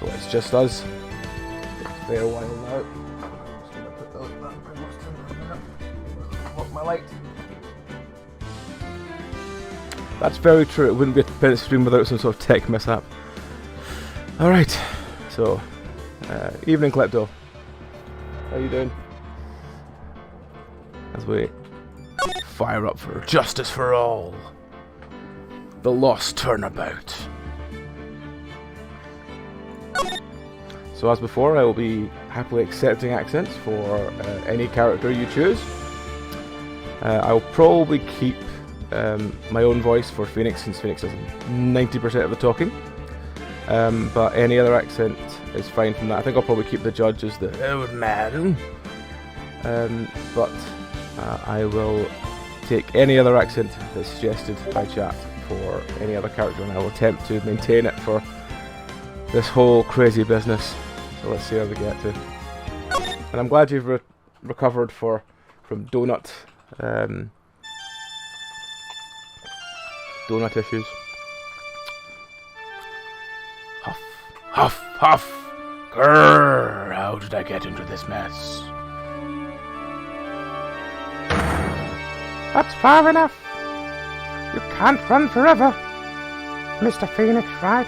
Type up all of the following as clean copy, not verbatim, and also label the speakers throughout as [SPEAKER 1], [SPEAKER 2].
[SPEAKER 1] So it's just us. It's been a while now. I'm just gonna put the my light. That's very true. It wouldn't be a Penance stream without some sort of tech mishap. Alright, so evening Klepto. How you doing? As we fire up for justice for all. The lost Turnabout. So as before, I will be happily accepting accents for any character you choose. I'll probably keep my own voice for Phoenix, since Phoenix does 90% of the talking. But any other accent is fine from that. I think I'll probably keep the judge as the old man. But I will take any other accent that's suggested by chat for any other character, and I will attempt to maintain it for this whole crazy business. So let's see how we get to. And I'm glad you've recovered from donut issues. Huff, huff, huff. Grrr, how did I get into this mess?
[SPEAKER 2] That's far enough. You can't run forever, Mr. Phoenix, Wright.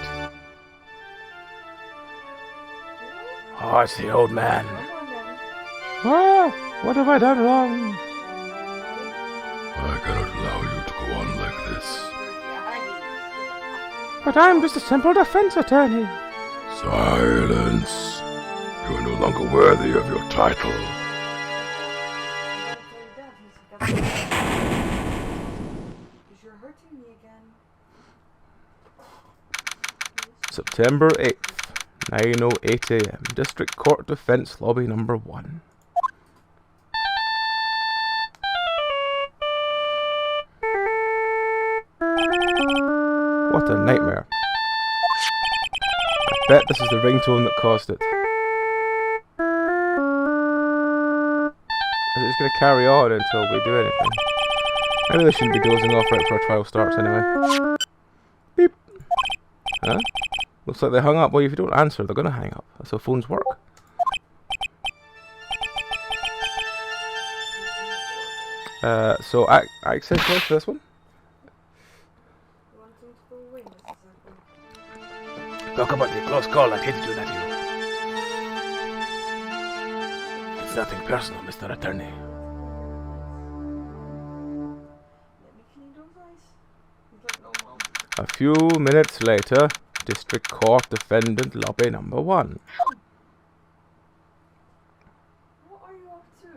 [SPEAKER 1] Oh, it's the old man.
[SPEAKER 2] Oh, what have I done wrong?
[SPEAKER 3] I cannot allow you to go on like this.
[SPEAKER 2] But I'm just a simple defense attorney.
[SPEAKER 3] Silence. You are no longer worthy of your title.
[SPEAKER 1] September 8th, 9:08 AM. District Court Defense Lobby number 1. What a nightmare. I bet this is the ringtone that caused it. Is it just going to carry on until we do anything? Maybe they shouldn't be dozing off right before our trial starts anyway. Beep. Huh? Looks like they hung up. Well, if you don't answer, they're going to hang up. That's how phones work. So, access list for this one. Talk about the close call. I hate to do that to you. It's nothing personal, Mr. Attorney. A few minutes later, District Court Defendant Lobby number 1.
[SPEAKER 4] What are you up to?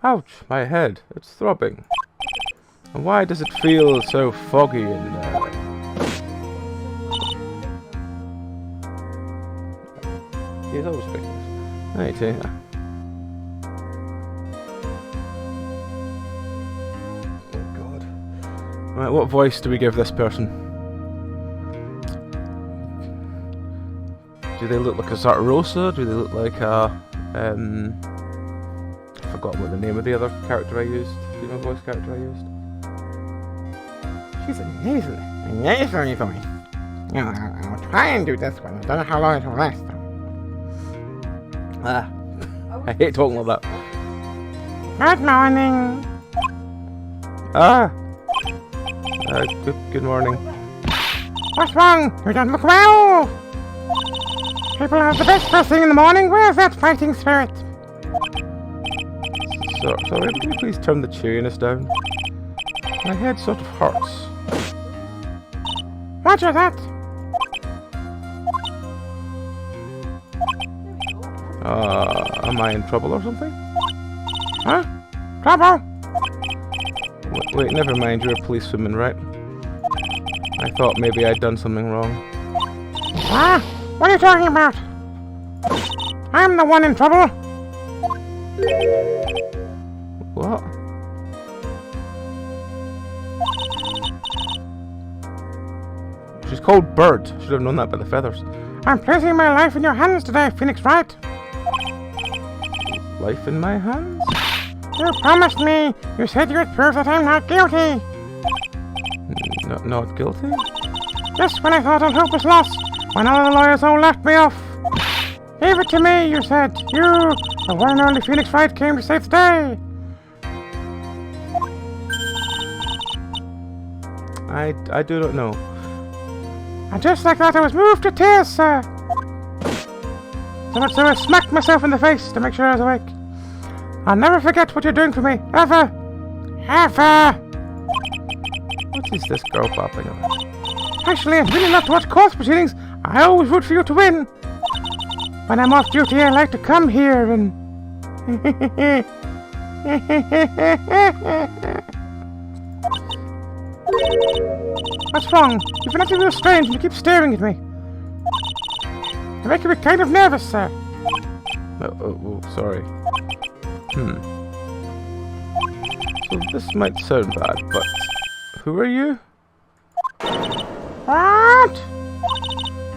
[SPEAKER 1] Ouch, my head. It's throbbing. And why does it feel so foggy in there? He's always speaking. Right, oh god. Right, what voice do we give this person? Do they look like a Zartarosa? Do they look like a I forgot what the name of the other character I used. Female voice character I used.
[SPEAKER 2] She's amazing for me. I'll try and do this one. I don't know how long it will last.
[SPEAKER 1] I hate talking like that.
[SPEAKER 2] Good morning.
[SPEAKER 1] Good morning.
[SPEAKER 2] What's wrong? You don't look well. People have the best first thing in the morning. Where's that fighting spirit?
[SPEAKER 1] Sorry, can you please turn the cheeriness down? My head sort of hurts.
[SPEAKER 2] What is that?
[SPEAKER 1] Am I in trouble or something?
[SPEAKER 2] Huh? Trouble?
[SPEAKER 1] Wait, never mind, you're a policewoman, right? I thought maybe I'd done something wrong.
[SPEAKER 2] Huh? What are you talking about? I'm the one in trouble.
[SPEAKER 1] What? She's called Bird. Should have known that by the feathers.
[SPEAKER 2] I'm placing my life in your hands today, Phoenix Wright.
[SPEAKER 1] Life in my hands?
[SPEAKER 2] You promised me. You said you would prove that I'm not guilty.
[SPEAKER 1] Not guilty?
[SPEAKER 2] Just when I thought all hope was lost, when all the lawyers all left me off. Give it to me, you said. You, the one and only Phoenix Wright, came to save the day.
[SPEAKER 1] I do not know.
[SPEAKER 2] And just like that, I was moved to tears, sir. So much so I smacked myself in the face to make sure I was awake. I'll never forget what you're doing for me, ever. Ever.
[SPEAKER 1] What is this girl popping up?
[SPEAKER 2] Actually, I'd really love to watch court proceedings. I always root for you to win. When I'm off duty, I like to come here and... What's wrong? You've been acting real strange and you keep staring at me. You're making me kind of nervous, sir.
[SPEAKER 1] Oh, sorry. So this might sound bad, but... Who are you?
[SPEAKER 2] What?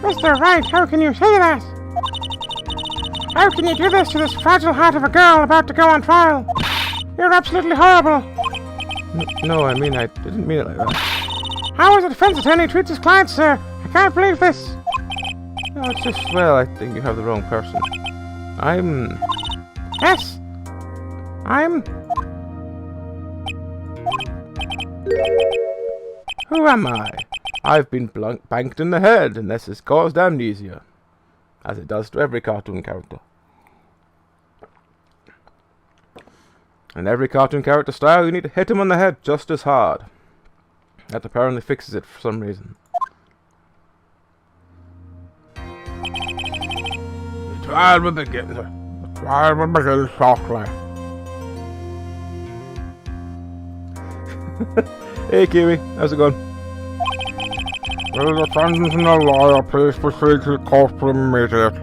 [SPEAKER 2] Mr. Wright, how can you say that? How can you do this to this fragile heart of a girl about to go on trial? You're absolutely horrible.
[SPEAKER 1] No, I mean, I didn't mean it like that.
[SPEAKER 2] How is a defense attorney treats his client, sir? I can't believe this.
[SPEAKER 1] No, it's just, well, I think you have the wrong person. I'm...
[SPEAKER 2] Yes.
[SPEAKER 1] Who am I? I've been banked in the head, and this has caused amnesia. As it does to every cartoon character. In every cartoon character style, you need to hit him on the head just as hard. That apparently fixes it for some reason. The trial will begin. The trial will begin shortly. Hey Kiwi, how's it going?
[SPEAKER 2] Will the defendant and the lawyer please proceed to the courtroom immediately?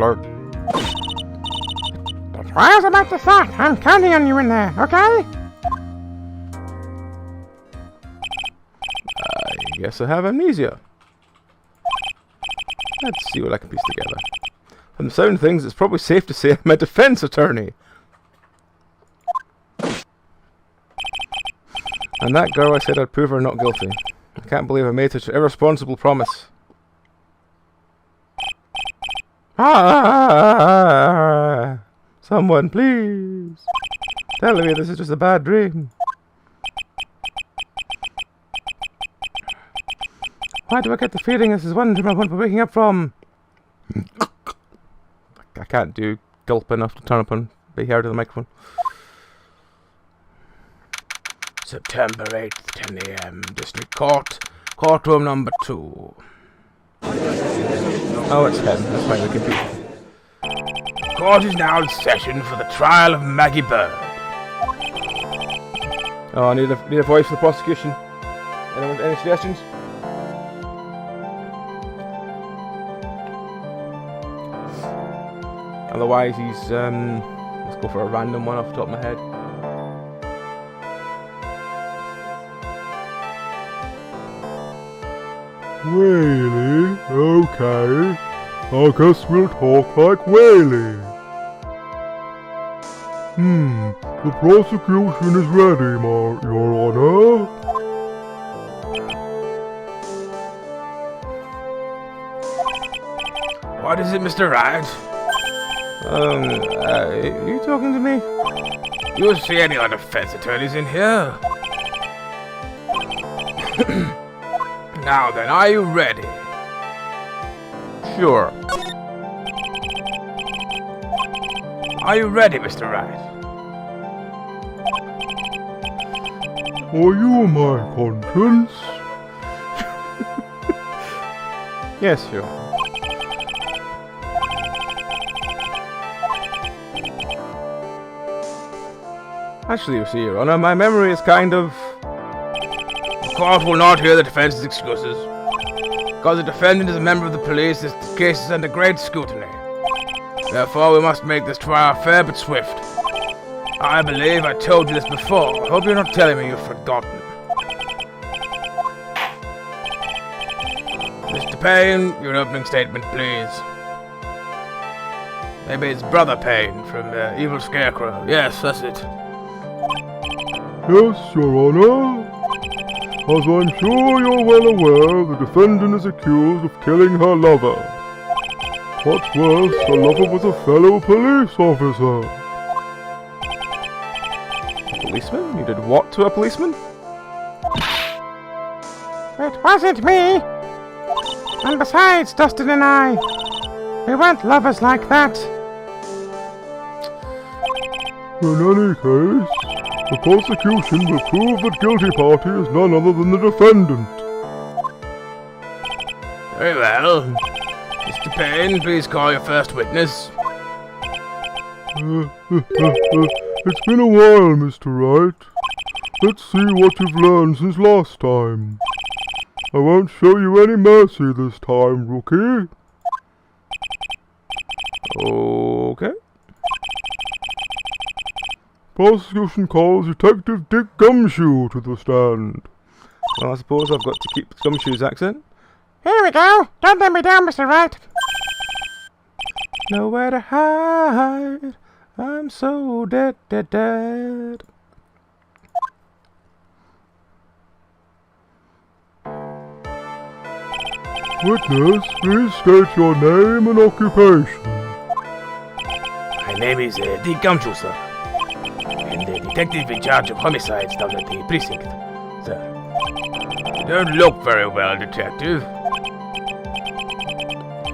[SPEAKER 2] The trial's about to start. I'm counting on you in there, okay?
[SPEAKER 1] I guess I have amnesia. Let's see what I can piece together. From the sound of things, it's probably safe to say I'm a defense attorney. And that girl, I said I'd prove her not guilty. I can't believe I made such an irresponsible promise. Someone, please. Tell me this is just a bad dream. Why do I get the feeling this is one dream I won't be waking up from? I can't do gulp enough to turn up and be heard in the microphone. September 8th, 10 AM, District Court, courtroom number 2. Oh, it's him. That's why we can be. Court is now in session for the trial of Maggie Bird. Oh, I need a voice for the prosecution. Anyone, any suggestions? Otherwise, he's let's go for a random one off the top of my head.
[SPEAKER 3] Really? Okay. I guess we'll talk like Whaley. The prosecution is ready, Your Honor.
[SPEAKER 1] What is it, Mr. Wright? Are you talking to me? You see any other defense attorneys in here? Now then, are you ready? Sure. Are you ready, Mr. Wright?
[SPEAKER 3] Are you my conscience?
[SPEAKER 1] Yes, sure. Actually, you see, Your Honor, my memory is kind of... The court will not hear the defense's excuses. Because the defendant is a member of the police, this case is under great scrutiny. Therefore, we must make this trial fair but swift. I believe I told you this before. I hope you're not telling me you've forgotten. Mr. Payne, your opening statement, please. Maybe it's Brother Payne from the Evil Scarecrow. Yes, that's it.
[SPEAKER 3] Yes, Your Honor. As I'm sure you're well aware, the defendant is accused of killing her lover. What's worse, a lover was a fellow police officer.
[SPEAKER 1] A policeman? You did what to a policeman?
[SPEAKER 2] It wasn't me! And besides, Dustin and I, we weren't lovers like that.
[SPEAKER 3] In any case, the prosecution will prove that guilty party is none other than the defendant.
[SPEAKER 1] Very well. Mr. Payne, please call your first witness.
[SPEAKER 3] It's been a while, Mr. Wright. Let's see what you've learned since last time. I won't show you any mercy this time, rookie.
[SPEAKER 1] Okay.
[SPEAKER 3] Prosecution calls Detective Dick Gumshoe to the stand.
[SPEAKER 1] Well, I suppose I've got to keep Gumshoe's accent.
[SPEAKER 2] Here we go! Don't let me down, Mr. Wright!
[SPEAKER 1] Nowhere to hide. I'm so dead.
[SPEAKER 3] Witness, please state your name and occupation.
[SPEAKER 1] My name is Dick Gumshoe, sir. And the detective in charge of homicides down at the precinct, sir. You don't look very well, detective.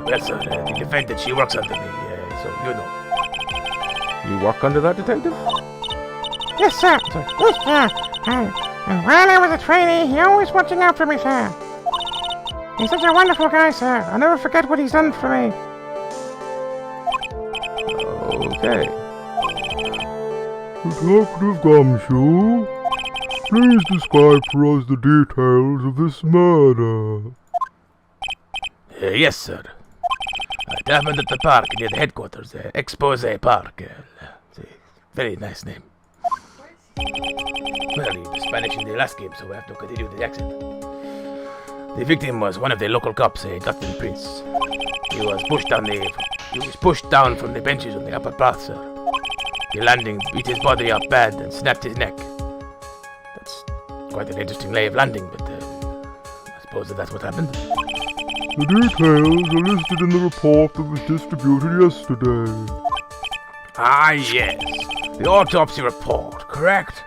[SPEAKER 1] Well, sir, the defendant, she works under me, so you know. You work under that detective?
[SPEAKER 2] Yes, sir! Yes, sir! And while I was a trainee, he always watching out for me, sir. He's such a wonderful guy, sir. I'll never forget what he's done for me.
[SPEAKER 1] Okay.
[SPEAKER 3] Detective Gumshoe, please describe for us the details of this murder.
[SPEAKER 1] Yes, sir. It happened at the park near the headquarters, Expose Park. It's a very nice name. Well, he was Spanish in the last game, so I have to continue the accent. The victim was one of the local cops, Dustin Prince. He was pushed down from the benches on the upper path, sir. The landing beat his body up bad and snapped his neck. That's quite an interesting lay of landing, but I suppose that's what happened.
[SPEAKER 3] The details are listed in the report that was distributed yesterday.
[SPEAKER 1] Ah, yes. The autopsy report, correct?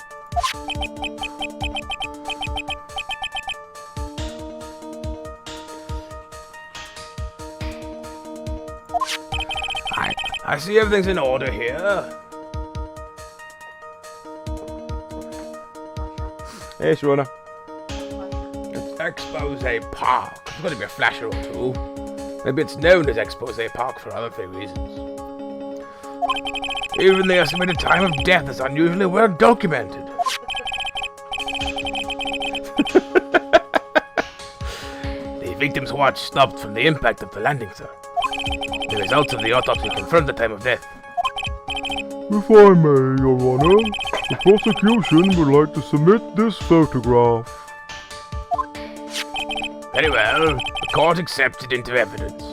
[SPEAKER 1] I see everything's in order here. Hey, Shona. It's Expose Park. There's got to be a flasher or two. Maybe it's known as Expose Park for other reasons. Even the estimated time of death is unusually well documented. The victim's watch stopped from the impact of the landing, sir. The results of the autopsy confirmed the time of death.
[SPEAKER 3] If I may, Your Honor, the prosecution would like to submit this photograph.
[SPEAKER 1] Very well. The court accepts it into evidence.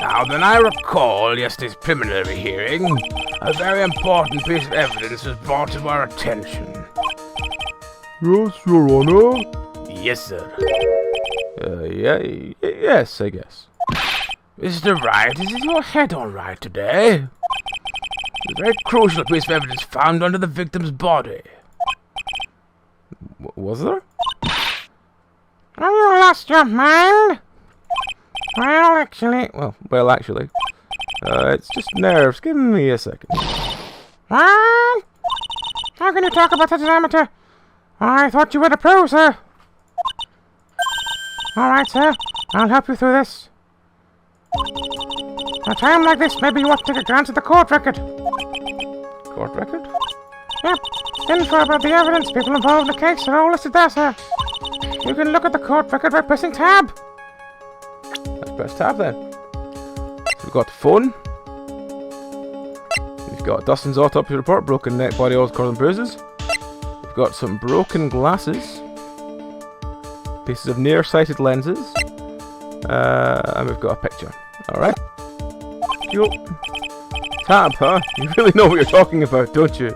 [SPEAKER 1] Now, then I recall yesterday's preliminary hearing, a very important piece of evidence was brought to our attention.
[SPEAKER 3] Yes, Your Honor.
[SPEAKER 1] Yes, sir. Yes, I guess. Mr. Wright, is your head all right today? A very crucial piece of evidence found under the victim's body. Was there?
[SPEAKER 2] Have you lost your mind? Well, actually...
[SPEAKER 1] It's just nerves. Give me a second.
[SPEAKER 2] What? How can you talk about such an amateur? I thought you were the pro, sir. Alright, sir. I'll help you through this. At a time like this, maybe you want to take a glance at the court record.
[SPEAKER 1] Court record?
[SPEAKER 2] Yep. Info about the evidence, people involved in the case are all listed there, sir. You can look at the court record by pressing tab.
[SPEAKER 1] Let's press tab then. So we've got the phone. We've got Dustin's autopsy report, broken neck, body, all scars and bruises. We've got some broken glasses. Pieces of nearsighted lenses. And we've got a picture. Alright. Cool. Tab, huh? You really know what you're talking about, don't you?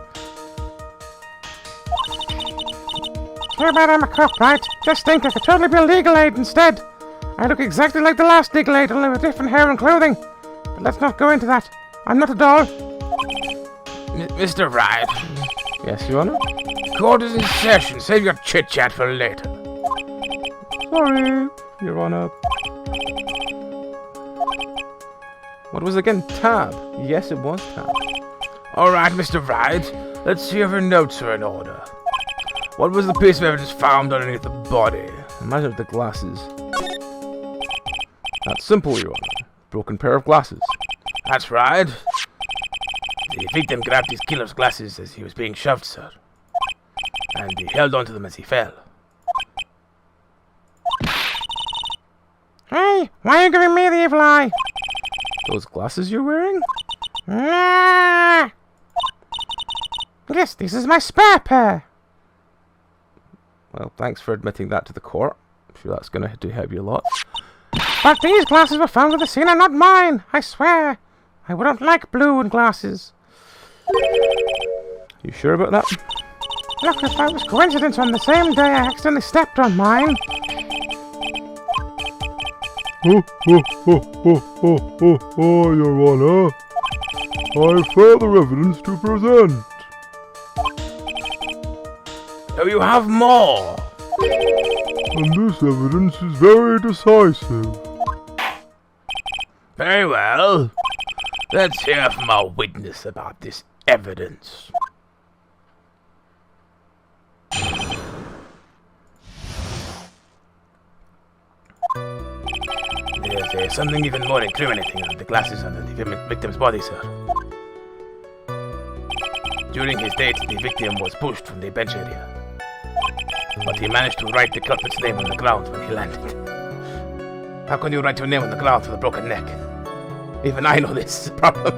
[SPEAKER 2] Too bad I'm a cop, right? Just think I could totally be a legal aid instead. I look exactly like the last Diglade, only with different hair and clothing. But let's not go into that. I'm not a doll.
[SPEAKER 1] Mr. Wright. Yes, Your Honor? Court is in session. Save your chit-chat for later. Sorry, Your Honor. What was it again? Tab. Yes, it was tab. Alright, Mr. Wright. Let's see if your notes are in order. What was the piece of evidence found underneath the body? Imagine with the glasses. That's simple, Your Honor. Broken pair of glasses. That's right. The victim grabbed his killer's glasses as he was being shoved, sir. And he held onto them as he fell.
[SPEAKER 2] Hey, why are you giving me the evil eye?
[SPEAKER 1] Those glasses you're wearing?
[SPEAKER 2] Ah! Yes, this is my spare pair.
[SPEAKER 1] Well, thanks for admitting that to the court. I'm sure that's going to help you a lot.
[SPEAKER 2] But these glasses were found at the scene and not mine, I swear. I wouldn't like blue in glasses.
[SPEAKER 1] You sure about that?
[SPEAKER 2] Look, if that was coincidence, on the same day I accidentally stepped on mine.
[SPEAKER 3] Your Honor. I have further evidence to present.
[SPEAKER 1] Oh, you have more!
[SPEAKER 3] And this evidence is very decisive.
[SPEAKER 1] Very well. Let's hear from our witness about this evidence. There's something even more incriminating on the glasses under the victim's body, sir. During his date, the victim was pushed from the bench area. But he managed to write the culprit's name on the ground when he landed. How can you write your name on the ground with a broken neck? Even I know this is a problem.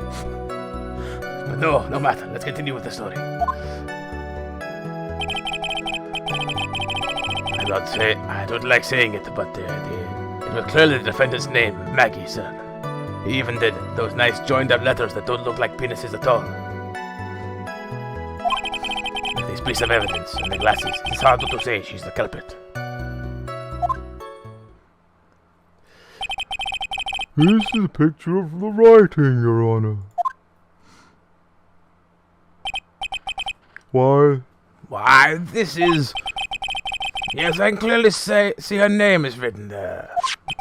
[SPEAKER 1] But no matter. Let's continue with the story. I don't like saying it, but it was clearly the defendant's name, Maggie, sir. He even did those nice joined-up letters that don't look like penises at all. This piece of evidence and the glasses, it's hard to say she's the culprit.
[SPEAKER 3] This is a picture of the writing, Your Honor. Why,
[SPEAKER 1] this is... Yes, I can clearly see her name is written there.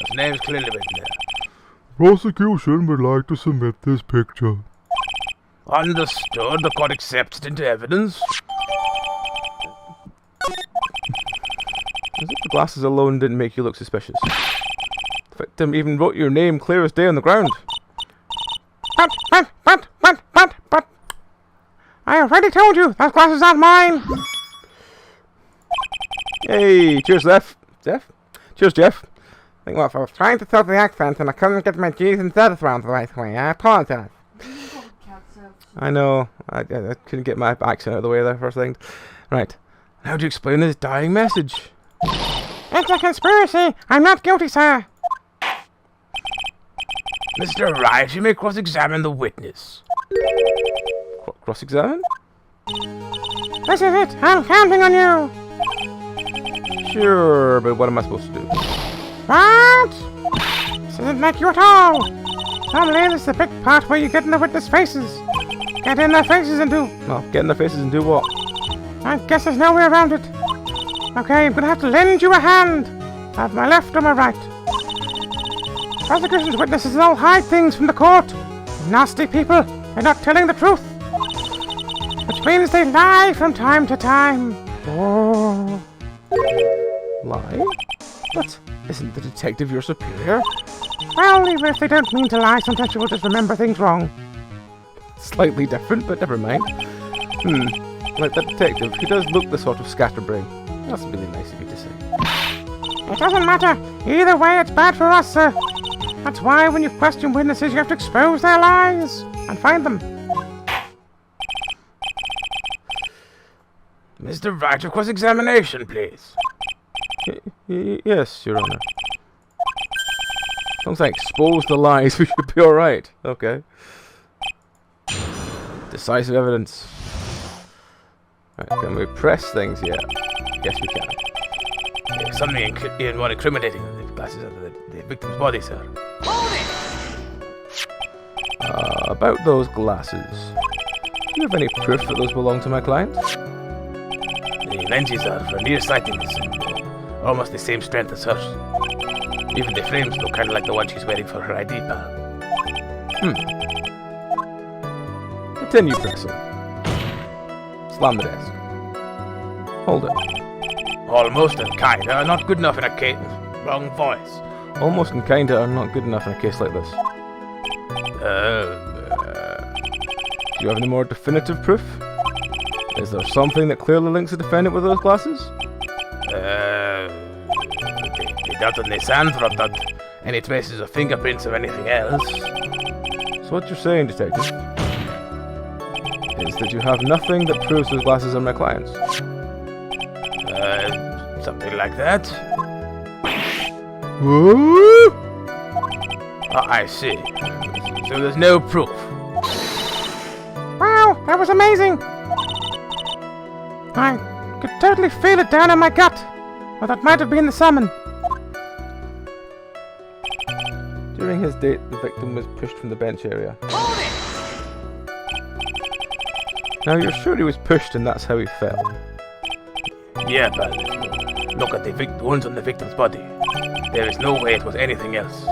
[SPEAKER 1] Her name is clearly written there.
[SPEAKER 3] Prosecution would like to submit this picture.
[SPEAKER 1] Understood. The court accepts it into evidence. As if the glasses alone didn't make you look suspicious. The victim even wrote your name clear as day on the ground.
[SPEAKER 2] But. I already told you, those glasses aren't mine.
[SPEAKER 1] Hey, cheers, Jeff. Cheers, Jeff.
[SPEAKER 2] I was trying to throw the accent and I couldn't get my G's and Z's around the right way. I apologize.
[SPEAKER 1] I know. I couldn't get my accent out of the way there for a second. Right. How do you explain this dying message?
[SPEAKER 2] It's a conspiracy. I'm not guilty, sir.
[SPEAKER 1] Mr. Wright, you may cross-examine the witness. Cross-examine?
[SPEAKER 2] This is it. I'm counting on you.
[SPEAKER 1] Sure, but what am I supposed to do?
[SPEAKER 2] What? This isn't like you at all. Normally, this is the big part where you get in the witness' faces. Get in their faces and do...
[SPEAKER 1] No, get in their faces and do what?
[SPEAKER 2] I guess there's no way around it. Okay, I'm gonna have to lend you a hand. Have my left or my right. Prosecution's witnesses all hide things from the court. Nasty people. They're not telling the truth. Which means they lie from time to time. Oh.
[SPEAKER 1] Lie? But isn't the detective your superior?
[SPEAKER 2] Well, even if they don't mean to lie, sometimes you will just remember things wrong.
[SPEAKER 1] Slightly different, but never mind. Like that detective, he does look the sort of scatterbrain. That's really nice of you to say.
[SPEAKER 2] It doesn't matter. Either way, it's bad for us, sir. That's why when you question witnesses, you have to expose their lies and find them.
[SPEAKER 1] Mr. Wright, your cross-examination, please. Yes, Your Honor. As long as I expose the lies, we should be alright. Okay. Decisive evidence. Right, can we press things yet? Yes, we can. If something more incriminating
[SPEAKER 5] glasses are the victim's body, sir.
[SPEAKER 1] About those glasses. Do you have any proof that those belong to my client?
[SPEAKER 5] The lenses are for nearsightedness and almost the same strength as hers. Even the frames look kind of like the one she's wearing for her ID, pal.
[SPEAKER 1] Continue pressing. Slam the desk. Hold it.
[SPEAKER 5] Almost and kinda are not good enough in a case. Wrong voice.
[SPEAKER 1] Almost and kinda are not good enough in a case like this. Do you have any more definitive proof? Is there something that clearly links the defendant with those glasses?
[SPEAKER 5] The dirt on the sand rubbed out any traces of fingerprints of anything else.
[SPEAKER 1] So what you're saying, detective, is that you have nothing that proves those glasses are my client's?
[SPEAKER 5] Something like that.
[SPEAKER 3] Huh?
[SPEAKER 5] I see. So there's no proof.
[SPEAKER 2] Wow, that was amazing! I could totally feel it down in my gut. Or that might have been the summon.
[SPEAKER 1] During his date, the victim was pushed from the bench area. Now you're sure he was pushed and that's how he fell?
[SPEAKER 5] Yeah, but if you look at the wounds on the victim's body, there is no way it was anything else.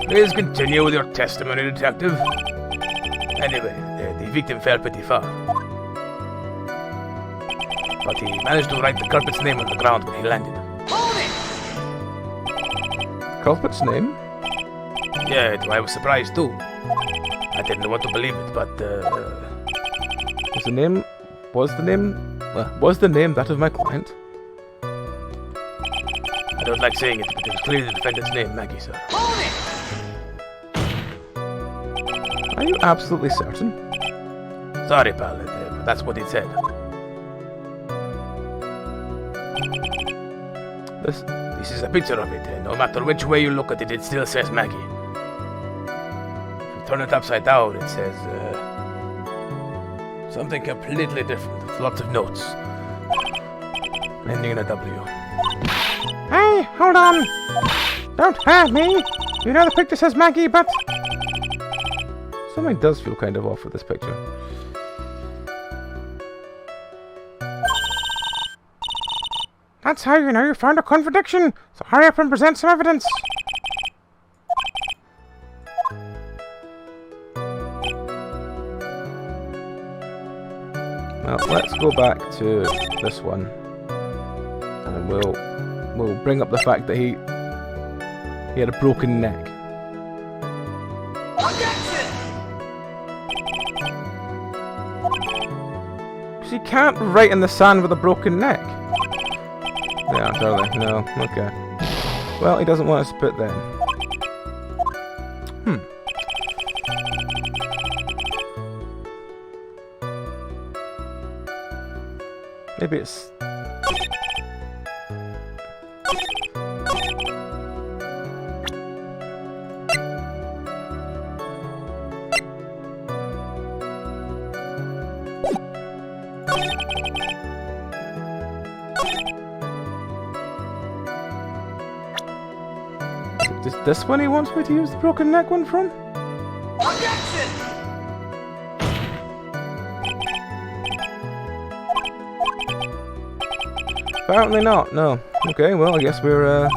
[SPEAKER 5] Please continue with your testimony, detective. Anyway, the victim fell pretty far. But he managed to write the culprit's name on the ground when he landed.
[SPEAKER 1] Culprit's name?
[SPEAKER 5] Yeah, I was surprised too. I didn't want to believe it, but
[SPEAKER 1] Was the name that of my client?
[SPEAKER 5] I don't like saying it, but it was clearly the defendant's name, Maggie, sir.
[SPEAKER 1] Are you absolutely certain?
[SPEAKER 5] Sorry, pal, that's what he said. This is a picture of it. No matter which way you look at it, it still says Maggie. If you turn it upside down, it says something completely different, with lots of notes, ending in a W.
[SPEAKER 2] Hey, hold on! Don't hurt me! You know the picture says Maggie, but...
[SPEAKER 1] Something does feel kind of off with this picture.
[SPEAKER 2] That's how you know you found a contradiction! So hurry up and present some evidence!
[SPEAKER 1] Well, let's go back to this one, and we'll bring up the fact that he had a broken neck. Because you can't write in the sand with a broken neck. Yeah, are they? No. Okay. Well, he doesn't want us to put then. Maybe it's... Is this one he wants me to use the broken neck one from? Apparently not, no. Okay, well, I guess we're,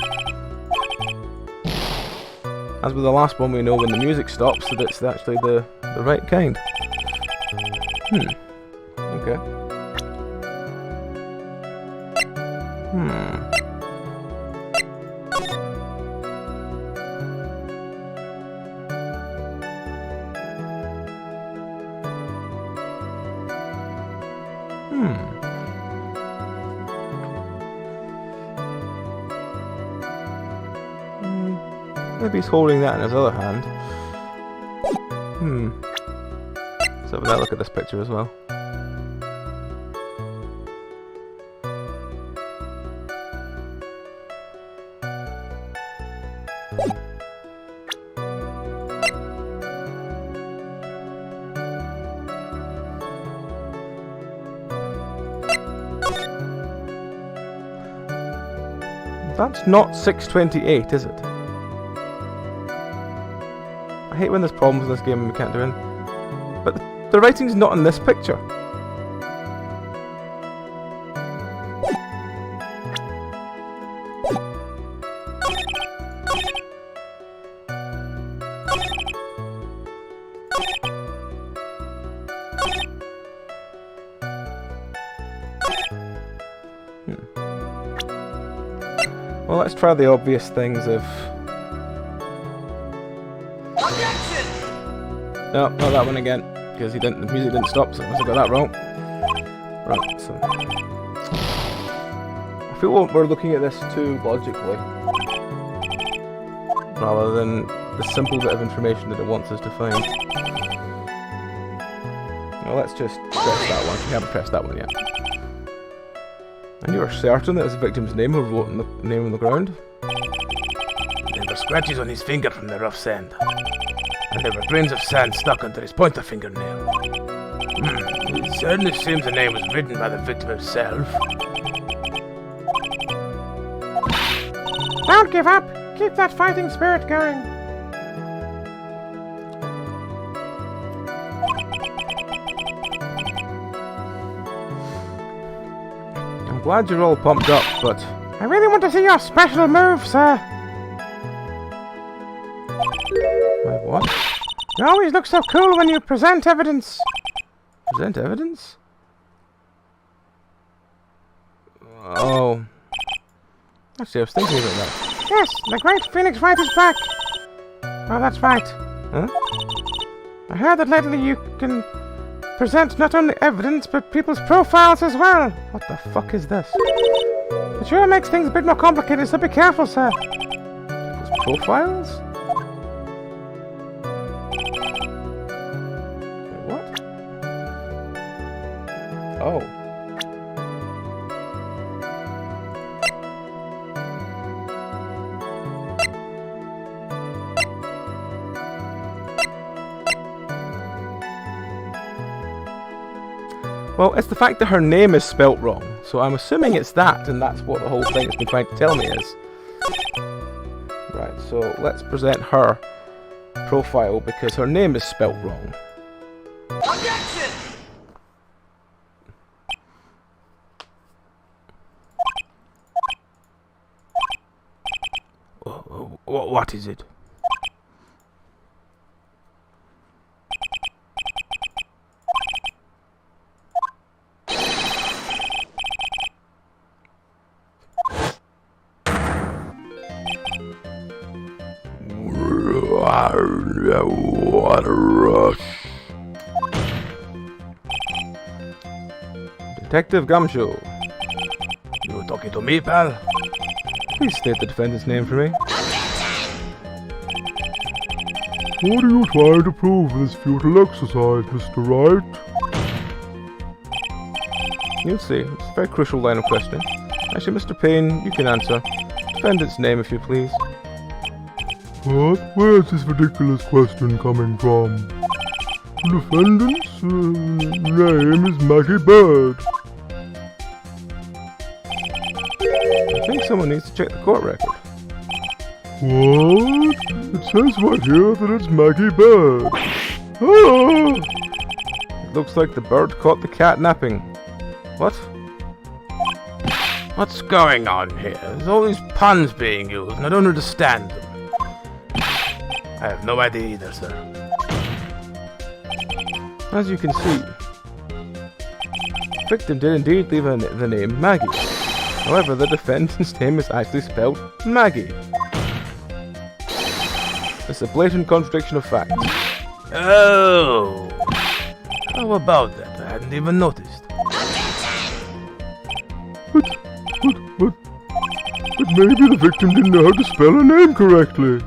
[SPEAKER 1] as with the last one, we know when the music stops that it's actually the right kind. Okay. Maybe he's holding that in his other hand. Let's have another look at this picture as well. That's not 628, is it? I hate when there's problems in this game and we can't do it. But the writing's not in this picture. Well, let's try the obvious things of... No, not that one again, because the music didn't stop, so I must have got that wrong. Right, so... I feel we're looking at this too logically, rather than the simple bit of information that it wants us to find. Well, let's just press that one. We haven't pressed that one yet. And you are certain that it's the victim's name who wrote the name on the ground?
[SPEAKER 5] There were scratches on his finger from the rough sand. And there were grains of sand stuck under his pointer fingernail. It certainly seems the name was written by the victim himself.
[SPEAKER 2] Don't give up! Keep that fighting spirit going!
[SPEAKER 1] I'm glad you're all pumped up, but...
[SPEAKER 2] I really want to see your special move, sir!
[SPEAKER 1] My what?
[SPEAKER 2] You always look so cool when you present evidence.
[SPEAKER 1] Present evidence? Oh. Actually, I was thinking about that.
[SPEAKER 2] Yes, the great Phoenix Wright is back. Oh, that's right.
[SPEAKER 1] Huh?
[SPEAKER 2] I heard that lately you can present not only evidence, but people's profiles as well.
[SPEAKER 1] What the fuck is this?
[SPEAKER 2] It sure makes things a bit more complicated, so be careful, sir.
[SPEAKER 1] People's profiles? Wait, what? Oh. Well, it's the fact that her name is spelt wrong, so I'm assuming it's that, and that's what the whole thing has been trying to tell me is. Right, so let's present her profile because her name is spelt wrong.
[SPEAKER 5] Objection! What is it?
[SPEAKER 3] What a rush.
[SPEAKER 1] Detective Gumshoe,
[SPEAKER 5] You talking to me, pal?
[SPEAKER 1] please state the defendant's name for me.
[SPEAKER 3] What are you trying to prove in this futile exercise, Mr. Wright?
[SPEAKER 1] You'll see, it's a very crucial line of questioning. Actually, Mr. Payne, you can answer. Defendant's name, if you please.
[SPEAKER 3] What? Where's this ridiculous question coming from? The defendant's name is Maggie Bird.
[SPEAKER 1] I think someone needs to check the court record.
[SPEAKER 3] What? It says right here that it's Maggie Bird. Ah!
[SPEAKER 1] It looks like the bird caught the cat napping. What?
[SPEAKER 5] What's going on here? There's all these puns being used, and I don't understand them. I have no idea either, sir.
[SPEAKER 1] As you can see, the victim did indeed leave the name Maggie. However, the defendant's name is actually spelled Maggie. It's a blatant contradiction of fact.
[SPEAKER 5] Oh! How about that? I hadn't even noticed.
[SPEAKER 3] But maybe the victim didn't know how to spell her name correctly.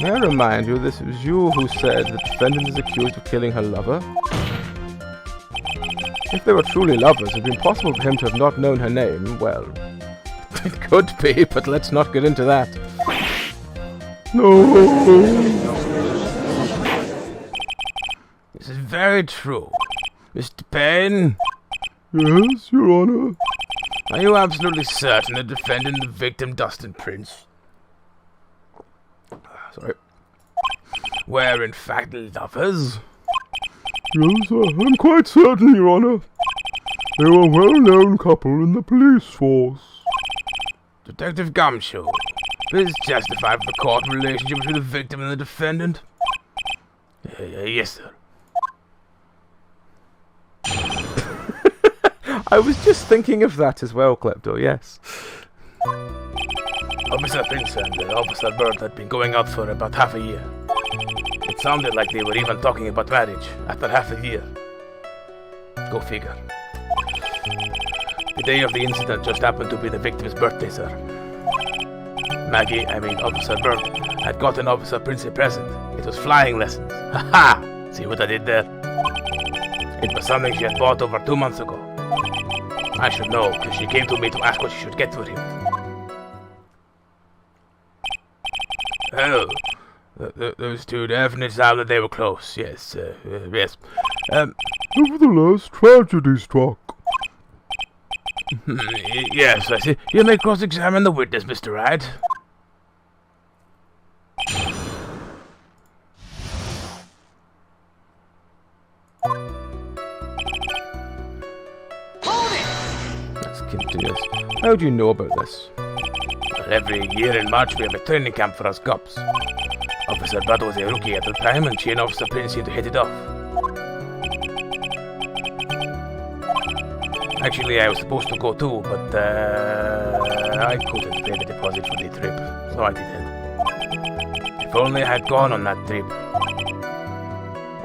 [SPEAKER 1] May I remind you, this was you who said the defendant is accused of killing her lover? If they were truly lovers, it would be impossible for him to have not known her name. Well, it could be, but let's not get into that.
[SPEAKER 3] No.
[SPEAKER 5] This is very true. Mr. Payne,
[SPEAKER 3] Yes, Your Honor.
[SPEAKER 5] Are you absolutely certain the defendant and the victim, Dustin Prince,
[SPEAKER 1] Sorry.
[SPEAKER 5] were in fact lovers?
[SPEAKER 3] Yes, I'm quite certain, Your Honor. They were a well-known couple in the police force.
[SPEAKER 5] Detective Gumshoe, please justify for the court relationship between the victim and the defendant. Yes, sir.
[SPEAKER 1] I was just thinking of that as well, Klepto, yes.
[SPEAKER 5] Officer Prince and Officer Bird had been going out for about half a year. It sounded like they were even talking about marriage after half a year. Go figure. The day of the incident just happened to be the victim's birthday, sir. Officer Bird had gotten Officer Prince a present. It was flying lessons. Ha ha! See what I did there? It was something she had bought over 2 months ago. I should know, because she came to me to ask what she should get for him. Oh, those two definitely sound that they were close. Yes, yes.
[SPEAKER 3] Nevertheless, tragedy struck.
[SPEAKER 5] Yes, I see. You may cross-examine the witness, Mr. Wright.
[SPEAKER 1] That's continuous. How do you know about this?
[SPEAKER 5] Well, every year in March we have a training camp for us cops. Officer Bud was a rookie at the time, and she and Officer Prince seemed to hit it off. Actually, I was supposed to go too, but I couldn't pay the deposit for the trip, so I didn't. If only I had gone on that trip.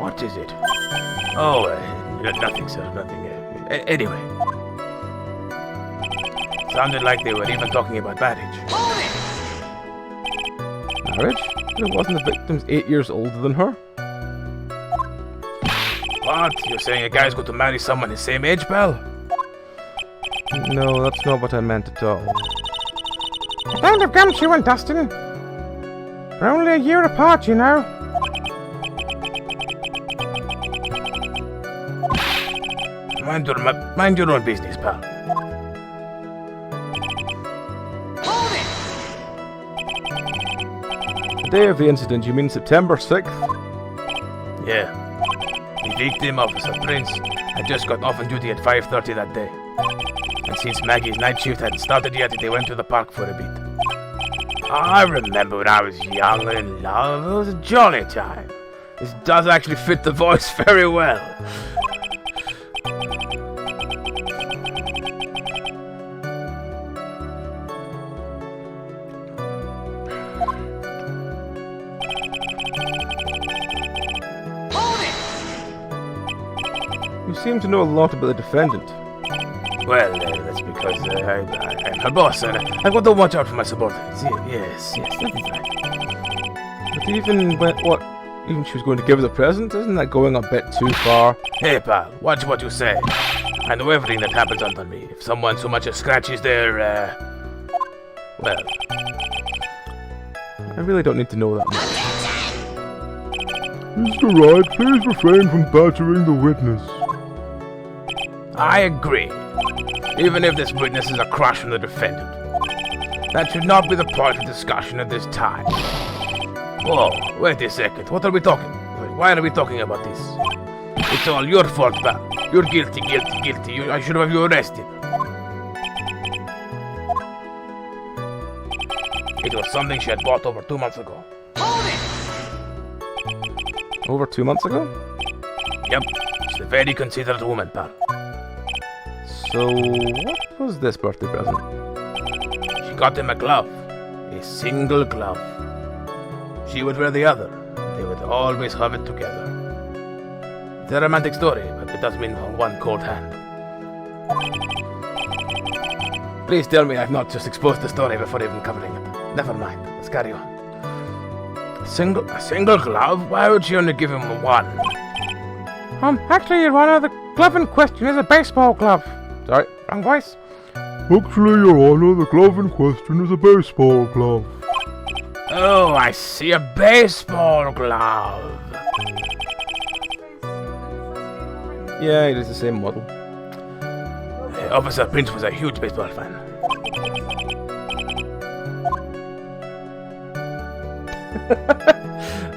[SPEAKER 5] What is it? Oh, nothing, sir, nothing. Anyway. Sounded like they were even talking about marriage.
[SPEAKER 1] Marriage? Wasn't the victim 8 years older than her?
[SPEAKER 5] What? You're saying a guy's going to marry someone his same age, pal?
[SPEAKER 1] No, that's not what I meant at all.
[SPEAKER 2] I don't have Gumshoe and Dustin. We're only a year apart, you know.
[SPEAKER 5] Mind your own business, pal.
[SPEAKER 1] The day of the incident, you mean September 6th?
[SPEAKER 5] Yeah. The victim, Officer Prince, had just got off on duty at 5:30 that day. And since Maggie's night shift hadn't started yet, they went to the park for a bit. I remember when I was young and in love. It was a jolly time. This does actually fit the voice very well.
[SPEAKER 1] You seem to know a lot about the defendant.
[SPEAKER 5] Well, that's because I'm her boss, and I've got to watch out for my subordinates. Yes, that is right.
[SPEAKER 1] But even she was going to give us a present? Isn't that going a bit too far?
[SPEAKER 5] Hey, pal, watch what you say. I know everything that happens under me. If someone so much as scratches their, well...
[SPEAKER 1] I really don't need to know that much.
[SPEAKER 3] Mr. Wright, please refrain from badgering the witness.
[SPEAKER 5] I agree. Even if this witness is a crush from the defendant. That should not be the point of discussion at this time. Whoa, wait a second. What are we talking? Why are we talking about this? It's all your fault, pal. You're guilty. I should have you arrested. It was something she had bought over 2 months ago.
[SPEAKER 1] Over 2 months ago?
[SPEAKER 5] Yep. She's a very considerate woman, pal.
[SPEAKER 1] So, what was this birthday present?
[SPEAKER 5] She got him a glove. A single glove. She would wear the other. They would always have it together. It's a romantic story, but it does mean one cold hand. Please tell me I've not just exposed the story before even covering it. Never mind. Let's carry on. A single glove? Why would she only give him one?
[SPEAKER 2] Actually, Your Honor, the glove in question is a baseball glove.
[SPEAKER 1] Sorry?
[SPEAKER 2] Wrong voice.
[SPEAKER 3] Actually, Your Honor, the glove in question is a baseball glove.
[SPEAKER 5] Oh, I see, a baseball glove.
[SPEAKER 1] Yeah, it is the same model.
[SPEAKER 5] Officer Prince was a huge baseball fan.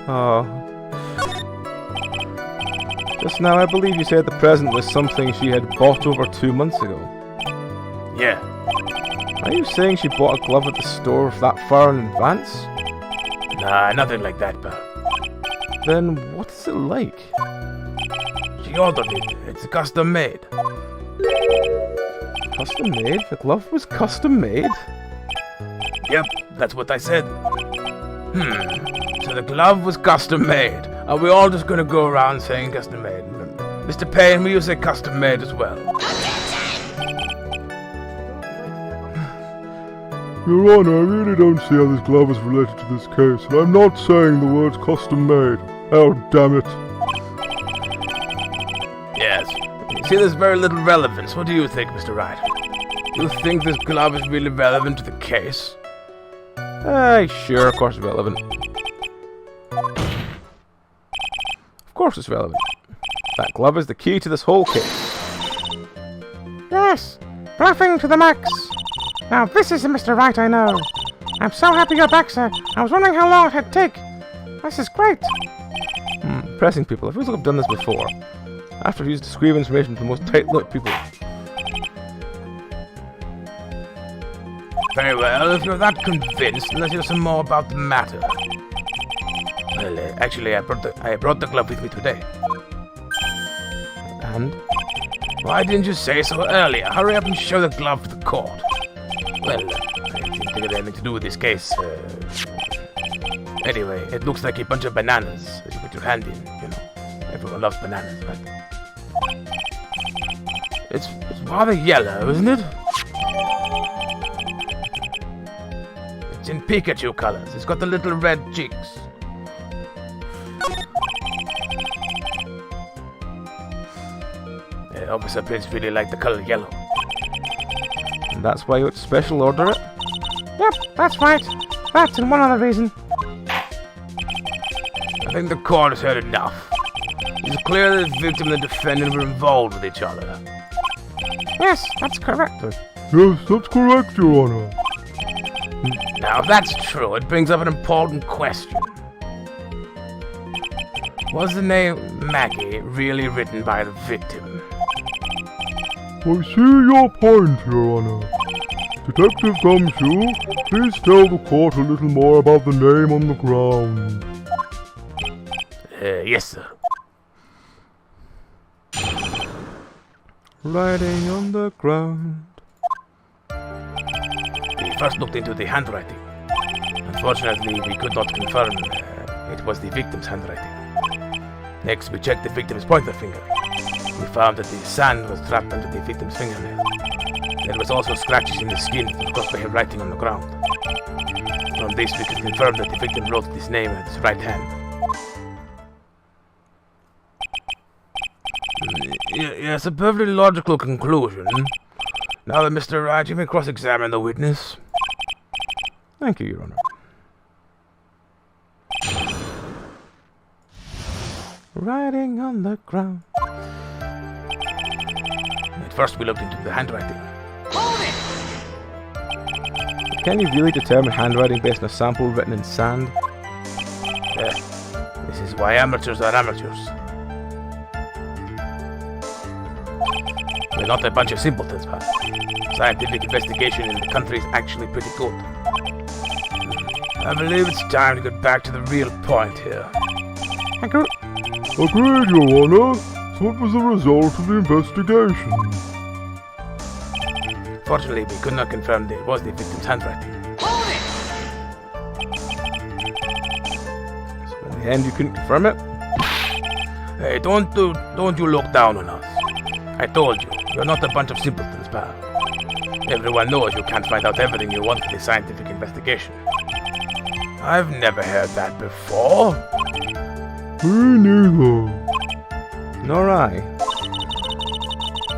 [SPEAKER 1] Oh. Just now, I believe you said the present was something she had bought over 2 months ago.
[SPEAKER 5] Yeah.
[SPEAKER 1] Are you saying she bought a glove at the store that far in advance?
[SPEAKER 5] Nah, nothing like that, pal.
[SPEAKER 1] Then what is it like?
[SPEAKER 5] She ordered it. It's custom made.
[SPEAKER 1] Custom made? The glove was custom made?
[SPEAKER 5] Yep, that's what I said. So the glove was custom made. Are we all just gonna go around saying custom made? Mr. Payne, will you say custom made as well?
[SPEAKER 3] Your Honor, I really don't see how this glove is related to this case, and I'm not saying the words custom made. Oh, damn it.
[SPEAKER 5] Yes. You see, there's very little relevance. What do you think, Mr. Wright? You think this glove is really relevant to the case?
[SPEAKER 1] Sure, of course it's relevant. Of course it's relevant. That glove is the key to this whole case.
[SPEAKER 2] Yes, bluffing to the max. Now this is the Mr. Wright I know. I'm so happy you're back, sir. I was wondering how long it'd take. This is great.
[SPEAKER 1] Pressing people. I feel like I've done this before. After I've used to scream information to the most tight-lipped people.
[SPEAKER 5] Very well, if you're that convinced, let's hear some more about the matter. Well, actually, I brought the glove with me today.
[SPEAKER 1] And?
[SPEAKER 5] Why didn't you say so earlier? Hurry up and show the glove to the court. Well, I didn't think it had anything to do with this case. Anyway, it looks like a bunch of bananas that you put your hand in, you know. Everyone loves bananas, right? It's rather yellow, isn't it? It's in Pikachu colors. It's got the little red cheeks. Officer Prince really liked the color yellow.
[SPEAKER 1] And that's why you would special order it?
[SPEAKER 2] Yep, that's right. That's and one other reason.
[SPEAKER 5] I think the court has heard enough. It's clear that the victim and the defendant were involved with each other.
[SPEAKER 2] Yes, that's correct.
[SPEAKER 3] Yes, that's correct, Your Honor.
[SPEAKER 5] Now, if that's true, it brings up an important question. Was the name Maggie really written by the victim?
[SPEAKER 3] I see your point, Your Honor. Detective Gumshoe, please tell the court a little more about the name on the ground.
[SPEAKER 5] Yes, sir.
[SPEAKER 1] Riding on the ground.
[SPEAKER 5] We first looked into the handwriting. Unfortunately, we could not confirm it was the victim's handwriting. Next, we checked the victim's pointer finger. We found that the sand was trapped under the victim's fingernail. There was also scratches in the skin caused by her writing on the ground. From this, we could confirm that the victim wrote this name with his right hand. Yes, a perfectly logical conclusion. Now that Mr. Wright, you may cross-examine the witness.
[SPEAKER 1] Thank you, Your Honor. Riding on the ground.
[SPEAKER 5] At first, we looked into the handwriting.
[SPEAKER 1] Can you really determine handwriting based on a sample written in sand?
[SPEAKER 5] This is why amateurs are amateurs. We're not a bunch of simpletons, pal. Scientific investigation in the country is actually pretty good. I believe it's time to get back to the real point here.
[SPEAKER 3] Agreed, Your Honor. So what was the result of the investigation?
[SPEAKER 5] Fortunately, we could not confirm that it was the victim's handwriting.
[SPEAKER 1] So in the end, you couldn't confirm it?
[SPEAKER 5] Hey, don't you look down on us. I told you, you're not a bunch of simpletons, pal. Everyone knows you can't find out everything you want in a scientific investigation. I've never heard that before.
[SPEAKER 3] Me neither.
[SPEAKER 1] Nor I.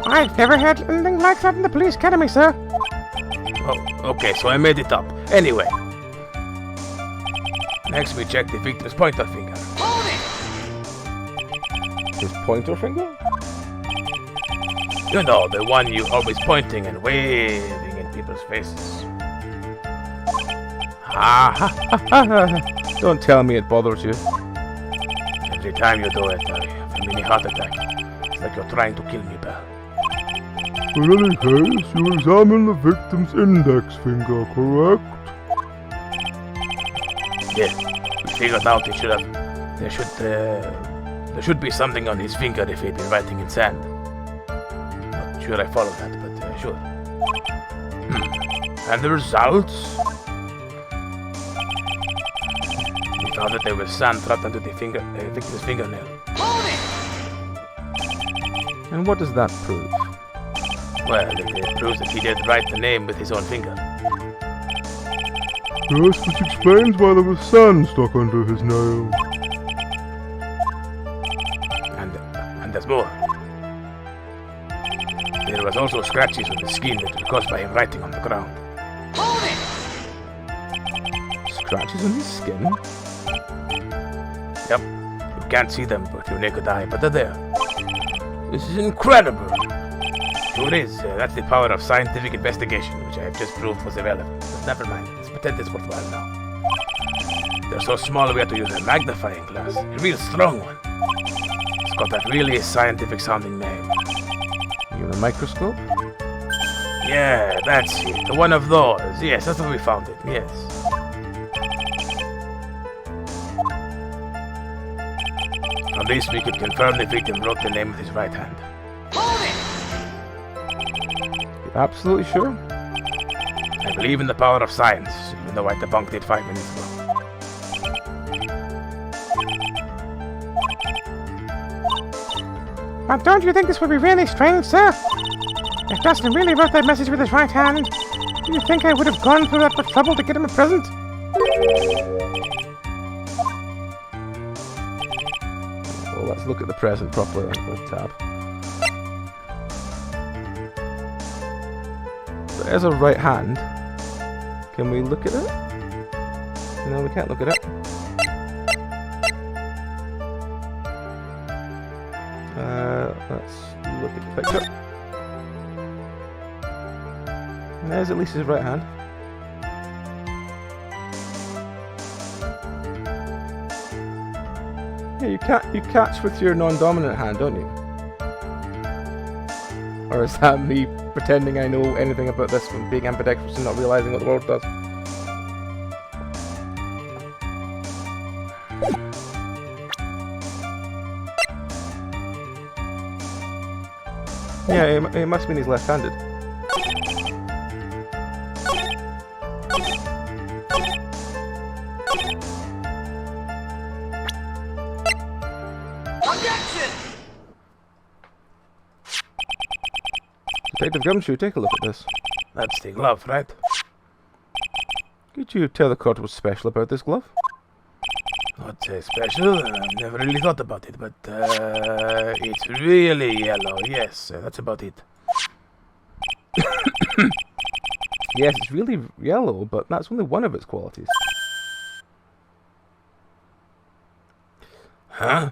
[SPEAKER 2] I've never heard anything like that in the police academy, sir.
[SPEAKER 5] Oh, okay, so I made it up. Anyway. Next, we check the victim's pointer finger.
[SPEAKER 1] His pointer finger?
[SPEAKER 5] You know, the one you always pointing and waving in people's faces.
[SPEAKER 1] Don't tell me it bothers you.
[SPEAKER 5] Every time you do it, I have a mini heart attack. It's like you're trying to kill me, pal.
[SPEAKER 3] In any case, you examine the victim's index finger, correct?
[SPEAKER 5] Yeah, we figured out there should be something on his finger if he'd been writing in sand. Not sure I followed that, but sure. And the results? We found that there was sand trapped under the victim's fingernail.
[SPEAKER 1] And what does that prove?
[SPEAKER 5] Well, it proves that he did write the name with his own finger.
[SPEAKER 3] Yes, which explains why there was sand stuck under his nail.
[SPEAKER 5] And there's more. There was also scratches on the skin that were caused by him writing on the ground.
[SPEAKER 1] Scratches on his skin?
[SPEAKER 5] Yep. You can't see them with your naked eye, but they're there. This is incredible. Sure is. That's the power of scientific investigation, which I have just proved was irrelevant. But never mind. Let's pretend it's worthwhile now. They're so small we have to use a magnifying glass. A real strong one. It's got that really scientific sounding name.
[SPEAKER 1] You're a microscope?
[SPEAKER 5] Yeah, that's it. One of those. Yes, that's how we found it. Yes. At least we could confirm the victim wrote the name with his right hand.
[SPEAKER 1] You're absolutely sure?
[SPEAKER 5] I believe in the power of science, even though I debunked it 5 minutes ago.
[SPEAKER 2] But don't you think this would be really strange, sir? If Dustin really wrote that message with his right hand, do you think I would have gone through that much trouble to get him a present?
[SPEAKER 1] Well, let's look at the present properly then with tab. There's a right hand. Can we look at it? No, we can't look at it. Let's look at the picture. There's at least his right hand. Yeah, you catch with your non-dominant hand, don't you? Or is that me pretending I know anything about this from being ambidextrous and not realizing what the world does? Yeah, it must mean he's left-handed. Detective Gumshoe, take a look at this.
[SPEAKER 5] That's the glove, right?
[SPEAKER 1] Could you tell the court what's special about this glove?
[SPEAKER 5] I'd say special. I've never really thought about it, but it's really yellow. Yes, that's about it.
[SPEAKER 1] Yes, it's really yellow, but that's only one of its qualities.
[SPEAKER 5] Huh?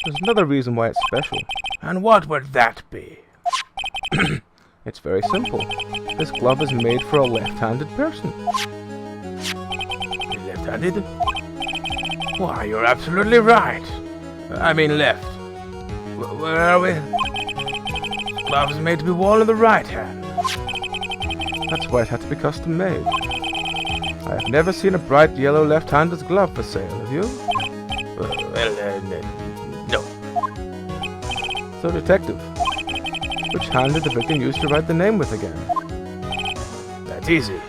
[SPEAKER 1] There's another reason why it's special.
[SPEAKER 5] And what would that be?
[SPEAKER 1] It's very simple. This glove is made for a left-handed person.
[SPEAKER 5] Left-handed? Why, you're absolutely right. I mean left. Where are we? This glove is made to be worn in the right hand.
[SPEAKER 1] That's why it had to be custom made. I have never seen a bright yellow left-handed glove for sale, have you?
[SPEAKER 5] No.
[SPEAKER 1] So, Detective, which hand did the victim use to write the name with again?
[SPEAKER 5] That's easy.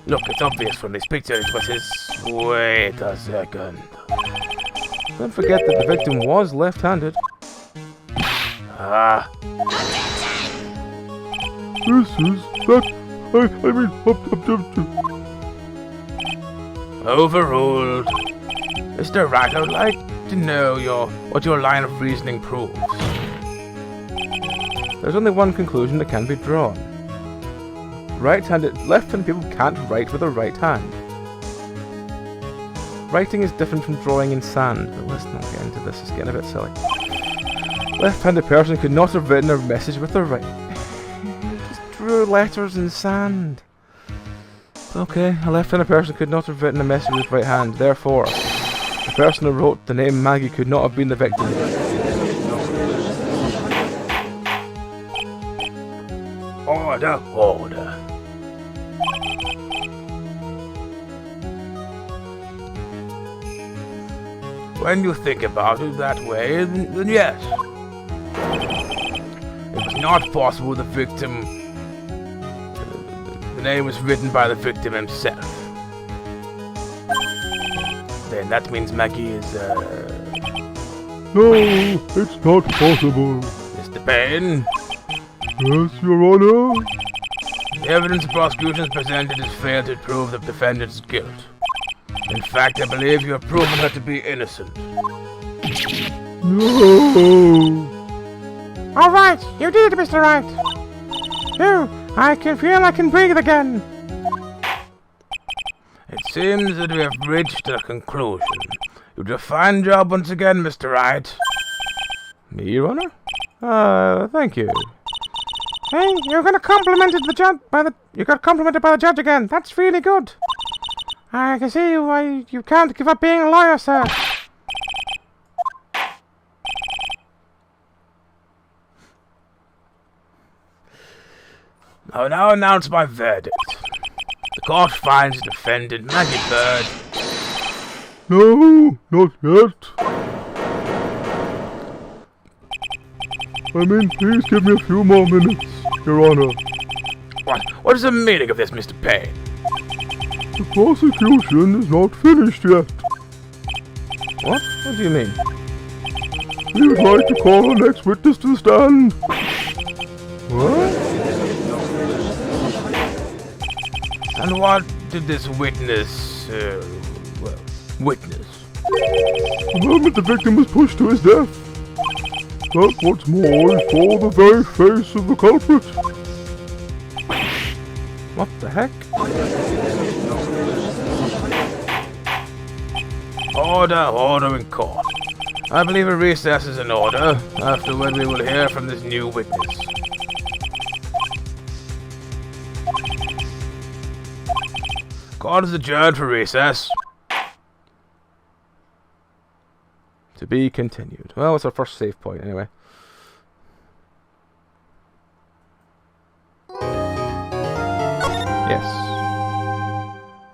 [SPEAKER 5] Look, it's obvious from this picture it was his... Wait a second.
[SPEAKER 1] Don't forget that the victim was left-handed.
[SPEAKER 5] Ah.
[SPEAKER 3] This is that. I mean,
[SPEAKER 5] Overruled. Mr. Wright, I would like to know what your line of reasoning proves.
[SPEAKER 1] There's only one conclusion that can be drawn. Left-handed people can't write with a right hand. Writing is different from drawing in sand, but let's not get into this, it's getting a bit silly. Left-handed person could not have written a message with their right. Just drew letters in sand. Okay, a left-handed person could not have written a message with right hand. Therefore, the person who wrote the name Maggie could not have been the victim.
[SPEAKER 5] Order, order. When you think about it that way, then yes. It was not possible the victim... The name was written by the victim himself. Then that means Maggie is,
[SPEAKER 3] No, it's not possible.
[SPEAKER 5] Mr. Payne.
[SPEAKER 3] Yes, Your Honor.
[SPEAKER 5] The evidence the prosecution has presented has failed to prove the defendant's guilt. In fact, I believe you have proven her to be innocent.
[SPEAKER 3] No.
[SPEAKER 2] All right, you did it, Mr. Wright. Phew, I can feel I can breathe again.
[SPEAKER 5] It seems that we have reached a conclusion. You did a fine job once again, Mr. Wright.
[SPEAKER 1] Me, Your Honor? Thank you.
[SPEAKER 2] Hey, you got complimented by the judge again. That's really good. I can see why you can't give up being a lawyer, sir.
[SPEAKER 5] I will now announce my verdict. The court finds the defendant, Maggie Bird.
[SPEAKER 3] No, not yet. I mean, please give me a few more minutes, Your Honor.
[SPEAKER 5] What is the meaning of this, Mr. Payne?
[SPEAKER 3] The prosecution is not finished yet.
[SPEAKER 1] What? What do you mean?
[SPEAKER 3] We would like to call our next witness to the stand. What?
[SPEAKER 5] And what did this witness, witness?
[SPEAKER 3] The moment the victim was pushed to his death. But what's more, he saw the very face of the culprit.
[SPEAKER 1] What the heck?
[SPEAKER 5] Order in court. I believe a recess is in order, afterward we will hear from this new witness. Court is adjourned for recess.
[SPEAKER 1] To be continued. Well, it's our first save point anyway. Yes.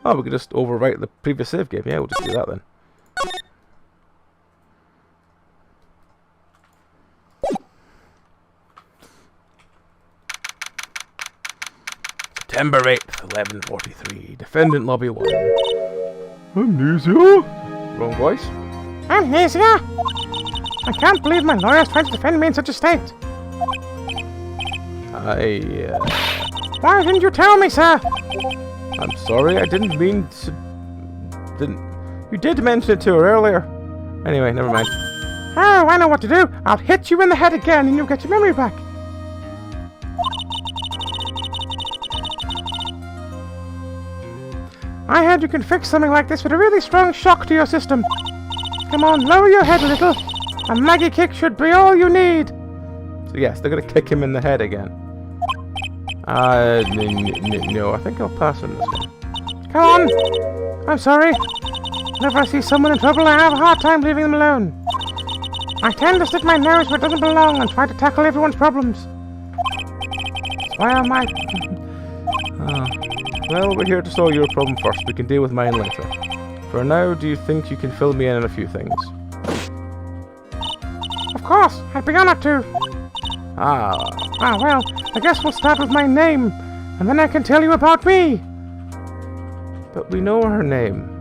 [SPEAKER 1] Oh, we could just overwrite the previous save game. Yeah, we'll just do that then.
[SPEAKER 5] September 8th, 11:43. Defendant Lobby 1.
[SPEAKER 3] Amnesia?
[SPEAKER 1] Wrong voice.
[SPEAKER 2] Amnesia? I can't believe my lawyer's trying to defend me in such a state. Why didn't you tell me, sir?
[SPEAKER 1] I'm sorry, I didn't mean to... You did mention it to her earlier. Anyway, never mind.
[SPEAKER 2] Oh, I know what to do. I'll hit you in the head again and you'll get your memory back. I heard you can fix something like this with a really strong shock to your system. Come on, lower your head a little. A Maggie kick should be all you need.
[SPEAKER 1] So yes, they're going to kick him in the head again. No, I think I'll pass on this one.
[SPEAKER 2] Come on. I'm sorry. Whenever I see someone in trouble, I have a hard time leaving them alone. I tend to stick my nose where it doesn't belong and try to tackle everyone's problems. That's why I might...
[SPEAKER 1] Well, we're here to solve your problem first. We can deal with mine later. For now, do you think you can fill me in on a few things?
[SPEAKER 2] Of course, I'd be honored to. Well, I guess we'll start with my name, and then I can tell you about me.
[SPEAKER 1] But we know her name.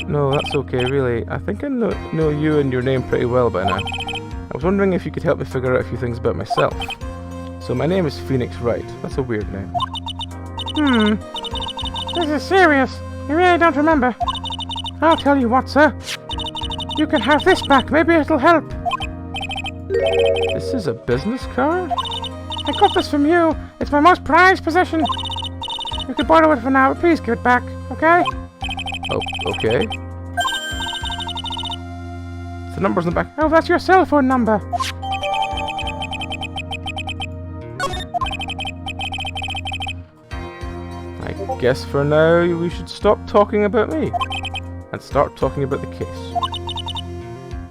[SPEAKER 1] No, that's okay, really. I think I know you and your name pretty well by now. I was wondering if you could help me figure out a few things about myself. So my name is Phoenix Wright. That's a weird name.
[SPEAKER 2] This is serious. You really don't remember. I'll tell you what, sir. You can have this back. Maybe it'll help.
[SPEAKER 1] This is a business card?
[SPEAKER 2] I got this from you. It's my most prized possession. You can borrow it for now, but please give it back, okay?
[SPEAKER 1] Oh, okay. The number's on the back.
[SPEAKER 2] Oh, that's your cell phone number.
[SPEAKER 1] I guess for now we should stop talking about me and start talking about the case.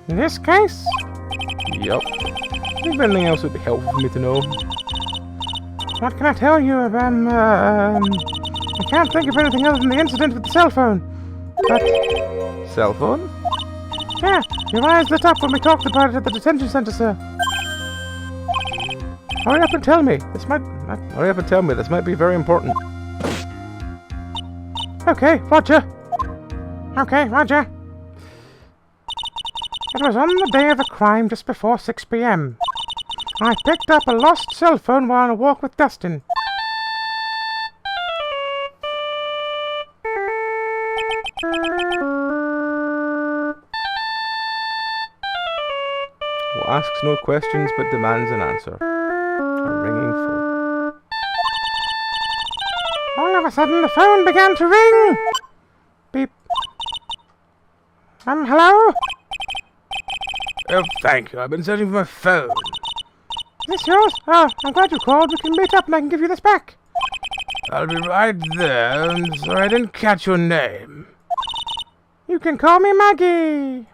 [SPEAKER 2] In this case?
[SPEAKER 1] Yup. If anything else would be helpful for me to know.
[SPEAKER 2] What can I tell you? I can't think of anything other than the incident with the cell phone. But,
[SPEAKER 1] Cell phone?
[SPEAKER 2] yeah, your eyes lit up when we talked about it at the detention center, sir.
[SPEAKER 1] Hurry up and tell me. This might be very important.
[SPEAKER 2] Okay, Roger. Okay, Roger. It was on the day of the crime just before 6 p.m. I picked up a lost cell phone while on a walk with Dustin.
[SPEAKER 1] Who asks no questions but demands an answer. A ringing phone.
[SPEAKER 2] All of a sudden, the phone began to ring. Beep. Hello?
[SPEAKER 5] Oh, thank you. I've been searching for my phone.
[SPEAKER 2] Is this yours? Oh, I'm glad you called. We can meet up and I can give you this back.
[SPEAKER 5] I'll be right there. I'm sorry I didn't catch your name.
[SPEAKER 2] You can call me Maggie.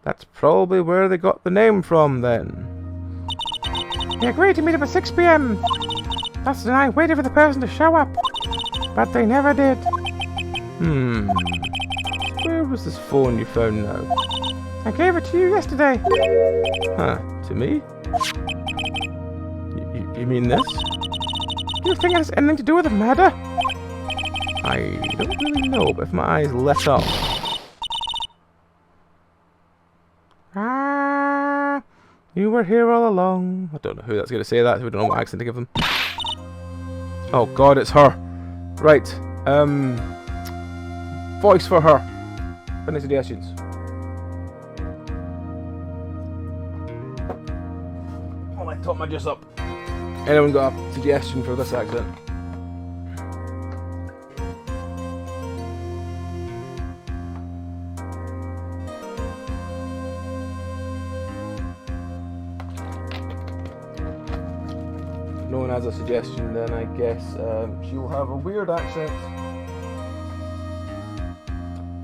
[SPEAKER 1] That's probably where they got the name from, then.
[SPEAKER 2] We agreed to meet up at 6 p.m. Dustin and I waited for the person to show up, but they never did.
[SPEAKER 1] Where was this phone you found now?
[SPEAKER 2] I gave it to you yesterday.
[SPEAKER 1] Huh, to me? You mean this?
[SPEAKER 2] Do you think it has anything to do with the murder?
[SPEAKER 1] I don't really know, but if my eyes lit up... You were here all along. I don't know who that's going to say that. We don't know what accent to give them. Oh god, it's her. Right. Voice for her. Any suggestions? Oh, my top my just up. Anyone got a suggestion for this accent? No one has a suggestion, then I guess she'll have a weird accent.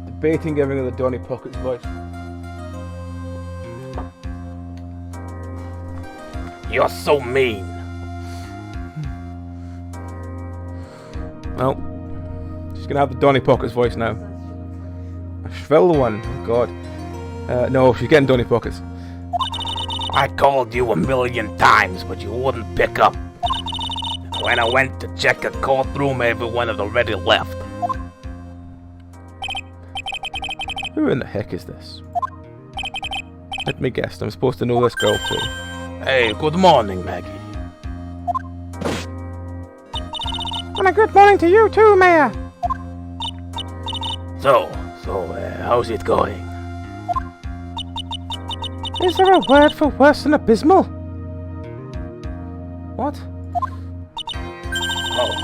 [SPEAKER 1] Debating giving her the Donny Pockets voice.
[SPEAKER 5] You're so mean.
[SPEAKER 1] Well, she's gonna have the Donny Pockets voice now. A shrill one, oh god. No, she's getting Donny Pockets.
[SPEAKER 5] I called you 1,000,000 times, but you wouldn't pick up. When I went to check a courtroom, everyone had already left.
[SPEAKER 1] Who in the heck is this? Let me guess, I'm supposed to know this girl too.
[SPEAKER 5] Hey, good morning, Maggie.
[SPEAKER 2] And a good morning to you too, Mayor.
[SPEAKER 5] So, how's it going?
[SPEAKER 2] Is there a word for worse than abysmal?
[SPEAKER 1] What?
[SPEAKER 5] Oh,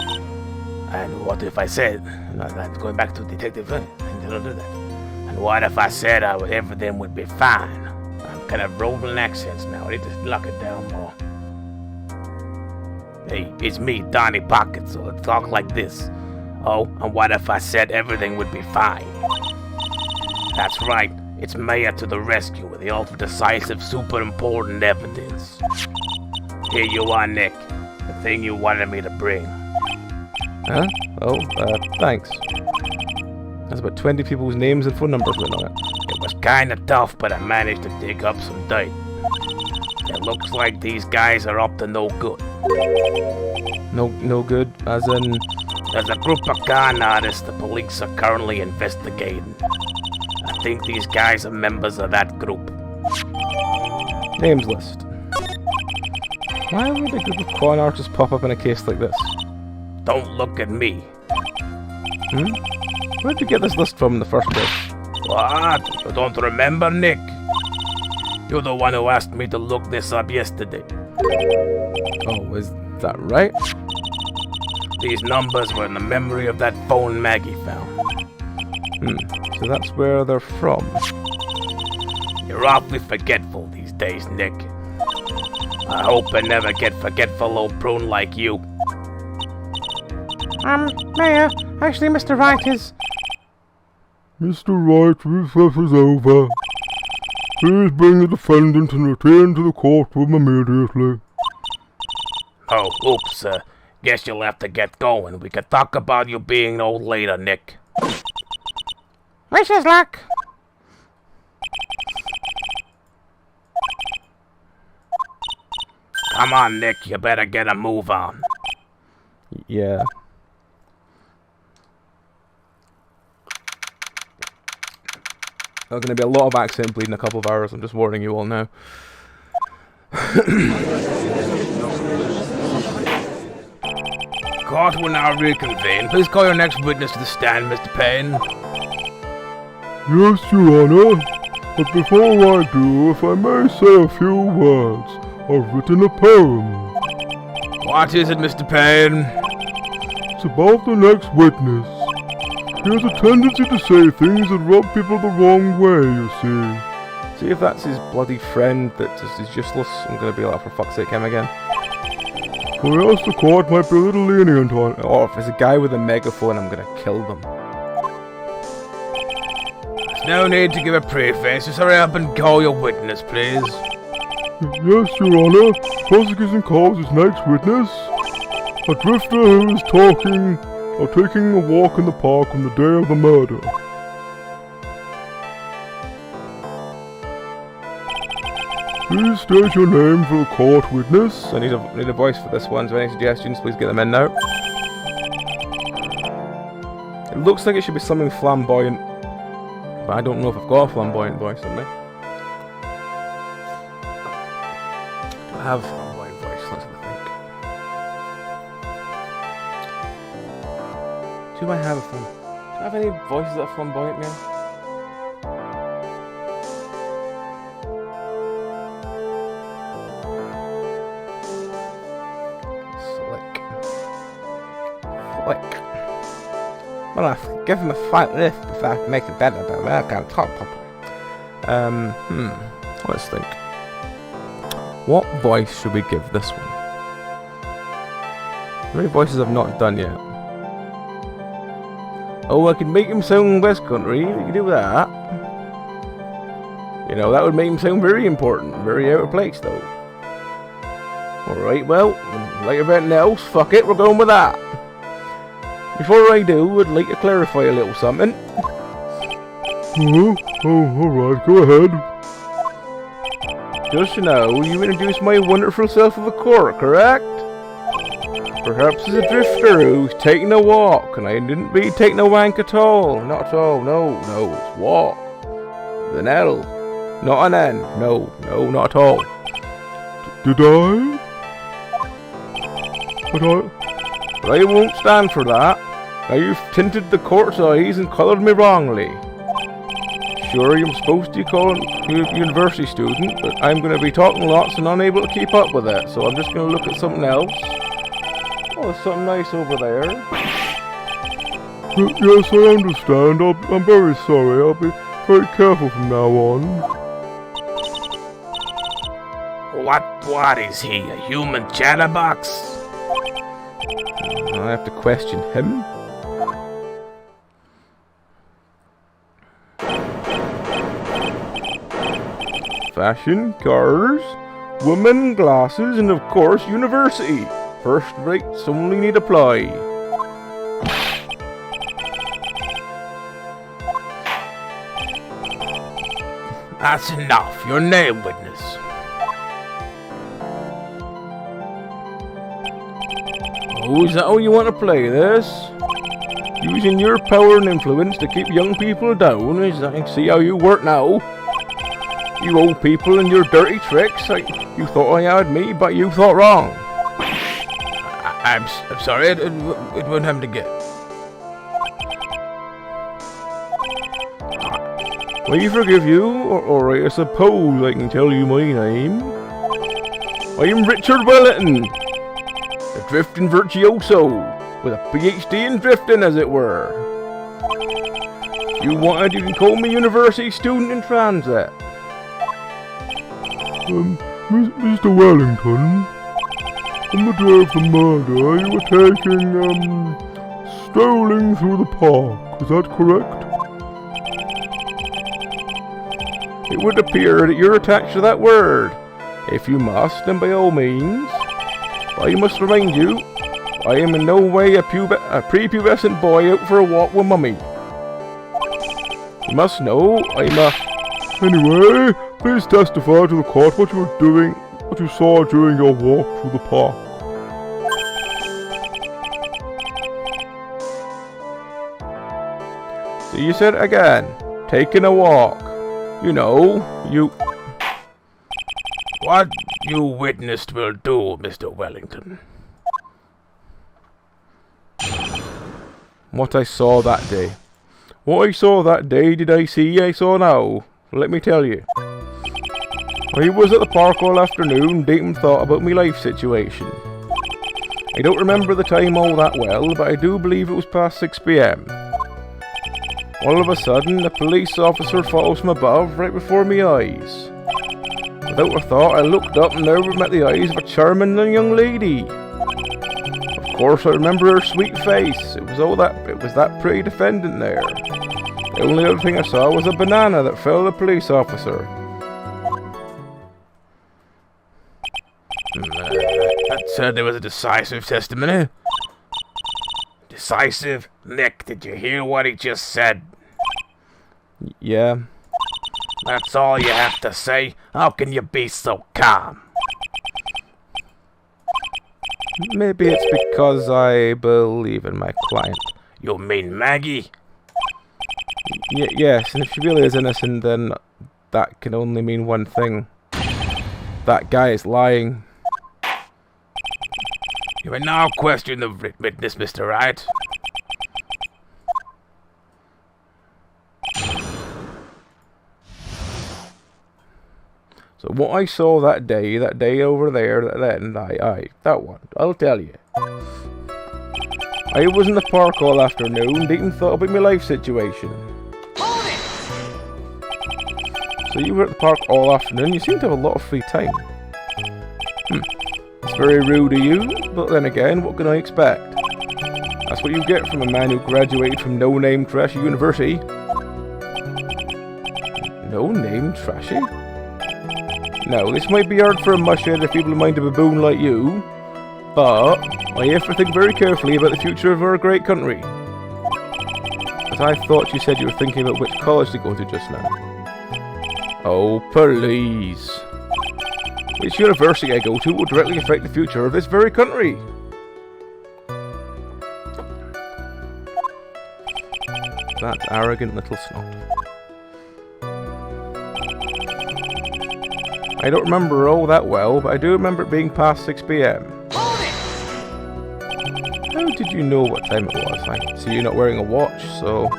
[SPEAKER 5] and what if I said, I'm going back to Detective, I didn't do that. And what if I said everything would be fine? I'm kind of rolling accents now, I need to lock it down more. Hey, it's me, Donny Pocket, so let's talk like this. Oh, and what if I said everything would be fine? That's right, it's Mayor to the rescue with the ultra-decisive, super important evidence. Here you are, Nick, the thing you wanted me to bring.
[SPEAKER 1] Huh? Oh, thanks. There's about 20 people's names and phone numbers written on it.
[SPEAKER 5] It was kinda tough, but I managed to dig up some dirt. It looks like these guys are up to no good.
[SPEAKER 1] No good, as in...
[SPEAKER 5] There's a group of con artists the police are currently investigating. I think these guys are members of that group.
[SPEAKER 1] Names list. Why would a group of con artists pop up in a case like this?
[SPEAKER 5] Don't look at me.
[SPEAKER 1] Where'd you get this list from in the first place?
[SPEAKER 5] What? You don't remember, Nick? You're the one who asked me to look this up yesterday.
[SPEAKER 1] Oh, is that right?
[SPEAKER 5] These numbers were in the memory of that phone Maggie found.
[SPEAKER 1] So that's where they're from.
[SPEAKER 5] You're awfully forgetful these days, Nick. I hope I never get forgetful old prune like you.
[SPEAKER 2] Mayor, actually Mr. Wright is...
[SPEAKER 3] Mr. Wright, recess is over. Please bring the defendant and return to the courtroom immediately.
[SPEAKER 5] Oh, oops, guess you'll have to get going. We can talk about you being old later, Nick.
[SPEAKER 2] Wish us luck.
[SPEAKER 5] Come on, Nick, you better get a move on.
[SPEAKER 1] Yeah. There's going to be a lot of accent bleed in a couple of hours, I'm just warning you all now.
[SPEAKER 5] Court will now reconvene. Please call your next witness to the stand, Mr. Payne.
[SPEAKER 3] Yes, Your Honor. But before I do, if I may say a few words, I've written a poem.
[SPEAKER 5] What is it, Mr. Payne?
[SPEAKER 3] It's about the next witness. He has a tendency to say things that rub people the wrong way, you see.
[SPEAKER 1] See if that's his bloody friend that just is useless. I'm going to be like, for fuck's sake, him again.
[SPEAKER 3] Or else the court might be a little lenient on it.
[SPEAKER 1] Or if there's a guy with a megaphone, I'm going to kill them.
[SPEAKER 5] There's no need to give a preface. Just hurry up and call your witness, please.
[SPEAKER 3] Yes, Your Honor. Prosecution calls his next witness a drifter who is talking or taking a walk in the park on the day of the murder. Please state your name for the court witness.
[SPEAKER 1] So I need a voice for this one. So any suggestions, please get them in now. It looks like it should be something flamboyant, but I don't know if I've got a flamboyant voice in me. Do I have a flamboyant voice? Let's have a think. Do I have any voices that are flamboyant now? Slick. Well, I've given him a fight lift if I can make it better, but I can't talk properly. Let's think. What voice should we give this one? How many voices I've not done yet? Oh, I can make him sound West Country. You can do that. You know, that would make him sound very important, very out of place, though. Alright, well, like everything else, fuck it, we're going with that. Before I do, I'd like to clarify a little something.
[SPEAKER 3] Oh, alright, go ahead.
[SPEAKER 1] Just to know, you introduced my wonderful self of a court, correct? Perhaps as a drifter who's taking a walk, and I didn't really take no wank at all. Not at all, no, it's walk. With an L, not an N, no, not at all.
[SPEAKER 3] Did I?
[SPEAKER 1] But I won't stand for that. Now you've tinted the court's eyes and coloured me wrongly. Sure, I'm supposed to call you a university student, but I'm going to be talking lots and unable to keep up with it, so I'm just going to look at something else. Oh, there's something nice over there.
[SPEAKER 3] Yes, I understand. I'm very sorry. I'll be very careful from now on.
[SPEAKER 5] What is he, a human chatterbox?
[SPEAKER 1] I have to question him. Fashion, cars, women, glasses, and of course, university. First rates only need apply.
[SPEAKER 5] That's enough. Your name, witness.
[SPEAKER 1] Oh, is that how you want to play this? Using your power and influence to keep young people down? I see how you work now. You old people and your dirty tricks. You thought I had me, but you thought wrong.
[SPEAKER 5] I'm sorry, it won't have to get.
[SPEAKER 1] Will you forgive you? Or I suppose I can tell you my name. I am Richard Wellington, a drifting virtuoso, with a PhD in drifting, as it were. If you wanted, you can call me university student in transit.
[SPEAKER 3] Mr. Wellington, on the day of the murder, you were taking, strolling through the park, is that correct?
[SPEAKER 1] It would appear that you're attached to that word. If you must, then by all means. But I must remind you, I am in no way a prepubescent boy out for a walk with mummy. You must know, I'm a...
[SPEAKER 3] Anyway, please testify to the court what you were doing, what you saw during your walk through the park.
[SPEAKER 1] So you said it again, taking a walk. You know, you...
[SPEAKER 5] What you witnessed will do, Mr. Wellington.
[SPEAKER 1] What I saw that day. What I saw that day did I see I saw now. Let me tell you. I was at the park all afternoon, deep in thought about my life situation. I don't remember the time all that well, but I do believe it was past 6 PM. All of a sudden, a police officer falls from above right before my eyes. Without a thought, I looked up and there met the eyes of a charming young lady. Of course, I remember her sweet face. It was that pretty defendant there. The only other thing I saw was a banana that fell the police officer.
[SPEAKER 5] That certainly was a decisive testimony. Decisive? Nick, did you hear what he just said?
[SPEAKER 1] Yeah.
[SPEAKER 5] That's all you have to say? How can you be so calm?
[SPEAKER 1] Maybe it's because I believe in my client.
[SPEAKER 5] You mean Maggie?
[SPEAKER 1] Yes, and if she really is innocent, then that can only mean one thing. That guy is lying.
[SPEAKER 5] You may now question the witness, Mr. Wright.
[SPEAKER 1] So what I saw that day over there, that one, I'll tell you. I was in the park all afternoon, deep in thought about my life situation. So you were at the park all afternoon, you seem to have a lot of free time. It's very rude of you, but then again, what can I expect? That's what you get from a man who graduated from no-name trashy university. No-name trashy? Now, this might be hard for a mushhead if people mind a baboon like you, but I have to think very carefully about the future of our great country. But I thought you said you were thinking about which college to go to just now. Oh, please. Which university I go to will directly affect the future of this very country. That arrogant little snot. I don't remember all that well, but I do remember it being past 6 PM. How did you know what time it was? I see you're not wearing a watch, so...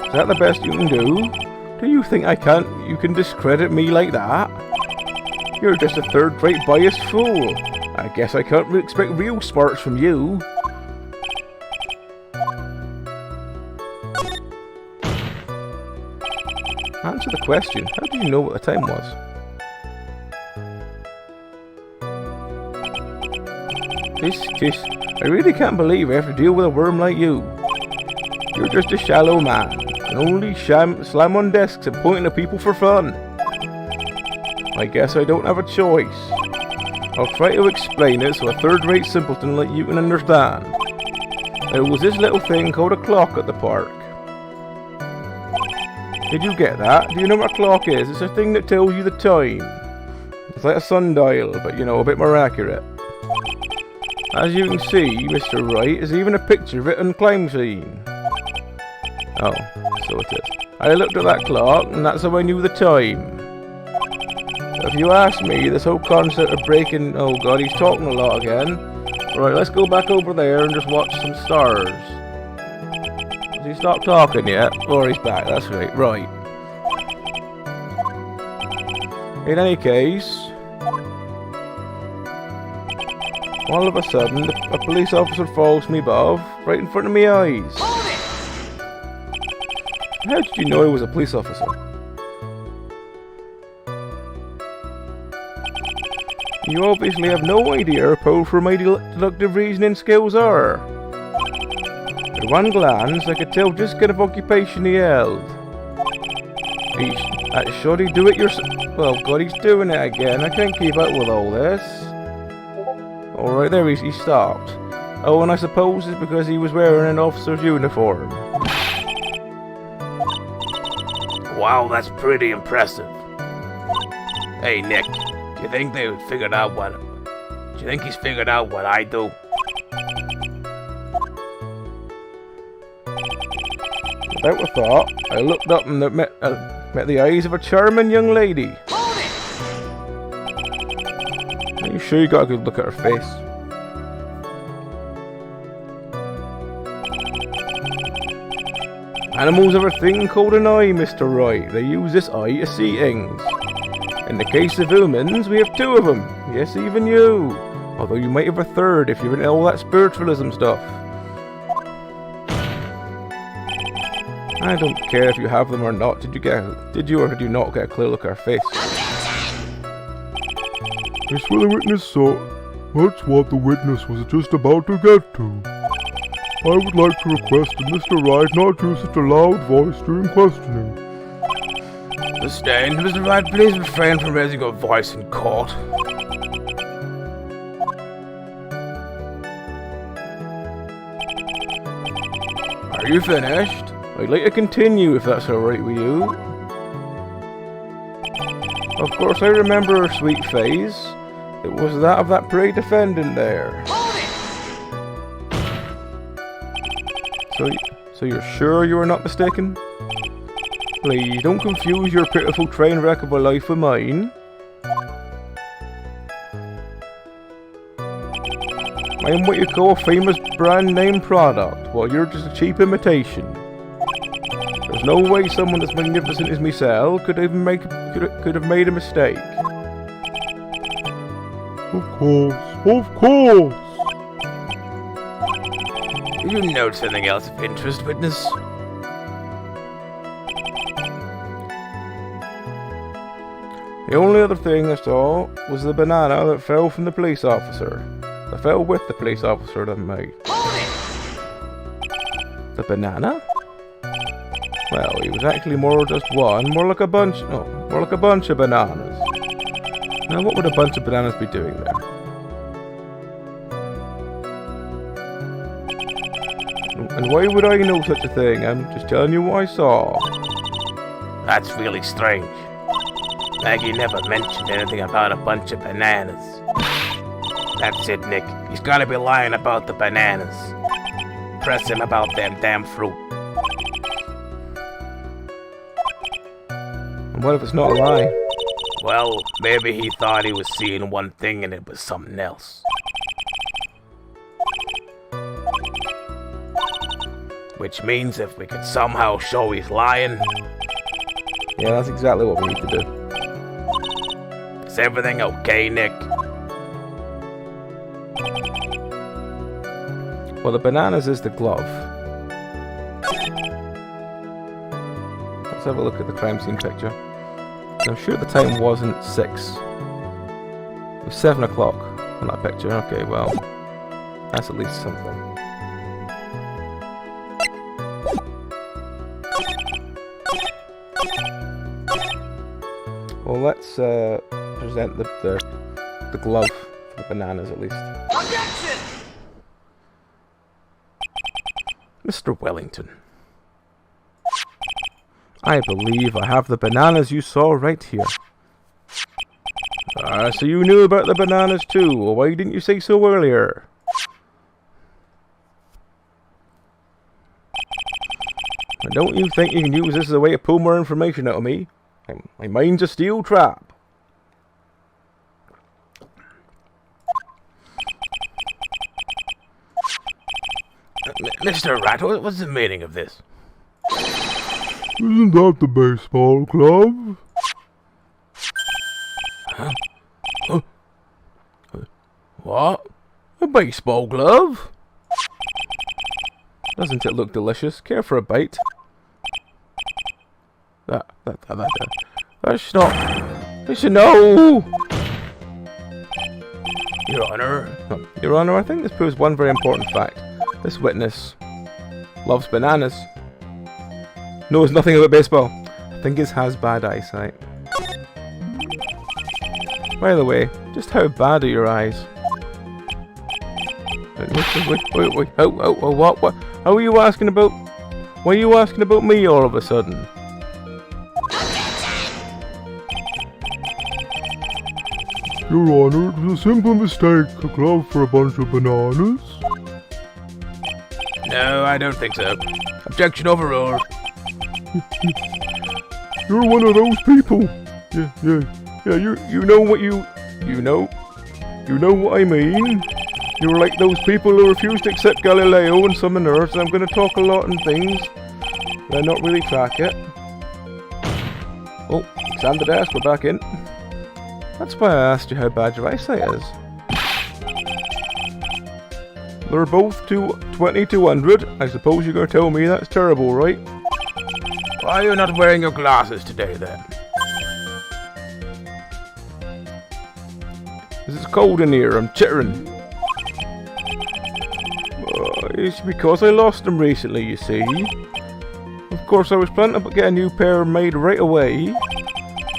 [SPEAKER 1] Is that the best you can do? Do you think you can discredit me like that? You're just a third-rate biased fool. I guess I can't expect real smarts from you. Answer the question. How did you know what the time was? I really can't believe I have to deal with a worm like you. You're just a shallow man, and only slam on desks and pointing at people for fun. I guess I don't have a choice. I'll try to explain it so a third-rate simpleton like you can understand. There was this little thing called a clock at the park. Did you get that? Do you know what a clock is? It's a thing that tells you the time. It's like a sundial, but you know, a bit more accurate. As you can see, Mr. Wright, there's even a picture of it on the crime scene. Oh, so it is. I looked at that clock, and that's how I knew the time. If you ask me, this whole concept of breaking... Oh god, he's talking a lot again. Right, let's go back over there and just watch some stars. Has he stopped talking yet? Or he's back, that's right. Right. In any case... all of a sudden, a police officer falls from above, right in front of my eyes. How did you know he was a police officer? You obviously have no idea how powerful my deductive reasoning skills are. At one glance, I could tell just kind of occupation he held. Should he do it yourself? Well, God, he's doing it again. I can't keep up with all this. Alright, there he stopped. Oh, and I suppose it's because he was wearing an officer's uniform.
[SPEAKER 5] Wow, that's pretty impressive. Hey, Nick, do you think they figured out what... Do you think he's figured out what I do?
[SPEAKER 1] Without a thought, I looked up and met the eyes of a charming young lady. Are you sure you got a good look at her face? Animals have a thing called an eye, Mr. Wright. They use this eye to see things. In the case of humans, we have two of them. Yes, even you. Although you might have a third if you're into all that spiritualism stuff. I don't care if you have them or not. Did you or did you not get a clear look at her face?
[SPEAKER 3] It's what the witness saw. That's what the witness was just about to get to. I would like to request that Mr. Wright not use such a loud voice during questioning.
[SPEAKER 5] Sustained, Mr. Wright, please refrain from raising your voice in court.
[SPEAKER 1] Are you finished? I'd like to continue if that's alright with you. Of course, I remember her sweet face. It was that of that pretty defendant there. So you're sure you are not mistaken? Please, don't confuse your pitiful train wreck of a life with mine. I am what you call a famous brand name product, while you're just a cheap imitation. There's no way someone as magnificent as myself could have made a mistake.
[SPEAKER 3] Of course.
[SPEAKER 5] Do you note something else of interest, witness?
[SPEAKER 1] The only other thing I saw was the banana that fell from the police officer. That fell with the police officer that made. The banana? Well, he was actually more just one, more like a bunch of bananas. Now, what would a bunch of bananas be doing there? And why would I know such a thing? I'm just telling you what I saw.
[SPEAKER 5] That's really strange. Maggie never mentioned anything about a bunch of bananas. That's it, Nick. He's gotta be lying about the bananas. Press him about them damn fruit.
[SPEAKER 1] And what if it's not a lie?
[SPEAKER 5] Well, maybe he thought he was seeing one thing and it was something else. Which means if we could somehow show he's lying...
[SPEAKER 1] Yeah, that's exactly what we need to do.
[SPEAKER 5] Is everything okay, Nick?
[SPEAKER 1] Well, the bananas is the glove. Let's have a look at the crime scene picture. I'm sure the time wasn't 6. It was 7 o'clock on that picture. Okay, well, that's at least something. Well, let's present the glove for the bananas at least.
[SPEAKER 5] Objection!
[SPEAKER 1] Mr. Wellington, I believe I have the bananas you saw right here. So you knew about the bananas too. Well, why didn't you say so earlier? And don't you think you can use this as a way to pull more information out of me? My mind's a steel trap.
[SPEAKER 5] Mr. Wright, what's the meaning of this?
[SPEAKER 3] Isn't that the baseball glove?
[SPEAKER 5] Huh? What?
[SPEAKER 1] A baseball glove? Doesn't it look delicious? Care for a bite? That's not... No!
[SPEAKER 5] Your Honor.
[SPEAKER 1] Your Honor, I think this proves one very important fact. This witness loves bananas. Knows nothing about baseball. I think he has bad eyesight. By the way, just how bad are your eyes? Wait. Oh, what? How are you asking about... Why are you asking about me all of a sudden?
[SPEAKER 3] Your Honor, it was a simple mistake. A glove for a bunch of bananas.
[SPEAKER 5] No, I don't think so. Objection overruled.
[SPEAKER 3] You're one of those people. Yeah, you know what you know what I mean? You're like those people who refuse to accept Galileo and summon Earth, and I'm going to talk a lot and things, but not really track it.
[SPEAKER 1] Oh, exam the desk, we're back in. That's why I asked you how bad your eyesight is.
[SPEAKER 3] They're both 20 to 100. I suppose you're going to tell me that's terrible, right?
[SPEAKER 5] Why are you not wearing your glasses today, then?
[SPEAKER 1] It's cold in here, I'm chittering.
[SPEAKER 3] It's because I lost them recently, you see. Of course, I was planning to get a new pair made right away.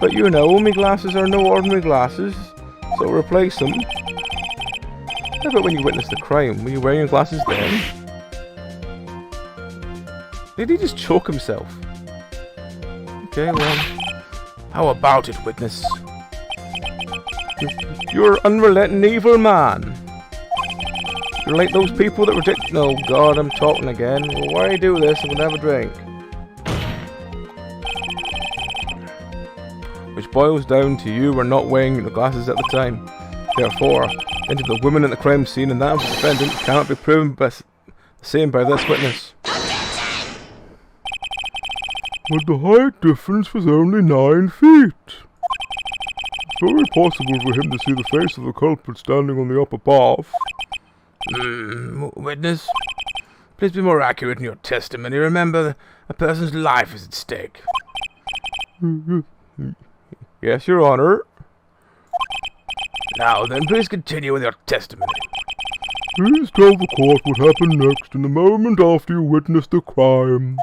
[SPEAKER 3] But you know, my glasses are no ordinary glasses, so replace them.
[SPEAKER 1] How about when you witnessed the crime? Were you wearing your glasses then? Did he just choke himself? Okay, well...
[SPEAKER 5] How about it, witness?
[SPEAKER 1] You're an unrelenting evil man. You're like those people that reject... Oh god, I'm talking again. Well, why do you do this? I'm gonna have a drink. Which boils down to you were not wearing the glasses at the time. Therefore, into the woman at the crime scene and that of the defendant cannot be proven by the same by this witness.
[SPEAKER 3] But the height difference was only 9 feet. It's very possible for him to see the face of the culprit standing on the upper path.
[SPEAKER 5] Witness, please be more accurate in your testimony. Remember, a person's life is at stake.
[SPEAKER 1] Yes, Your Honor.
[SPEAKER 5] Now then, please continue with your testimony.
[SPEAKER 3] Please tell the court what happened next in the moment after you witnessed the crime.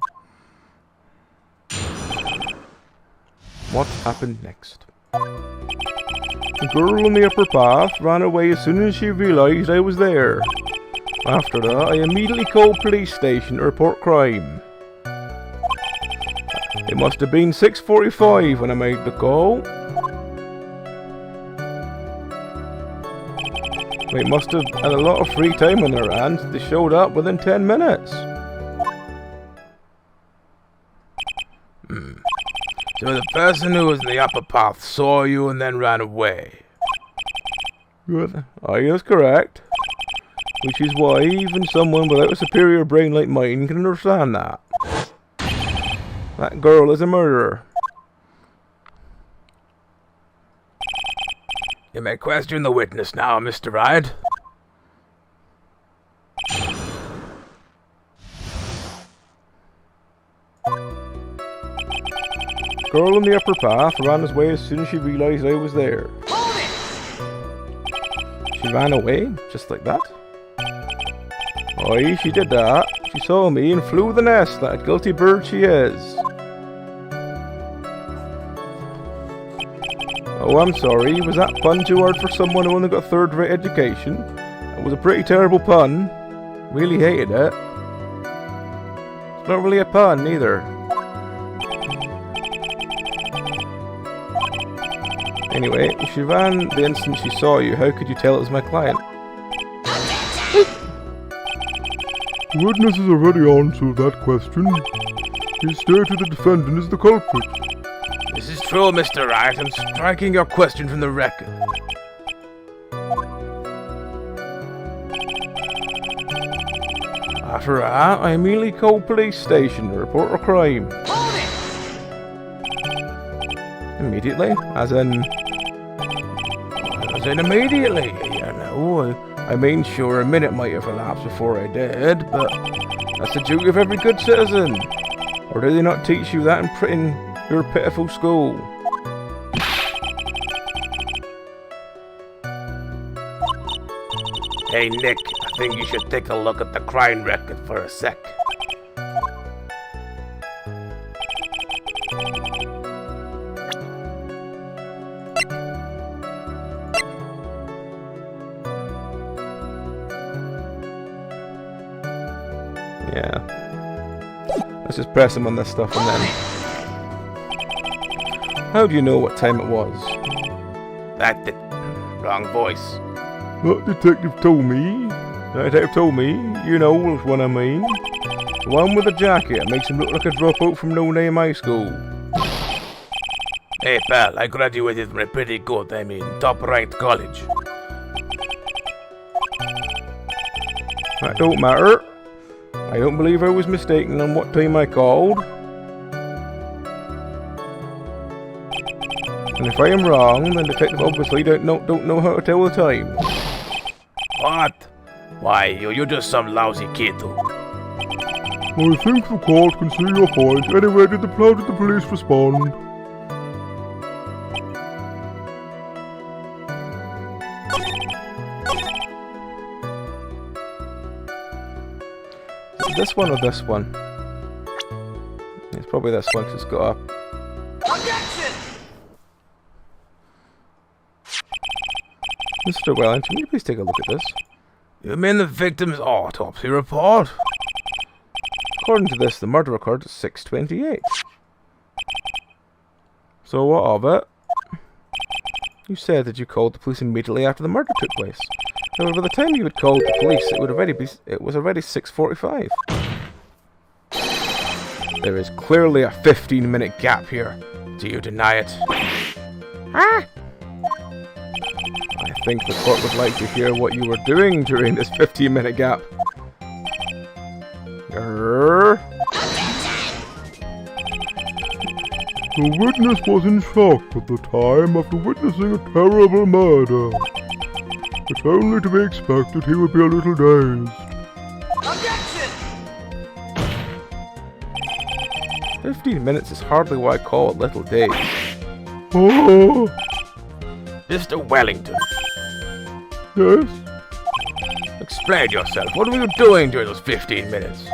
[SPEAKER 1] What happened next? The girl on the upper path ran away as soon as she realised I was there. After that, I immediately called police station to report crime. It must have been 6:45 when I made the call. They must have had a lot of free time on their hands. They showed up within 10 minutes.
[SPEAKER 5] So the person who was in the upper path saw you and then ran away?
[SPEAKER 1] That's correct. Which is why even someone without a superior brain like mine can understand that. That girl is a murderer.
[SPEAKER 5] You may question the witness now, Mr. Wright.
[SPEAKER 1] Girl on the upper path ran away as soon as she realised I was there. She ran away, just like that? Aye, she did that. She saw me and flew the nest, that guilty bird she is. Oh, I'm sorry, was that pun too hard for someone who only got a third-rate education? It was a pretty terrible pun. Really hated it. It's not really a pun, either. Anyway, if she ran the instant she saw you, how could you tell it was my client?
[SPEAKER 3] The witness has already answered that question. He stated the defendant is the culprit.
[SPEAKER 5] This is true, Mr. Wright. I'm striking your question from the record.
[SPEAKER 1] After that, I immediately called police station to report a crime. Immediately? As in immediately, you know. I mean, sure, a minute might have elapsed before I did, but that's the duty of every good citizen. Or do they not teach you that in
[SPEAKER 3] your pitiful skull.
[SPEAKER 5] Hey Nick, I think you should take a look at the crime record for a sec.
[SPEAKER 1] Yeah. Let's just press him on this stuff and then... How do you know what time it was?
[SPEAKER 5] That's it. Wrong voice.
[SPEAKER 3] That detective told me. That detective told me. You know which one I mean. The one with the jacket makes him look like a dropout from No Name High School.
[SPEAKER 5] Hey pal, I graduated from a pretty good, top Wright college.
[SPEAKER 3] That don't matter. I don't believe I was mistaken on what time I called. And if I am wrong, then the detective obviously don't know how to tell the time.
[SPEAKER 5] What? Why, you're just some lousy kid too.
[SPEAKER 3] I think the court can see your point. Anyway, did the police respond?
[SPEAKER 1] This one or this one? It's probably this one because it's got a... Mr. Wellington, will you please take a look at this?
[SPEAKER 5] You mean the victim's autopsy report?
[SPEAKER 1] According to this, the murder occurred at 6:28. So what of it? You said that you called the police immediately after the murder took place. However, by the time you had called the police, it was already 6:45. There is clearly a 15-minute gap here.
[SPEAKER 5] Do you deny it?
[SPEAKER 2] Ah!
[SPEAKER 1] I think the court would like to hear what you were doing during this 15-minute gap. Grrr.
[SPEAKER 3] The witness was in shock at the time after witnessing a terrible murder. It's only to be expected he would be a little dazed.
[SPEAKER 1] 15 minutes is hardly what I call a little days.
[SPEAKER 3] Oh!
[SPEAKER 5] Mr. Wellington,
[SPEAKER 3] Yes?
[SPEAKER 5] explain yourself. What were you doing during those 15 minutes?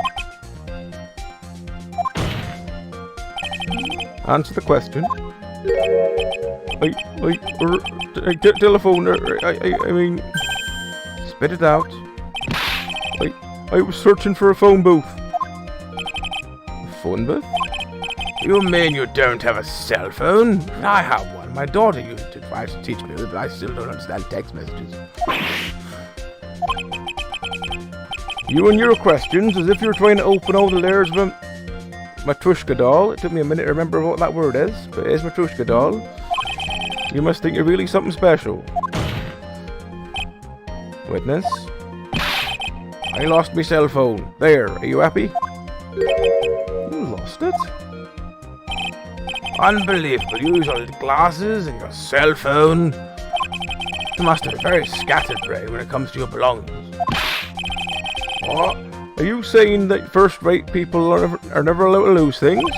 [SPEAKER 1] Answer the question.
[SPEAKER 3] Telephone, I mean...
[SPEAKER 1] Spit it out.
[SPEAKER 3] I was searching for a phone booth.
[SPEAKER 1] A phone booth?
[SPEAKER 5] You mean you don't have a cell phone? I have one. My daughter used it. Tries to teach me, but I still don't understand text messages.
[SPEAKER 1] You and your questions, as if you're trying to open all the layers of a Matrushka doll. It took me a minute to remember what that word is, but it is Matrushka doll. You must think you're really something special. Witness? I lost my cell phone. There, are you happy? You lost it?
[SPEAKER 5] Unbelievable. You use your glasses and your cell phone. You must have a very scattered brain when it comes to your belongings.
[SPEAKER 1] What? Are you saying that first-rate people are never allowed to lose things?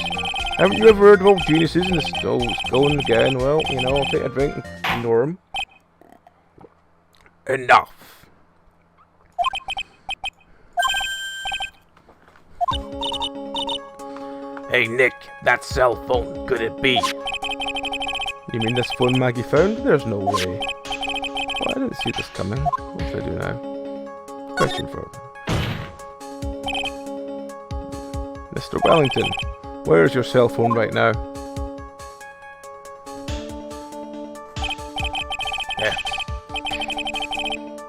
[SPEAKER 1] Haven't you ever heard of old geniuses in the stoves going again? Well, you know, I'll take a drink and ignore them.
[SPEAKER 5] Enough. Hey Nick, that cell phone, could it be?
[SPEAKER 1] You mean this phone Maggie found? There's no way. Well, I didn't see this coming. What should I do now? Question for him. Mr. Wellington, where's your cell phone right now?
[SPEAKER 5] Yes.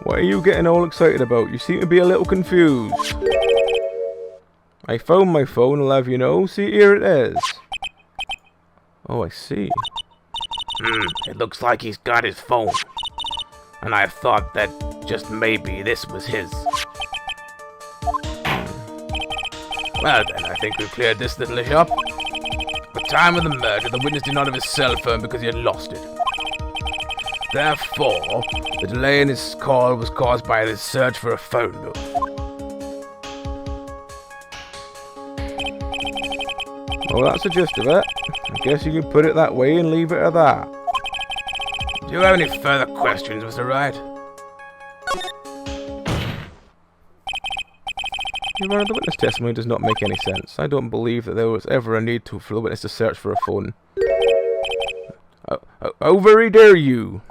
[SPEAKER 1] What are you getting all excited about? You seem to be a little confused. I found my phone, I'll have you know. See, here it is. Oh, I see.
[SPEAKER 5] It looks like he's got his phone. And I thought that just maybe this was his. Well then, I think we've cleared this little issue up. At the time of the murder, the witness did not have his cell phone because he had lost it. Therefore, the delay in his call was caused by his search for a phone booth.
[SPEAKER 1] Well, that's the gist of it. guess you can put it that way and leave it at that.
[SPEAKER 5] Do you have any further questions, Mr. Wright?
[SPEAKER 1] Your Honor, the witness testimony does not make any sense. I don't believe that there was ever a need for the witness to search for a phone. How very dare you!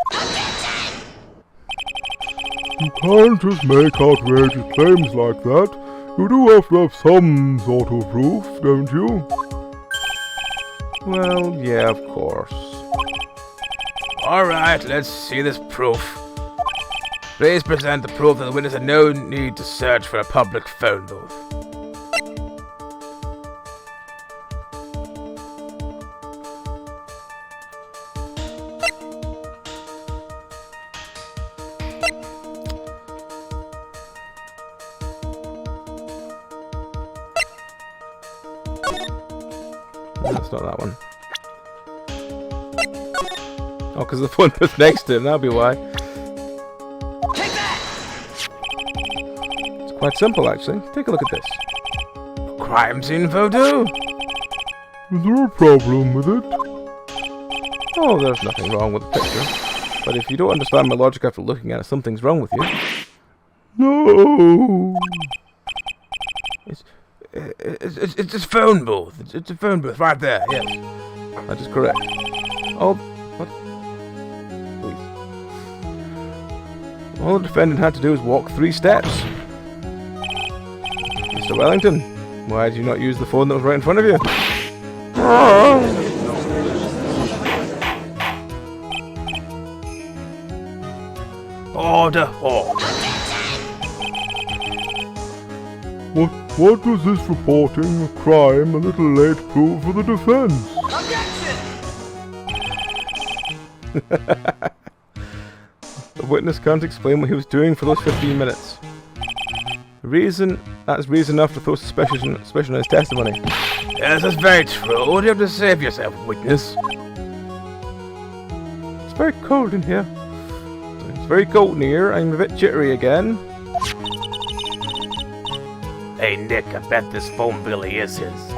[SPEAKER 3] You can't just make outrageous claims like that. You do have to have some sort of proof, don't you?
[SPEAKER 1] Well, yeah, of course.
[SPEAKER 5] Alright, let's see this proof. Please present the proof that the witness had no need to search for a public phone booth.
[SPEAKER 1] That's not that one. Oh, because the phone was next to him, that'll be why. It's quite simple, actually. Take a look at this.
[SPEAKER 5] Crime scene photo?
[SPEAKER 3] Is there a problem with it?
[SPEAKER 1] Oh, there's nothing wrong with the picture. But if you don't understand my logic after looking at it, something's wrong with you.
[SPEAKER 3] No.
[SPEAKER 5] It's a phone booth. It's a phone booth right there, yes.
[SPEAKER 1] That is correct. Oh, what? Please. All the defendant had to do was walk 3 steps. Mr. Wellington, why did you not use the phone that was right in front of you?
[SPEAKER 5] Order.
[SPEAKER 3] What does this reporting a crime a little late prove for the defense?
[SPEAKER 1] The witness can't explain what he was doing for those 15 minutes. That's reason enough to throw suspicion on his testimony.
[SPEAKER 5] Yes, that's very true. What do you have to say for yourself, witness?
[SPEAKER 1] It's very cold in here. It's very cold in here. I'm a bit jittery again.
[SPEAKER 5] Hey, Nick, I bet this phone really is his.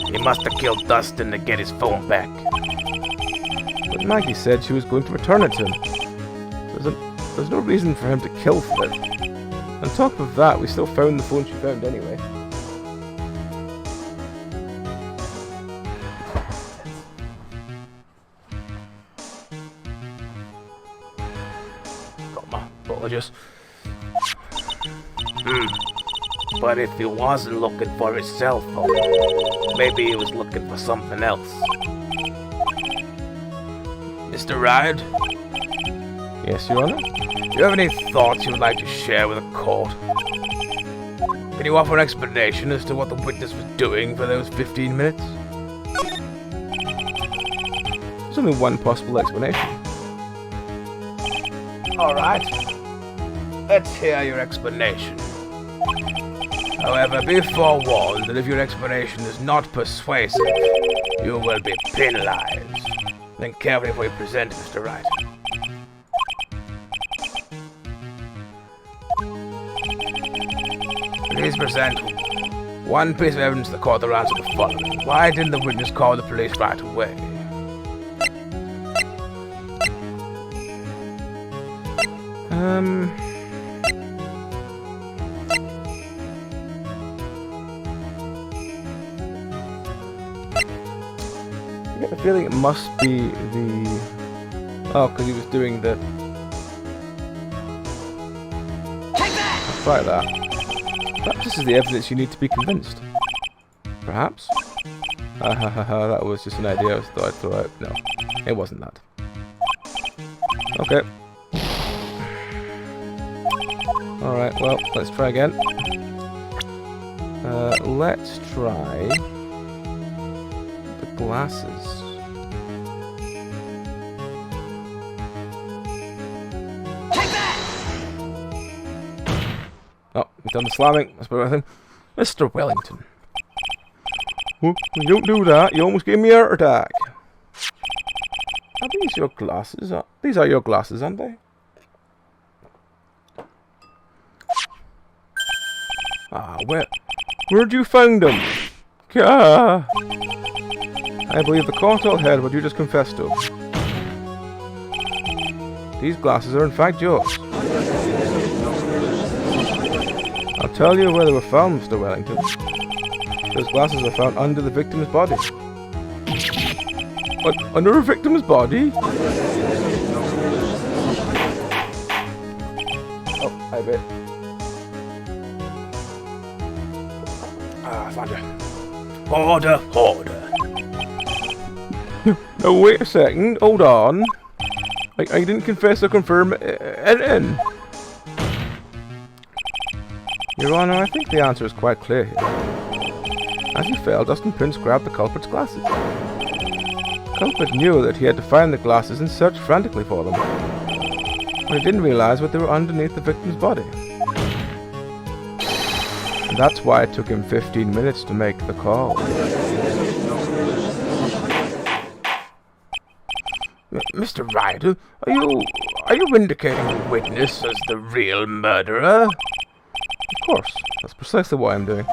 [SPEAKER 5] He must have killed Dustin to get his phone back.
[SPEAKER 1] But Maggie said she was going to return it to him. There's no reason for him to kill for it. On top of that, we still found the phone she found anyway.
[SPEAKER 5] Got my apologies. But if he wasn't looking for his cell phone, maybe he was looking for something else. Mr. Wright?
[SPEAKER 1] Yes, Your Honor?
[SPEAKER 5] Do you have any thoughts you would like to share with the court? Can you offer an explanation as to what the witness was doing for those 15 minutes?
[SPEAKER 1] There's only one possible explanation.
[SPEAKER 5] Alright. Let's hear your explanation. However, be forewarned that if your explanation is not persuasive, you will be penalized. Think carefully before you present it, Mr. Wright. Please present one piece of evidence to the court that answers the following. Why didn't the witness call the police right away?
[SPEAKER 1] I get the feeling it must be the... Oh, because he was doing the... Let's try that. Perhaps this is the evidence you need to be convinced. Perhaps? That was just an idea I thought I'd throw out. No, it wasn't that. Okay. Alright, well, let's try again. Let's try... the glasses. Oh, we've done the slamming. That's about everything. Mr. Wellington.
[SPEAKER 3] Well, you don't do that. You almost gave me a heart attack.
[SPEAKER 1] Are these your glasses? These are your glasses, aren't they? Ah, where'd you find them?
[SPEAKER 3] Ah.
[SPEAKER 1] I believe the court all heard what you just confessed to. These glasses are in fact yours. I'll tell you where they were found, Mr. Wellington. Those glasses were found under the victim's body. What? Under a victim's body? Oh, I bet.
[SPEAKER 5] Ah, I found you. Order, order.
[SPEAKER 1] Oh, wait a second. Hold on. I didn't confess or confirm anything. Your Honor, I think the answer is quite clear here. As he fell, Dustin Prince grabbed the culprit's glasses. The culprit knew that he had to find the glasses and searched frantically for them. But he didn't realize what they were underneath the victim's body. And that's why it took him 15 minutes to make the call.
[SPEAKER 5] Mr. Wright, are you indicating the witness as the real murderer?
[SPEAKER 1] Of course, that's precisely what I'm doing.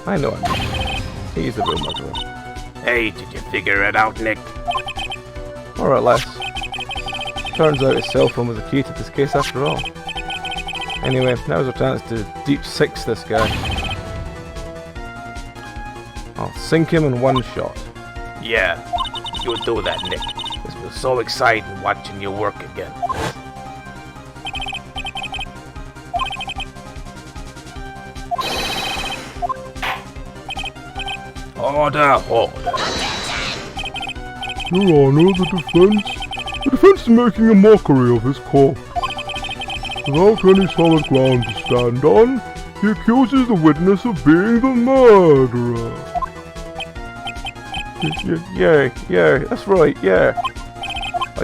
[SPEAKER 1] I know him. He's the real murderer.
[SPEAKER 5] Hey, did you figure it out, Nick?
[SPEAKER 1] More or less. Turns out his cell phone was the key to this case after all. Anyway, now's our chance to deep six this guy. I'll sink him in one shot.
[SPEAKER 5] Yeah, you do that, Nick. This was so exciting watching you work again. Order, order.
[SPEAKER 3] Your Honor, the defense is making a mockery of his court. Without any solid ground to stand on, he accuses the witness of being the murderer.
[SPEAKER 1] Yeah, that's right, yeah.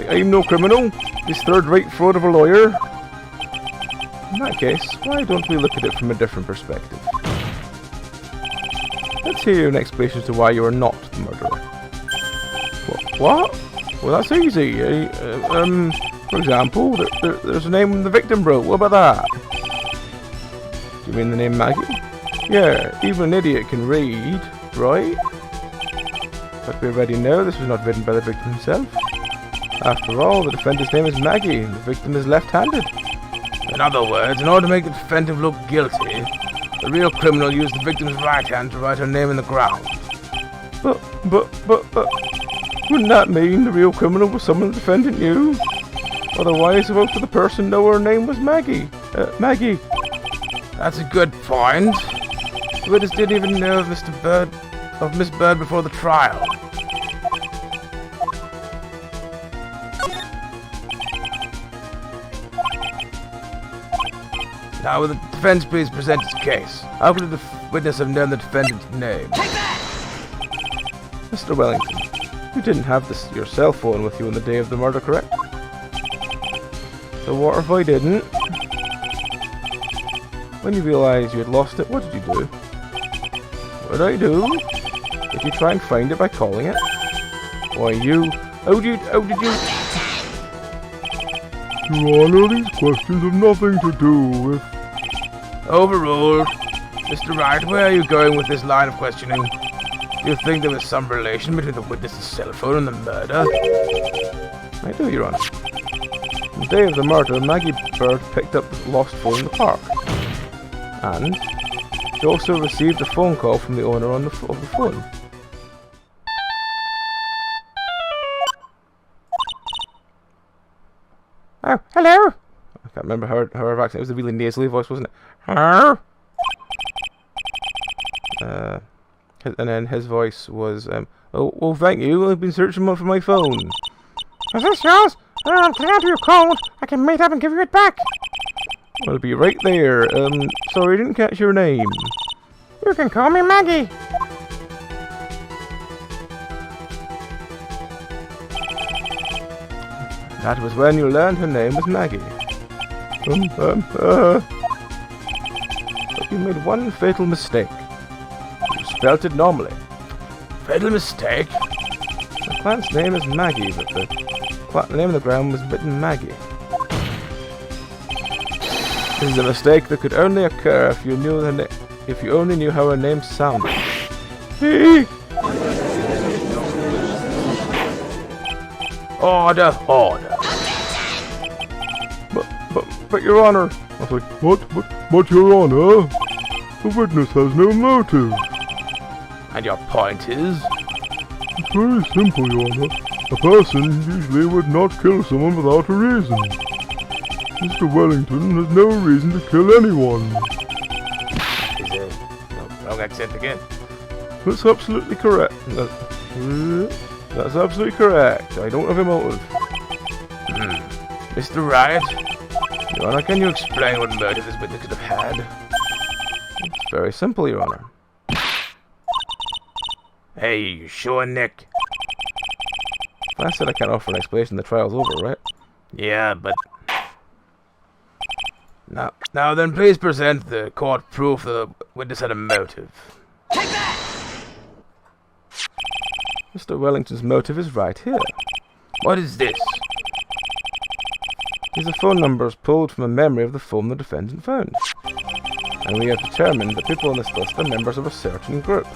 [SPEAKER 1] I'm no criminal. This third-rate fraud of a lawyer. In that case, why don't we look at it from a different perspective? Let's hear an explanation as to why you are not the murderer. What? Well, that's easy. For example, there's a name the victim wrote. What about that? Do you mean the name Maggie? Yeah, even an idiot can read, right? But we already know this was not written by the victim himself. After all, the defendant's name is Maggie, and the victim is left-handed.
[SPEAKER 5] In other words, in order to make the defendant look guilty, the real criminal used the victim's right hand to write her name in the ground.
[SPEAKER 1] But, wouldn't that mean the real criminal was someone the defendant knew? Otherwise, how would the person know her name was Maggie? Maggie.
[SPEAKER 5] That's a good point. The witness didn't even know of Miss Bird before the trial. Now, will the defense please present its case? How could the witness have known the defendant's name?
[SPEAKER 1] Mr. Wellington, you didn't have your cell phone with you on the day of the murder, correct? So what if I didn't? When you realised you had lost it, what did you do? What did I do? Did you try and find it by calling it? Why, how did you...
[SPEAKER 3] Your Honor, these questions have nothing to do with...
[SPEAKER 5] Overruled. Mr. Wright, where are you going with this line of questioning? Do you think there was some relation between the witness's cell phone and the murder?
[SPEAKER 1] I do, Your Honor. On the day of the murder, Maggie Bird picked up the lost phone in the park. And she also received a phone call from the owner of the phone.
[SPEAKER 2] Oh, hello.
[SPEAKER 1] I can't remember her accent. It was a really nasally voice, wasn't it? Hello. And then his voice was, oh, well, thank you. I've been searching for my phone.
[SPEAKER 2] Is this yours? I'm glad you called. I can meet up and give you it back.
[SPEAKER 1] I'll be right there. Sorry, I didn't catch your name.
[SPEAKER 2] You can call me Maggie.
[SPEAKER 1] That was when you learned her name was Maggie. But you made one fatal mistake. You spelt it normally.
[SPEAKER 5] Fatal mistake?
[SPEAKER 1] The client's name is Maggie, but the name of the ground was written Maggie. This is a mistake that could only occur if you knew if you only knew how her name sounded. Order, order.
[SPEAKER 3] But Your Honor. I was like, what, Your Honor? The witness has no motive.
[SPEAKER 5] And your point is?
[SPEAKER 3] It's very simple, Your Honor. A person usually would not kill someone without a reason. Mr. Wellington has no reason to kill anyone.
[SPEAKER 5] Is there no wrong accent again?
[SPEAKER 3] That's absolutely correct.
[SPEAKER 1] That's absolutely correct. I don't have a motive.
[SPEAKER 5] Mr. Wright,
[SPEAKER 1] Your Honor,
[SPEAKER 5] can you explain what motive this witness could have had?
[SPEAKER 1] it's very simple, Your Honor.
[SPEAKER 5] Hey, you sure, Nick?
[SPEAKER 1] I said I can't offer an explanation. The trial's over, right?
[SPEAKER 5] Yeah, but... Now then, please present the court proof that the witness had a motive.
[SPEAKER 1] Mr. Wellington's motive is right here.
[SPEAKER 5] What is this?
[SPEAKER 1] These are phone numbers pulled from a memory of the phone the defendant found. And we have determined that people on this list are members of a certain group.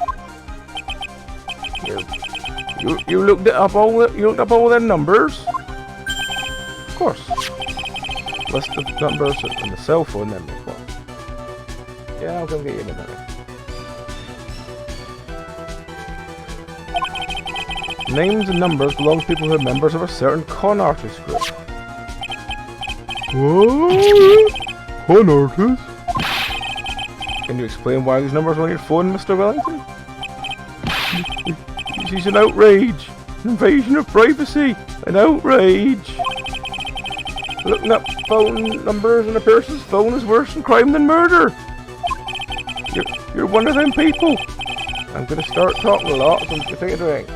[SPEAKER 1] You looked up all their numbers? Of course. List of numbers and the cell phone memory. What? Yeah, I'll go get you in a minute. Names and numbers belong to people who are members of a certain con artist group.
[SPEAKER 3] What? Con artist?
[SPEAKER 1] Can you explain why these numbers are on your phone, Mr. Wellington? This is an outrage. An invasion of privacy. An outrage. Looking up phone numbers on a person's phone is worse than crime than murder. You're one of them people. I'm going to start talking a lot, so I'm going to take a drink.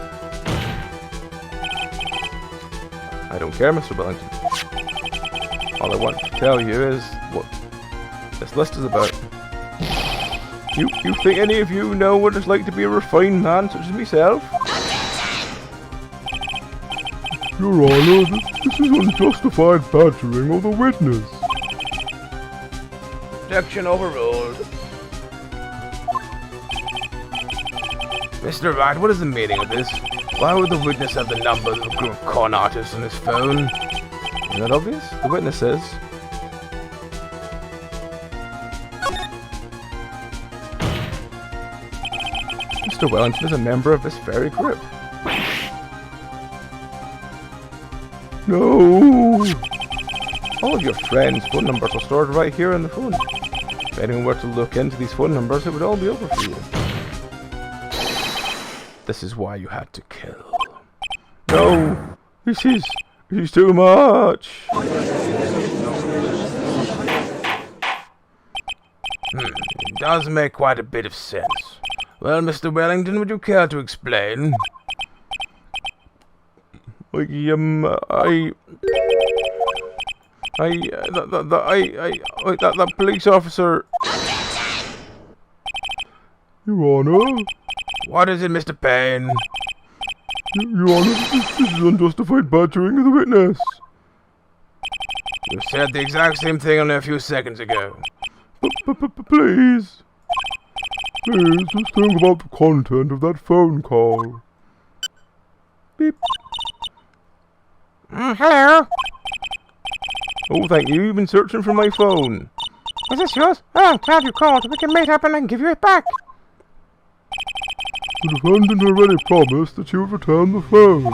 [SPEAKER 1] I don't care, Mr. Wellington. All I want to tell you is what this list is about. You think any of you know what it's like to be a refined man such as myself?
[SPEAKER 3] Your Honor, this is unjustified badgering of the witness.
[SPEAKER 5] Objection overruled. Mr. Wright, what is the meaning of this? Why would the witness have the numbers of a group of con artists on his phone?
[SPEAKER 1] Isn't that obvious? The witness says. Mr. Wellington is a member of this very group.
[SPEAKER 3] No!
[SPEAKER 1] All of your friends' phone numbers are stored right here on the phone. If anyone were to look into these phone numbers, it would all be over for you. This is why you had to kill.
[SPEAKER 3] No! This is too much!
[SPEAKER 5] It does make quite a bit of sense. Well, Mr. Wellington, would you care to explain?
[SPEAKER 1] That police officer.
[SPEAKER 3] Your Honor?
[SPEAKER 5] What is it, Mr. Payne?
[SPEAKER 3] Your Honor, this is unjustified badgering of the witness.
[SPEAKER 5] You said the exact same thing only a few seconds ago.
[SPEAKER 3] Please. Please, let's think about the content of that phone call.
[SPEAKER 1] Beep.
[SPEAKER 2] Hello.
[SPEAKER 1] Oh, thank you. You've been searching for my phone.
[SPEAKER 2] Is this yours? Oh, I'm glad you called. We can meet up and I can give you it back.
[SPEAKER 3] The defendant already promised that she would return the phone.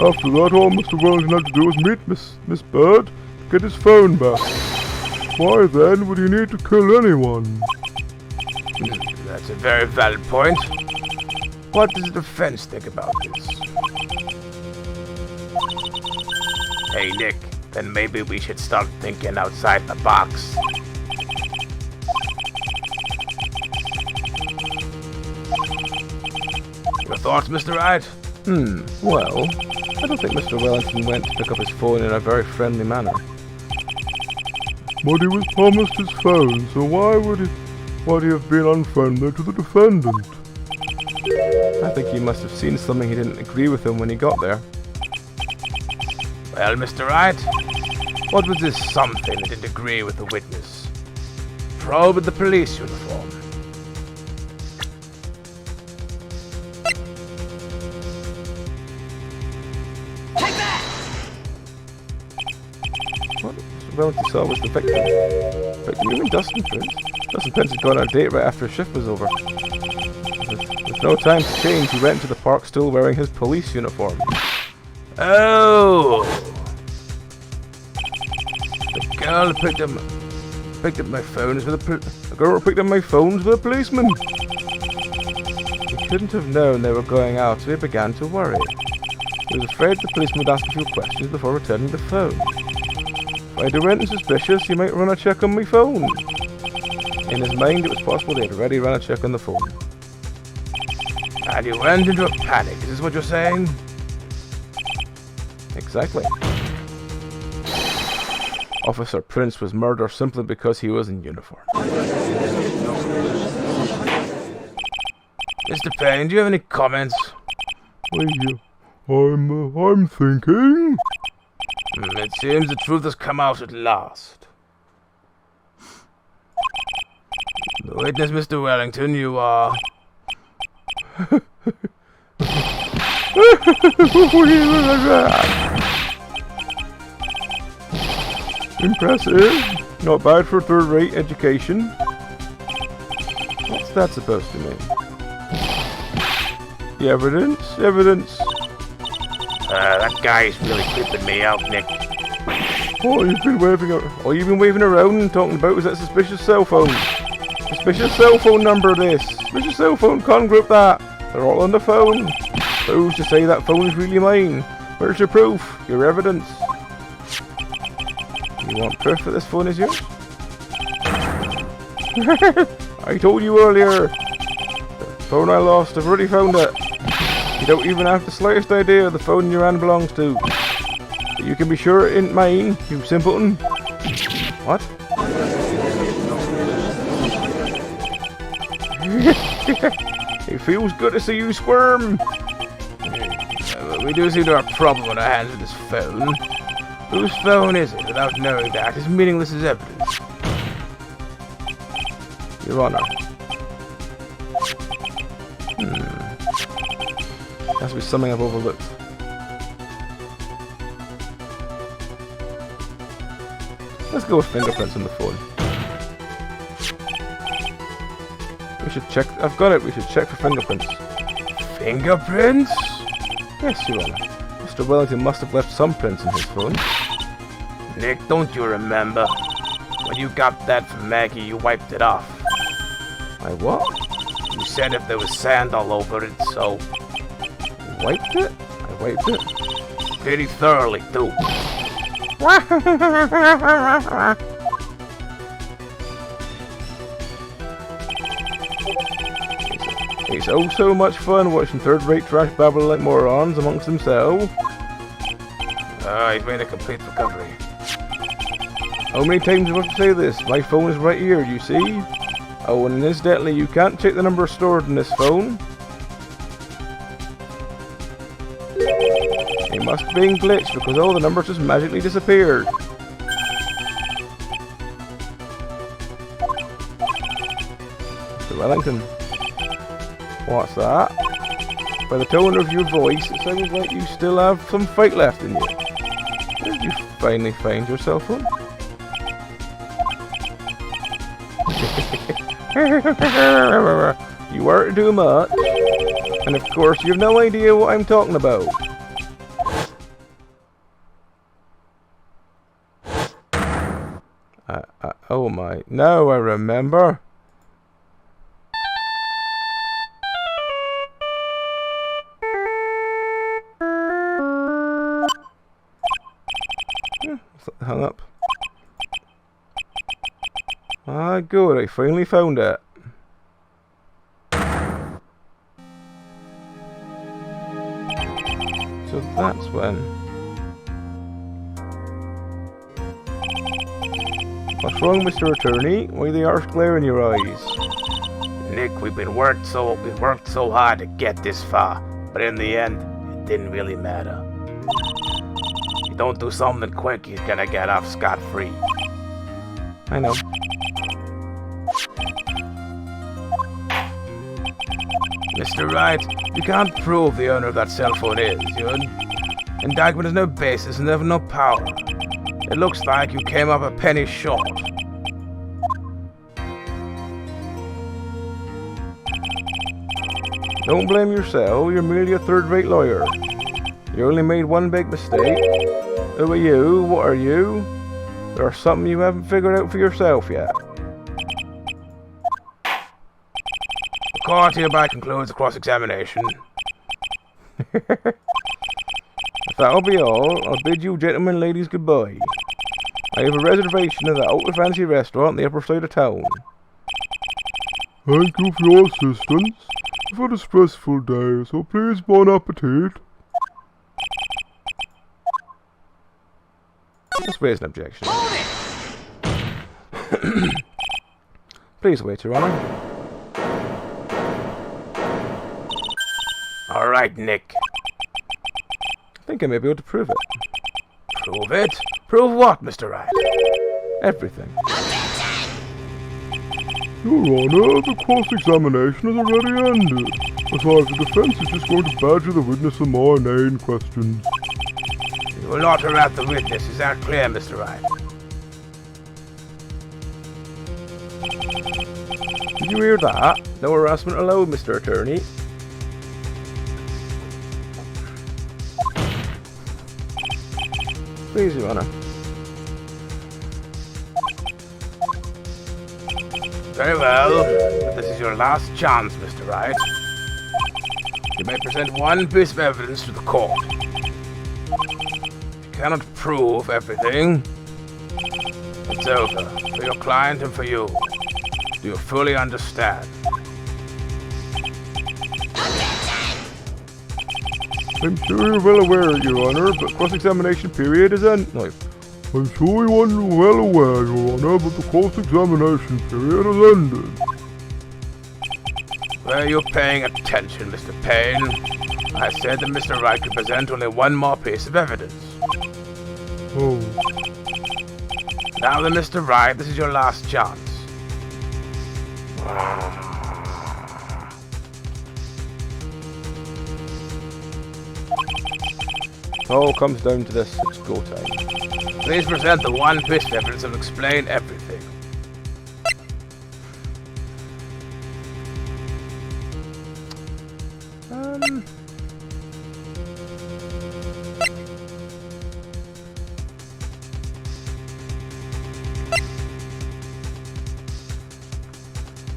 [SPEAKER 3] After that, all Mr. Wellington had to do was meet Miss Bird to get his phone back. Why then would he need to kill anyone?
[SPEAKER 5] That's a very valid point. What does the defense think about this? Hey, Nick, then maybe we should start thinking outside the box. Your thoughts, Mr. Wright?
[SPEAKER 1] Well, I don't think Mr. Wellington went to pick up his phone in a very friendly manner.
[SPEAKER 3] But he was promised his phone, so why would he have been unfriendly to the defendant?
[SPEAKER 1] I think he must have seen something he didn't agree with him when he got there.
[SPEAKER 5] Well, Mr. Wright, What was this something that didn't agree with the witness? Probably the police uniform.
[SPEAKER 1] What Mr. Wellington saw was the victim. But you mean Dustin Prince? Dustin Prince had gone on a date right after his shift was over. With no time to change, he went into the park still wearing his police uniform.
[SPEAKER 5] Oh! The girl who picked up my phones with
[SPEAKER 1] The girl picked up my phones with a policeman. He couldn't have known they were going out, so he began to worry. He was afraid the policeman would ask a few questions before returning the phone. If I do anything suspicious, he might run a check on my phone. In his mind, it was possible they had already run a check on the phone.
[SPEAKER 5] And you went into a panic, is this what you're saying?
[SPEAKER 1] Exactly. Officer Prince was murdered simply because he was in uniform.
[SPEAKER 5] Mr. Payne, do you have any comments?
[SPEAKER 3] I'm thinking.
[SPEAKER 5] It seems the truth has come out at last. The witness, Mr. Wellington, you are...
[SPEAKER 1] Impressive. Not bad for third-rate education. What's that supposed to mean? The evidence? Evidence.
[SPEAKER 5] That guy's really creeping me out, Nick.
[SPEAKER 1] All you've been waving around and talking about was that suspicious cell phone. Suspicious cell phone number, this. Suspicious cell phone, can't group that. They're all on the phone. So who's to say that phone is really mine? Where's your proof? Your evidence? You want proof that this phone is yours? I told you earlier. The phone I lost, I've already found it. You don't even have the slightest idea the phone in your hand belongs to. But you can be sure it ain't mine, you simpleton. What? It feels good to see you squirm.
[SPEAKER 5] We do seem to have a problem on our hands with this phone. Whose phone is it? Without knowing that is meaningless as evidence.
[SPEAKER 1] Your Honor. Has to be something I've overlooked. Let's go with fingerprints on the phone. We should check. I've got it. We should check for fingerprints.
[SPEAKER 5] Fingerprints?
[SPEAKER 1] Yes, Your Honor. Mr. Wellington must have left some prints in his phone.
[SPEAKER 5] Nick, don't you remember? When you got that from Maggie, you wiped it off.
[SPEAKER 1] I what?
[SPEAKER 5] You said if there was sand all over it, so...
[SPEAKER 1] Wiped it? I wiped it.
[SPEAKER 5] Pretty thoroughly, too.
[SPEAKER 1] It's oh so much fun watching third-rate trash babble like morons amongst themselves.
[SPEAKER 5] He's made a complete recovery.
[SPEAKER 1] How many times do I have to say this? My phone is right here, you see? Oh, and incidentally, you can't check the number stored in this phone. It must have been glitched because all the numbers just magically disappeared. Mr. Wellington. What's that? By the tone of your voice, it sounds like you still have some fight left in you. Where did you finally find your cell phone? You weren't too much. And of course, you have no idea what I'm talking about. Oh my, now I remember. Hung up. Ah, good, I finally found it. So that's when. What's wrong, Mr. Attorney? Why the arse glare in your eyes?
[SPEAKER 5] Nick, we worked so hard to get this far, but in the end, it didn't really matter. you don't do something quick, he's gonna get off scot-free.
[SPEAKER 1] I know.
[SPEAKER 5] Mr. Wright, you can't prove the owner of that cell phone is. Your indictment has no basis and have no power. It looks like you came up a penny short.
[SPEAKER 1] Don't blame yourself, you're merely a third-rate lawyer. You only made one big mistake. Who are you? What are you? There's something you haven't figured out for yourself yet.
[SPEAKER 5] The court hereby concludes the cross-examination.
[SPEAKER 1] If that'll be all, I'll bid you gentlemen and ladies goodbye. I have a reservation at the ultra fancy restaurant on the upper side of town.
[SPEAKER 3] Thank you for your assistance. I've had a stressful day, so please bon appetit.
[SPEAKER 1] Let's raise an objection. Please wait, Your Honor.
[SPEAKER 5] All right, Nick.
[SPEAKER 1] I think I may be able to prove it.
[SPEAKER 5] Prove it? Prove what, Mr. Wright?
[SPEAKER 1] Everything.
[SPEAKER 3] Your Honor, the cross-examination has already ended. Besides, the defense is just going to badger the witness for more inane questions.
[SPEAKER 5] You will not harass the witness, is that clear, Mr. Wright?
[SPEAKER 1] Did you hear that? No harassment allowed, Mr. Attorney. Please, Your Honor.
[SPEAKER 5] Very well. But this is your last chance, Mr. Wright. You may present one piece of evidence to the court. If you cannot prove everything, it's over. For your client and for you. Do you fully understand?
[SPEAKER 3] I'm sure you're well aware, Your Honor, but
[SPEAKER 1] Cross-examination period is end. No.
[SPEAKER 3] I'm sure you are well aware, Your Honor, but the cross-examination period has ended.
[SPEAKER 5] Were you paying attention, Mr. Payne? I said that Mr. Wright could present only one more piece of evidence.
[SPEAKER 3] Oh.
[SPEAKER 5] Now then, Mr. Wright, this is your last chance.
[SPEAKER 1] It all comes down to this. It's go time.
[SPEAKER 5] Please present the one piece of evidence and explain everything.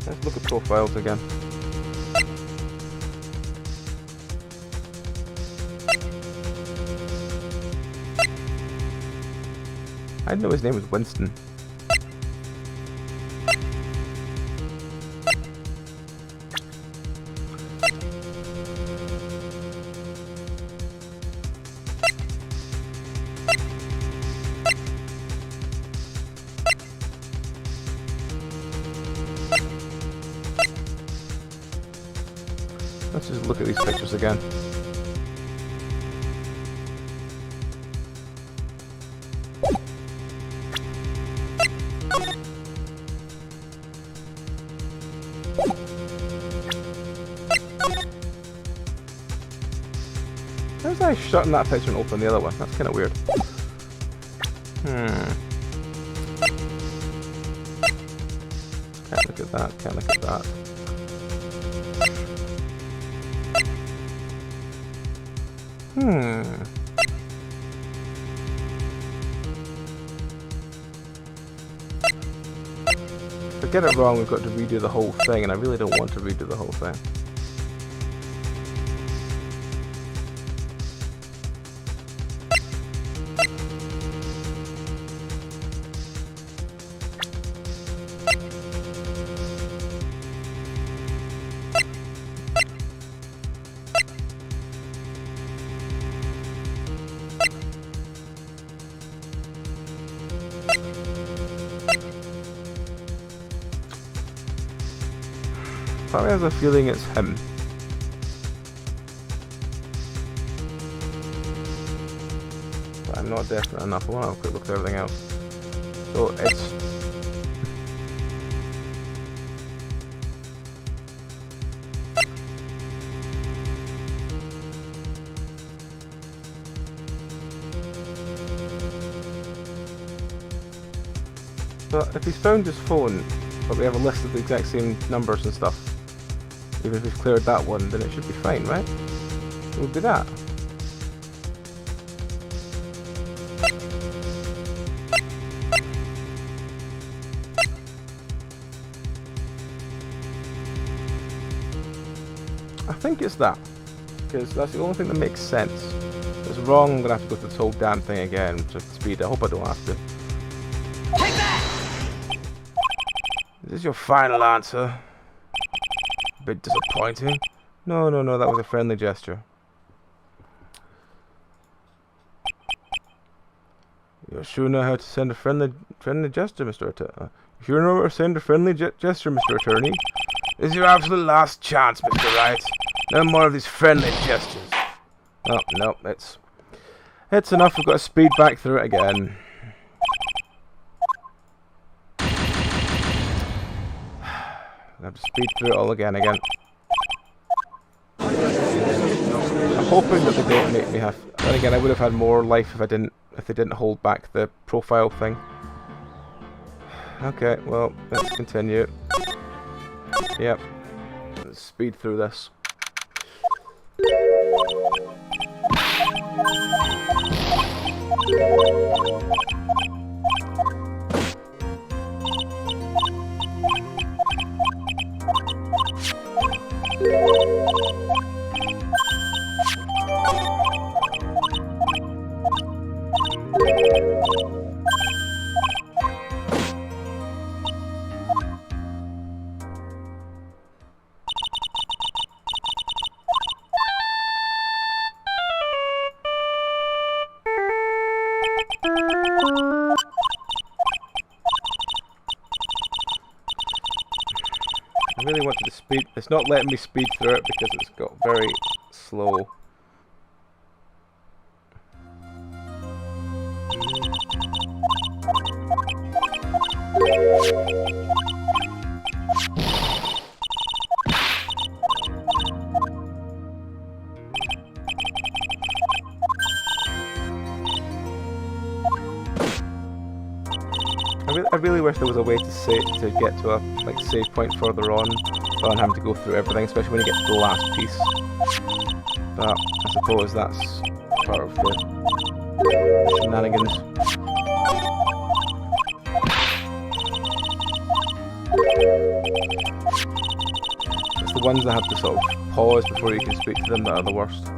[SPEAKER 1] Let's look at profiles again. I didn't know his name was Winston. Let's just look at these pictures again. How's I shutting that picture and open the other one? That's kind of weird. Can't look at that, can't look at that. If I get it wrong, we've got to redo the whole thing, and I really don't want to redo the whole thing. Part of me has a feeling it's him. But I'm not definite enough. I want to have a quick look at everything else. So it's... But if he's found his phone, but we have a list of the exact same numbers and stuff, even if we've cleared that one, then it should be fine, right? We'll do that. I think it's that, because that's the only thing that makes sense. If it's wrong, I'm going to have to go through this whole damn thing again, just speed. I hope I don't have to. Is this your final answer? A bit disappointing. No, that was a friendly gesture. You sure know how to send a friendly gesture, Mr. Attorney. You sure know how to send a friendly gesture, Mr. Attorney. This is your absolute last chance, Mr. Wright. No more of these friendly gestures. Oh, no, it's enough. We've got to speed back through it again. I have to speed through it all again. I'm hoping that they don't make me have. Then again, I would have had more life if they didn't hold back the profile thing. Okay, well, let's continue. Yep, let's speed through this. I really wanted to speed. It's not letting me speed through it because it's got very slow. I really wish there was a way to get to a save point further on, rather than having to go through everything, especially when you get to the last piece. But I suppose that's part of the shenanigans. It's the ones that have to sort of pause before you can speak to them that are the worst.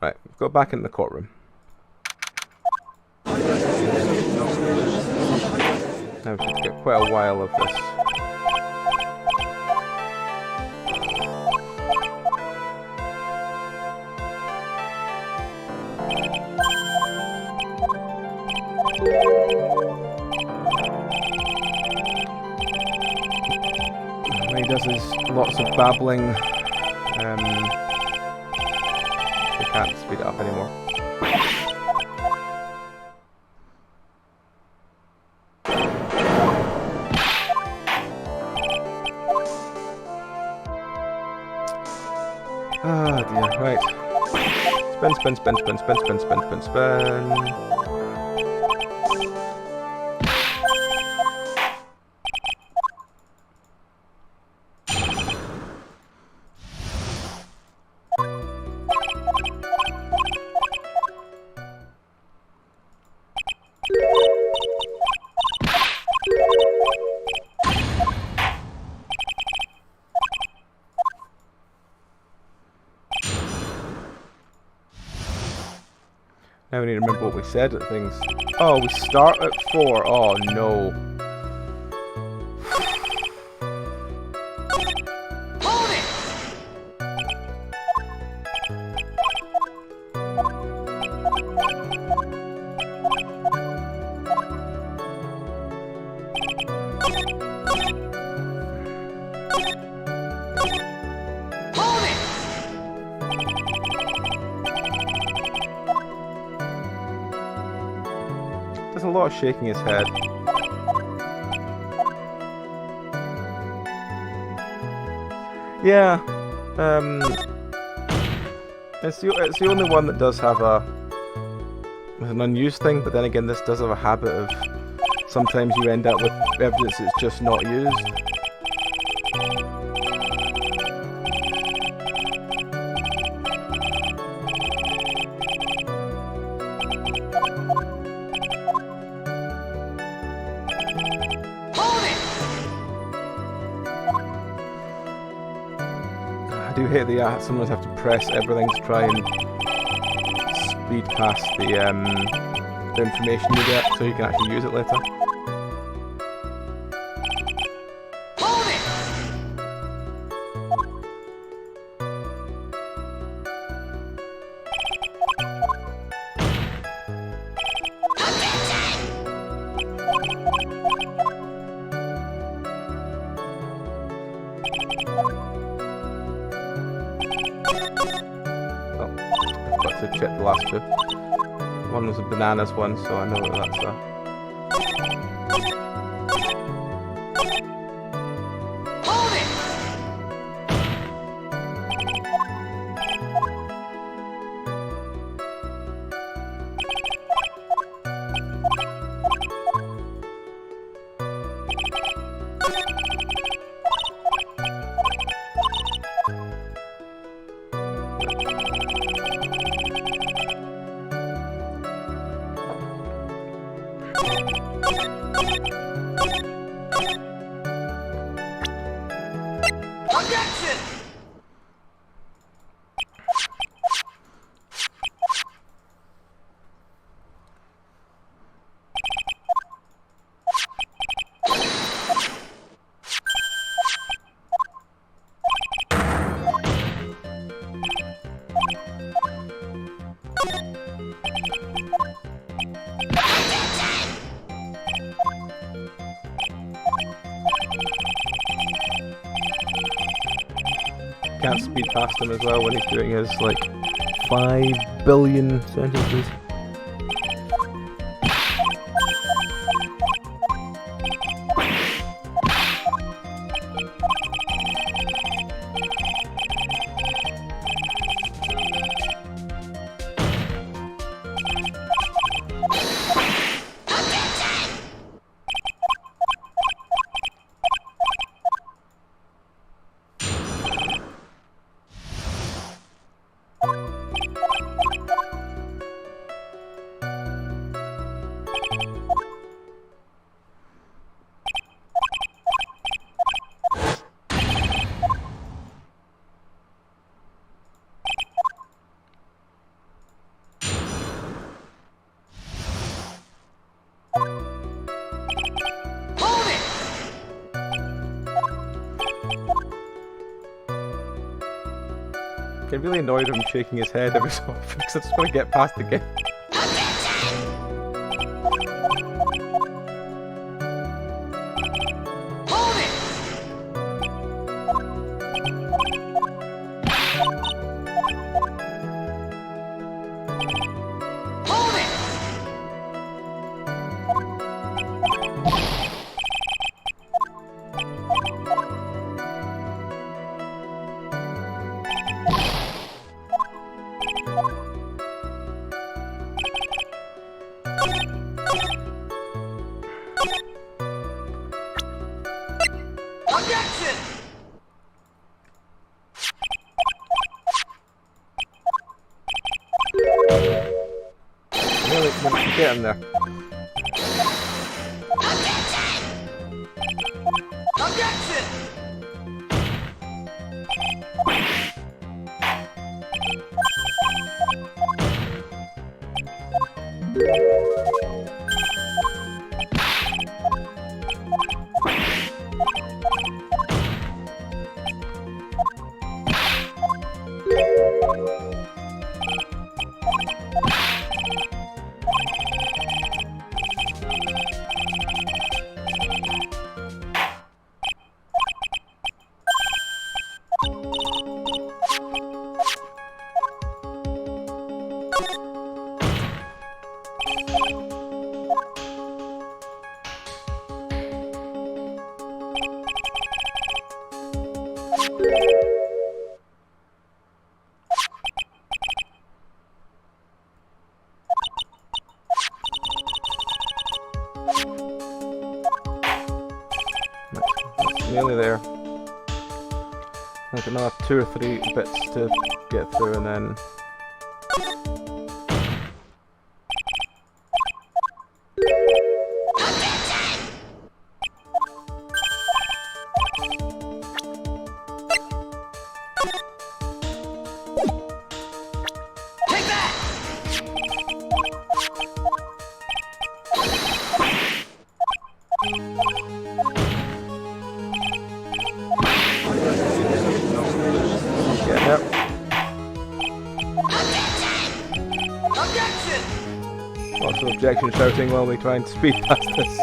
[SPEAKER 1] Right, we've got back in the courtroom. Now we should get quite a while of this. What he does is lots of babbling. Can't speed it up anymore. Ah dear, right. Spin. Now we need to remember what we said at things. Oh, we start at 4. Oh no. There's a lot of shaking his head. Yeah, it's the only one that does have an unused thing, but then again, this does have a habit of sometimes you end up with evidence that's just not used. I do hate that sometimes have to press everything to try and speed past the information you get so you can actually use it later. To check the last two. One was a bananas one, so I know that that's can't speed past him as well when he's doing his like 5 billion sentences. I get really annoyed with him shaking his head every so often because I just want to get past the game. Get in there. nearly there. I've got another 2 or 3 bits to get through and then... Lots of objection shouting while we try and speed past this.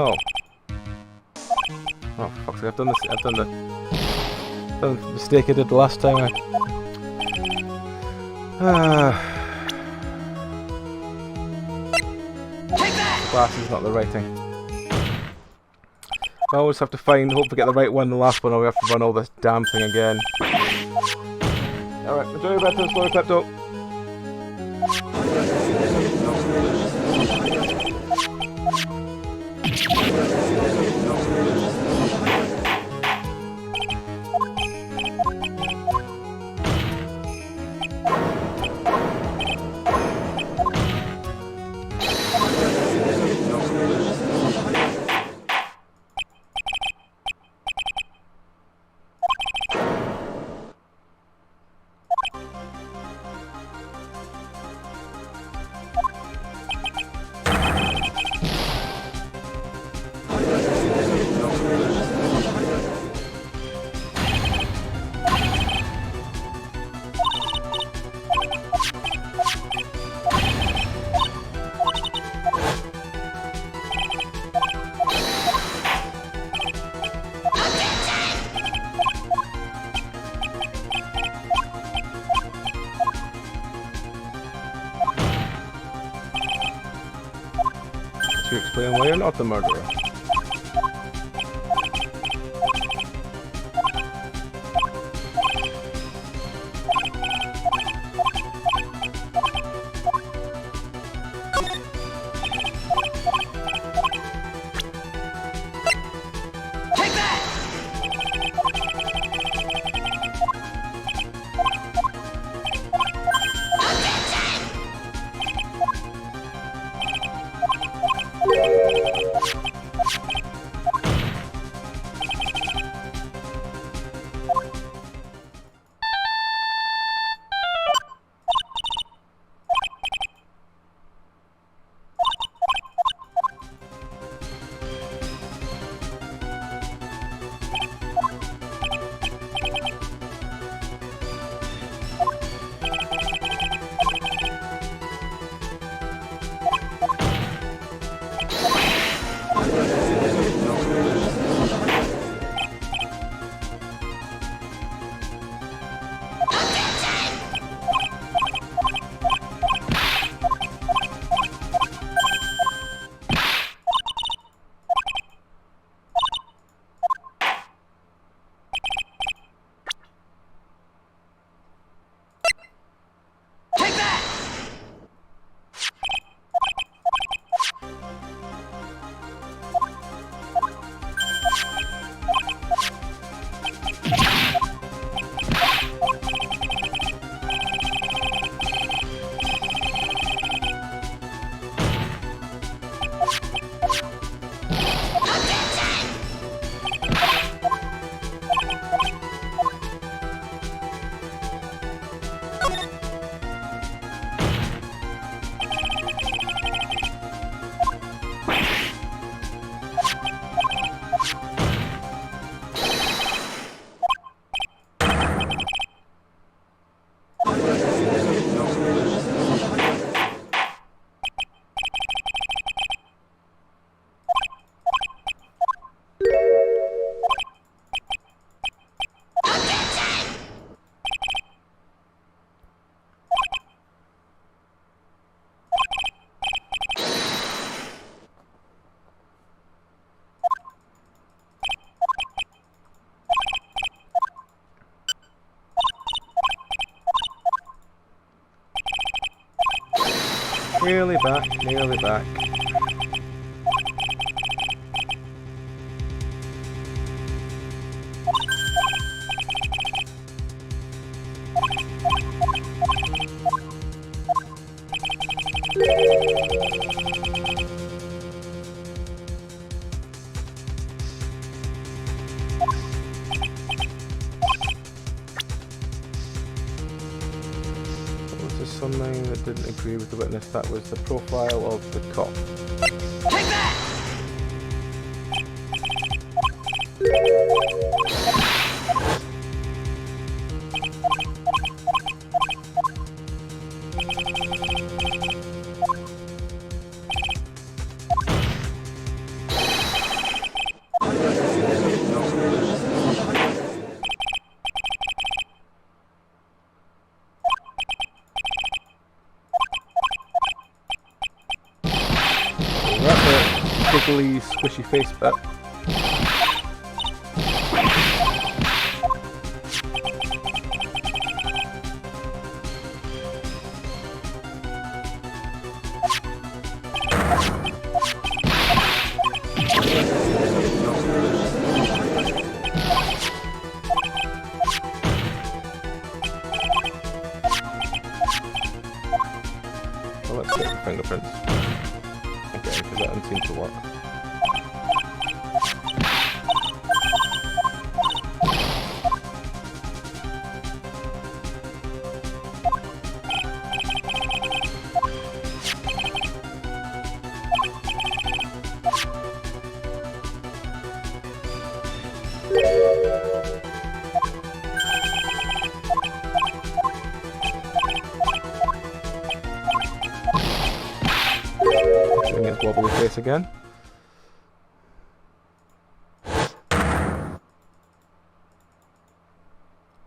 [SPEAKER 1] Oh. Oh, fuck's sake, I've done the mistake I did the last time. Class is not the right thing. I always have to hope to get the right one the last one, or we have to run all this damn thing again. Alright, enjoy your better, slow klepto. To explain why you're not the murderer. Nearly back, nearly back. Was there something that didn't agree with the witness? That was the profile of the cop. Giggly, squishy face bit. Well, let's take the fingerprints. Okay, because that doesn't seem to work. Doing its wobbly face again.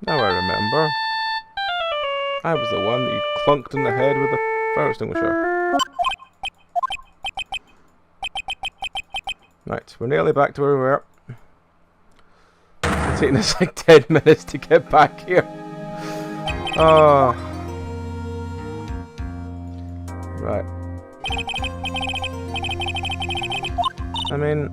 [SPEAKER 1] Now I remember. I was the one that you clunked in the head with a fire extinguisher. Right, we're nearly back to where we were. It's taking us like 10 minutes to get back here. Oh. Right. I mean...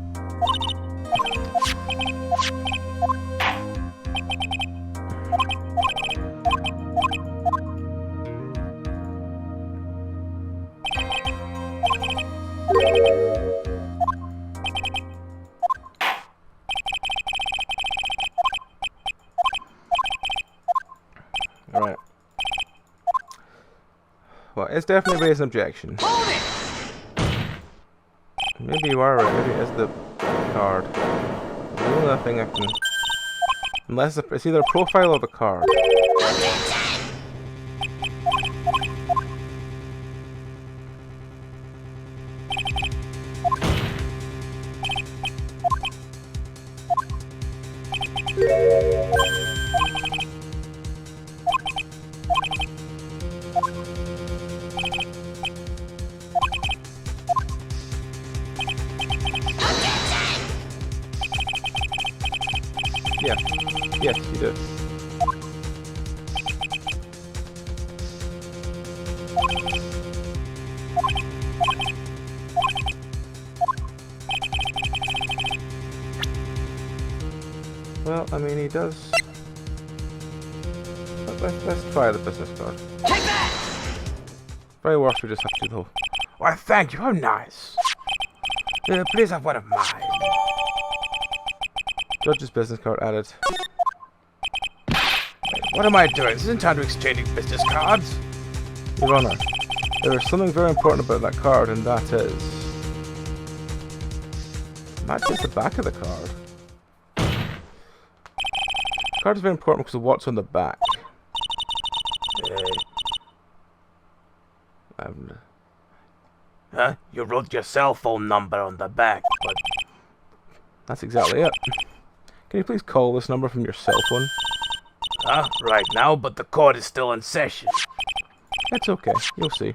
[SPEAKER 1] Right. Well, it's definitely raised an objection. Maybe you are right, maybe it is the card. The only other thing I can... Unless it's either a profile or the card. Yeah. Yes, you do. Well, I mean, he does. Let's try the business card. Very worst, we just have to do the whole.
[SPEAKER 5] Why, thank you. How nice. Please have one of mine.
[SPEAKER 1] Judge's business card added.
[SPEAKER 5] What am I doing? This isn't time to exchange business cards.
[SPEAKER 1] Your Honor, there is something very important about that card, and that is... Not just the back of the card. The card is very important because of what's on the back.
[SPEAKER 5] Huh? You wrote your cell phone number on the back, but...
[SPEAKER 1] That's exactly it. Can you please call this number from your cell phone?
[SPEAKER 5] Right now, but the court is still in session.
[SPEAKER 1] It's okay, you'll see.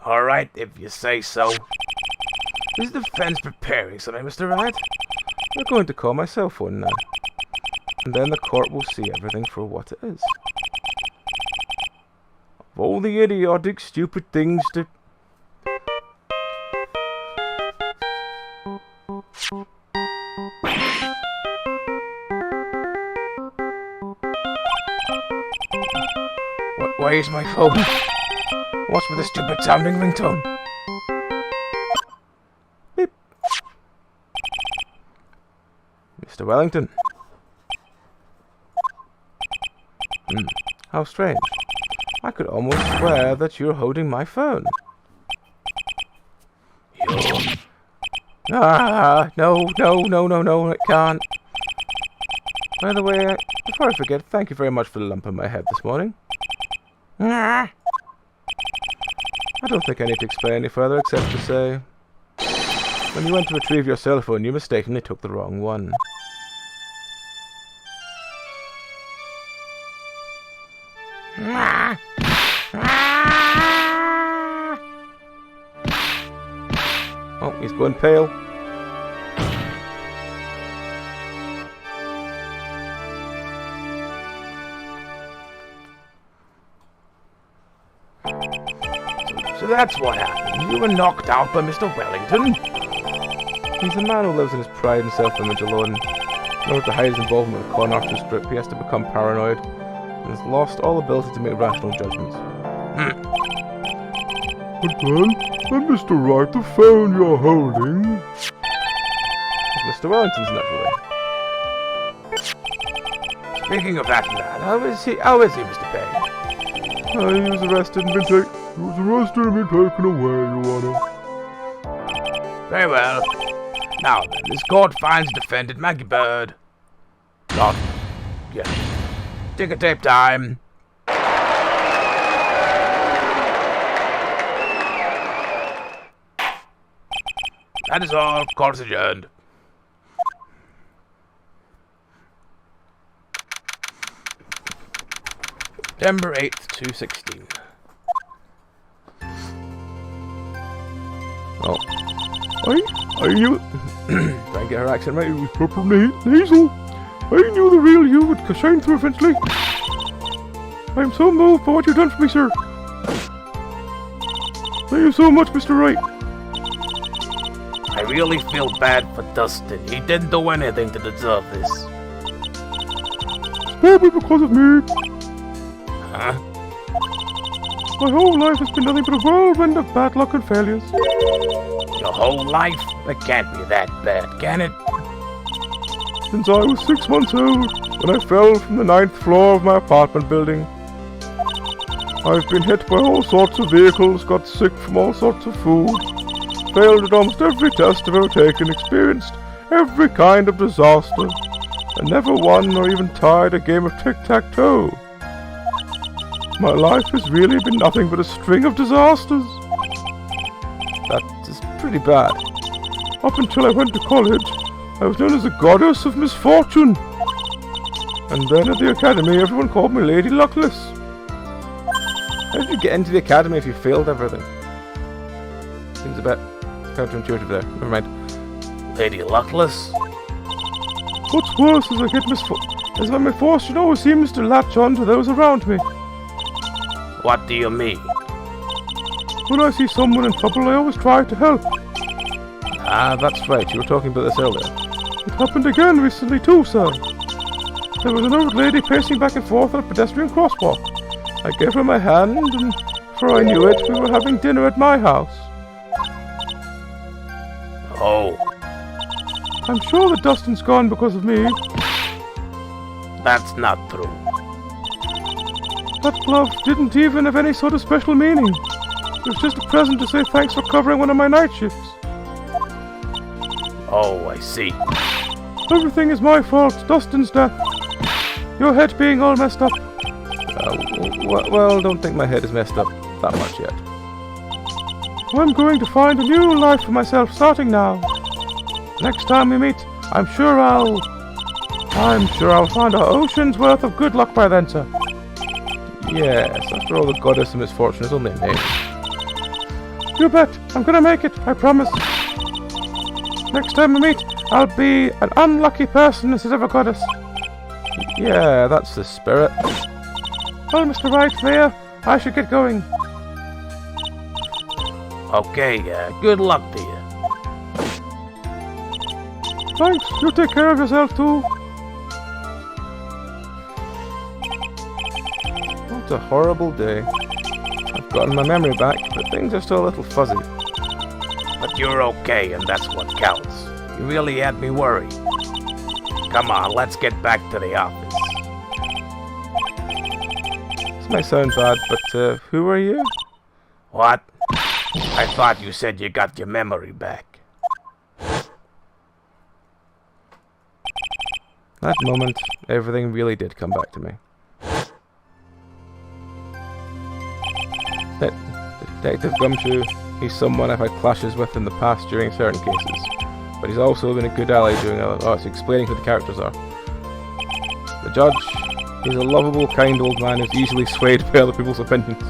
[SPEAKER 5] Alright, if you say so. Is the defense preparing something, Mr. Wright?
[SPEAKER 1] We're going to call my cell phone now. And then the court will see everything for what it is.
[SPEAKER 3] all the idiotic, stupid things that...
[SPEAKER 5] Why is my phone? What's with the stupid sounding ringtone?
[SPEAKER 1] Beep. Mr. Wellington. How strange. I could almost swear that you're holding my phone. Ah, no, it can't. By the way, before I forget, thank you very much for the lump on my head this morning. I don't think I need to explain any further except to say, when you went to retrieve your cell phone, you mistakenly took the wrong one. Oh, he's going pale.
[SPEAKER 5] So that's what happened. You were knocked out by Mr. Wellington?
[SPEAKER 1] He's a man who lives in his pride and self-image alone. In order to hide his involvement with the con archer strip, he has to become paranoid, and has lost all ability to make rational judgments.
[SPEAKER 3] But then, Mr. Wright, the phone you're holding...
[SPEAKER 1] It's Mr. Wellington's, naturally.
[SPEAKER 5] Speaking of that lad, how is he, Mr. Payne?
[SPEAKER 3] He was arrested and been taken... away, Your Honor.
[SPEAKER 5] Very well. Now then, this court finds defendant Maggie Bird. Not yet. Ticker tape time. That is all. Court is adjourned.
[SPEAKER 1] September 8th, 2016. Oh.
[SPEAKER 3] I knew...
[SPEAKER 1] Try and get her accent right.
[SPEAKER 3] It was proper nasal. I knew the real you would shine through eventually. I am so moved by what you've done for me, sir. Thank you so much, Mr. Wright.
[SPEAKER 5] I really feel bad for Dustin. He didn't do anything to deserve this.
[SPEAKER 3] It's probably because of me.
[SPEAKER 5] Huh?
[SPEAKER 3] My whole life has been nothing but a whirlwind of bad luck and failures.
[SPEAKER 5] Your whole life? It can't be that bad, can it?
[SPEAKER 3] Since I was 6 months old, when I fell from the 9th floor of my apartment building. I've been hit by all sorts of vehicles, got sick from all sorts of food, failed at almost every test I've ever taken, experienced every kind of disaster, and never won or even tied a game of tic-tac-toe. My life has really been nothing but a string of disasters.
[SPEAKER 1] That is pretty bad.
[SPEAKER 3] Up until I went to college, I was known as the goddess of misfortune. And then at the academy, everyone called me Lady Luckless.
[SPEAKER 1] How did you get into the academy if you failed everything? Seems a bit counterintuitive there. Never mind.
[SPEAKER 5] Lady Luckless?
[SPEAKER 3] What's worse is as my misfortune always seems to latch on to those around me.
[SPEAKER 5] What do you mean?
[SPEAKER 3] When I see someone in trouble, I always try to help.
[SPEAKER 1] Ah, that's right. You were talking about this earlier.
[SPEAKER 3] It happened again recently too, sir. There was an old lady pacing back and forth at a pedestrian crosswalk. I gave her my hand, and before I knew it, we were having dinner at my house.
[SPEAKER 5] Oh.
[SPEAKER 3] I'm sure that Dustin's gone because of me.
[SPEAKER 5] That's not true.
[SPEAKER 3] That glove didn't even have any sort of special meaning. It was just a present to say thanks for covering one of my night shifts.
[SPEAKER 5] Oh, I see.
[SPEAKER 3] Everything is my fault, Dustin's death. Your head being all messed up.
[SPEAKER 1] Well, don't think my head is messed up that much yet.
[SPEAKER 3] I'm going to find a new life for myself starting now. Next time we meet, I'm sure I'll find our ocean's worth of good luck by then, sir.
[SPEAKER 1] Yes, after all, the goddess of misfortune is only a name.
[SPEAKER 3] You bet. I'm gonna make it, I promise. Next time we meet, I'll be an unlucky person instead of a goddess.
[SPEAKER 1] Yeah, that's the spirit.
[SPEAKER 3] Well, Mr. Wright,
[SPEAKER 2] I should get going.
[SPEAKER 5] Okay, good luck to you.
[SPEAKER 2] Thanks. You take care of yourself too.
[SPEAKER 1] What a horrible day. I've gotten my memory back, but things are still a little fuzzy.
[SPEAKER 5] But you're okay, and that's what counts. You really had me worried. Come on, let's get back to the office.
[SPEAKER 1] This might sound bad, but who are you?
[SPEAKER 5] What? I thought you said you got your memory back.
[SPEAKER 1] That moment, everything really did come back to me. Detective Gumshoe, he's someone I've had clashes with in the past during certain cases. But he's also been a good ally doing explaining who the characters are. The judge, he's a lovable, kind old man who's easily swayed by other people's opinions.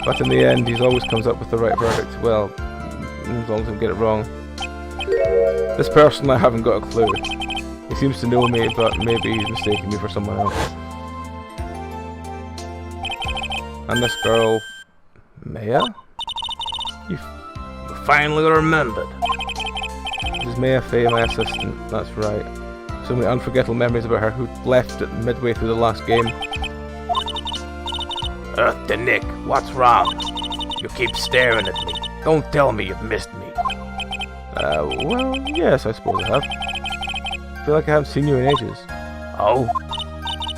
[SPEAKER 1] But in the end, he always comes up with the right verdict. Well, as long as I don't get it wrong. This person, I haven't got a clue. He seems to know me, but maybe he's mistaken me for someone else. And this girl, Maya?
[SPEAKER 5] You finally remembered.
[SPEAKER 1] This is Maya Fey, my assistant. That's right. So many unforgettable memories about her who left it midway through the last game.
[SPEAKER 5] Earth to Nick, what's wrong? You keep staring at me. Don't tell me you've missed me.
[SPEAKER 1] Well, yes, I suppose I have. I feel like I haven't seen you in ages.
[SPEAKER 5] Oh?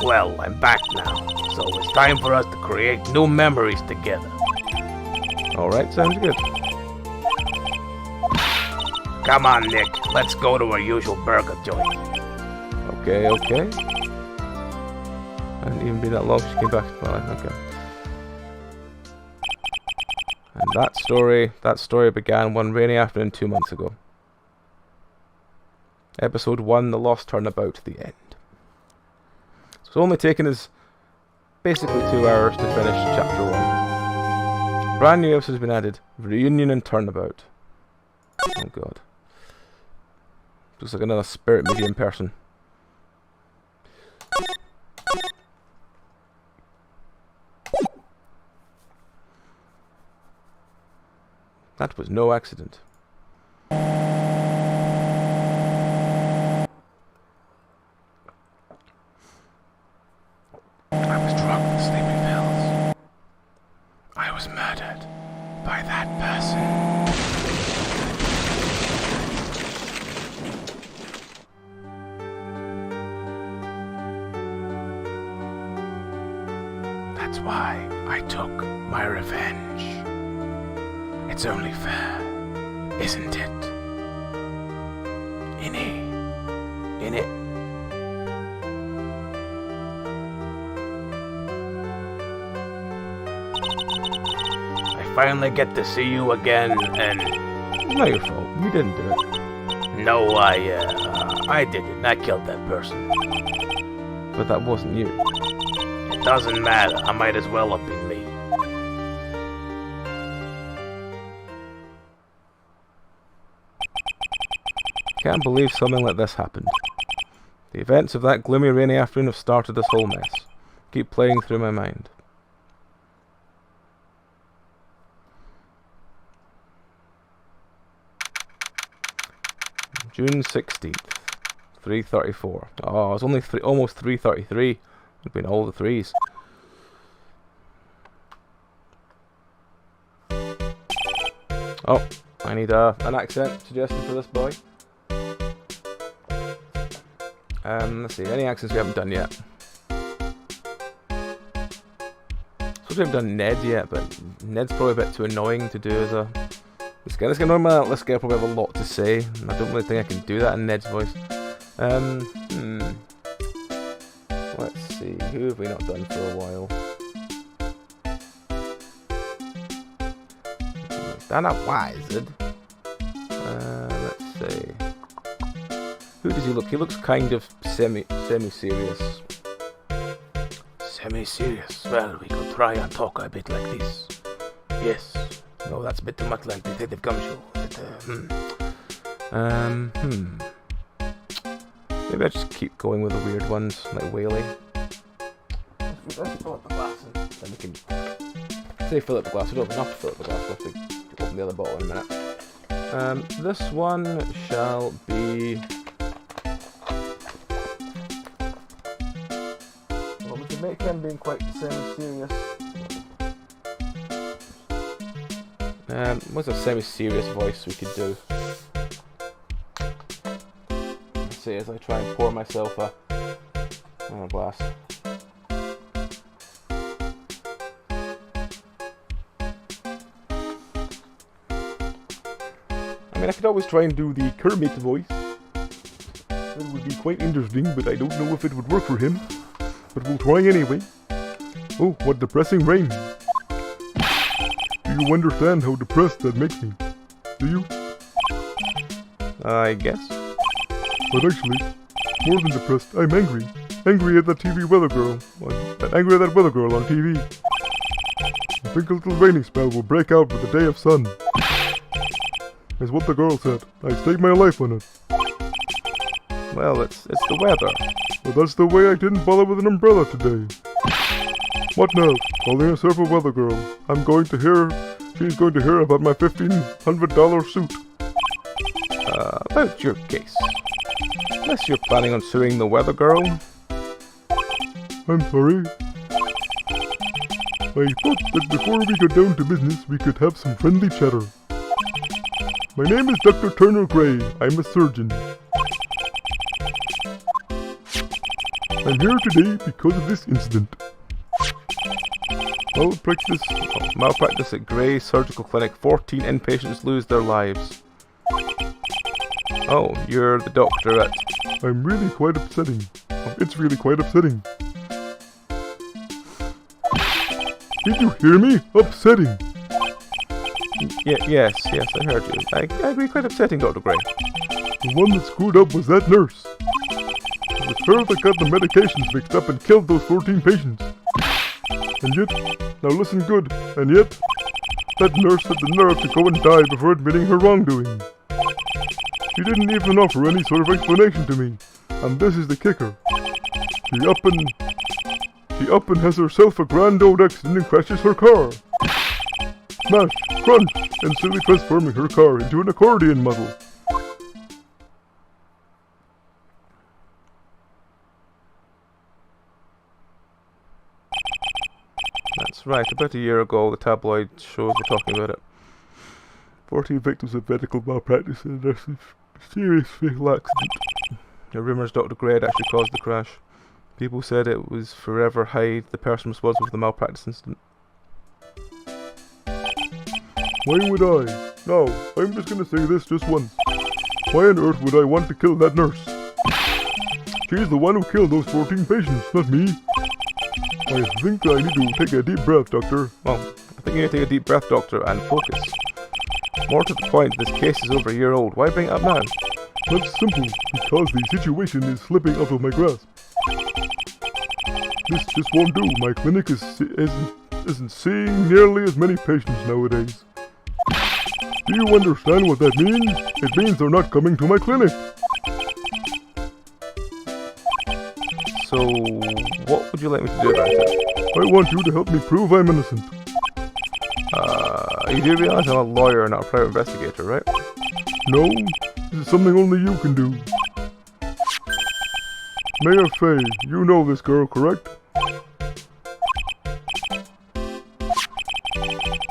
[SPEAKER 5] Well, I'm back now, so it's time for us to create new memories together.
[SPEAKER 1] Alright, sounds good.
[SPEAKER 5] Come on, Nick, let's go to our usual burger joint.
[SPEAKER 1] Okay. I hadn't even been that long she came back. Well, okay. And that story began one rainy afternoon 2 months ago. Episode 1, The Lost Turnabout, the end. So it's only taken us basically 2 hours to finish chapter 1. Brand new episode has been added. Reunion and Turnabout. Oh god. Looks like another spirit medium person. That was no accident.
[SPEAKER 2] I was drugged with sleeping pills. I was murdered by that person. That's why I took my revenge. It's only fair, isn't it? In it.
[SPEAKER 5] I finally get to see you again, and...
[SPEAKER 1] It's not your fault. You didn't do it.
[SPEAKER 5] No, I didn't. I killed that person.
[SPEAKER 1] But that wasn't you.
[SPEAKER 5] It doesn't matter. I might as well have been me.
[SPEAKER 1] Can't believe something like this happened. The events of that gloomy rainy afternoon have started this whole mess. Keep playing through my mind. June 16th, 3:34. Oh, it's only almost 3:33. It's been all the threes. Oh, I need an accent suggestion for this boy. Let's see, any accents we haven't done yet. Suppose we haven't done Ned yet, but Ned's probably a bit too annoying to do as a... This guy normally, this guy probably have a lot to say. I don't really think I can do that in Ned's voice. Let's see, who have we not done for a while? Dana Wizard. Let's see. Who does he look? He looks kind of semi-serious.
[SPEAKER 5] Semi-serious? Well, we could try and talk a bit like this. Yes. No, that's a bit too much like Detective Gumshoe.
[SPEAKER 1] Maybe I just keep going with the weird ones, like Whaley. let's fill up the glass and then we can say fill up the glass. We don't have enough to fill up the glass. We'll have to open the other bottle in a minute. This one shall be. Well, we can make him being quite semi-serious. What's a semi-serious voice we could do? Let's see as I try and pour myself a glass.
[SPEAKER 3] I mean, I could always try and do the Kermit voice. That would be quite interesting, but I don't know if it would work for him. But we'll try anyway. Oh, what depressing rain. Do you understand how depressed that makes me? Do you?
[SPEAKER 1] I guess.
[SPEAKER 3] But actually, more than depressed, I'm angry. Angry at that TV weather girl. Angry at that weather girl on TV. I think a little raining spell will break out with the day of sun. Is what the girl said. I staked my life on it.
[SPEAKER 1] Well, it's the weather.
[SPEAKER 3] But that's the way I didn't bother with an umbrella today. What now? Calling herself a weather girl. She's going to hear about my $1,500 suit.
[SPEAKER 1] About your case. Unless you're planning on suing the weather girl.
[SPEAKER 3] I'm sorry. I thought that before we go down to business, we could have some friendly chatter. My name is Dr. Turner Gray. I'm a surgeon. I'm here today because of this incident.
[SPEAKER 1] Malpractice at Gray Surgical Clinic. 14 inpatients lose their lives. Oh, you're the doctor at...
[SPEAKER 3] I'm really quite upsetting. It's really quite upsetting. Did you hear me? Upsetting.
[SPEAKER 1] Yes, I heard you. I agree, quite upsetting, Dr. Gray.
[SPEAKER 3] The one that screwed up was that nurse. It was her that got the medications mixed up and killed those 14 patients. And yet, now listen good, and yet, that nurse had the nerve to go and die before admitting her wrongdoing. She didn't even offer any sort of explanation to me, and this is the kicker. She up and has herself a grand old accident and crashes her car. Smash, crunch, instantly transforming her car into an accordion model.
[SPEAKER 1] That's right, about a year ago the tabloid shows were talking about it.
[SPEAKER 3] 14 victims of medical malpractice and a serious fatal accident.
[SPEAKER 1] The rumours Dr. Gray had actually caused the crash. People said it was forever Hyde, the person responsible for the malpractice incident.
[SPEAKER 3] Why would I? Now, I'm just gonna say this just once. Why on earth would I want to kill that nurse? She's the one who killed those 14 patients, not me. I think I need to take a deep breath, Doctor.
[SPEAKER 1] Well, I think you need to take a deep breath, Doctor, and focus. More to the point, this case is over a year old. Why bring it up now?
[SPEAKER 3] That's simple, because the situation is slipping out of my grasp. This just won't do. My clinic isn't seeing nearly as many patients nowadays. Do you understand what that means? It means they're not coming to my clinic.
[SPEAKER 1] So, what would you like me to do about it?
[SPEAKER 3] I want you to help me prove I'm innocent.
[SPEAKER 1] You do realize I'm a lawyer, not a private investigator, right?
[SPEAKER 3] No, this is something only you can do. Mayor Fay, you know this girl, correct?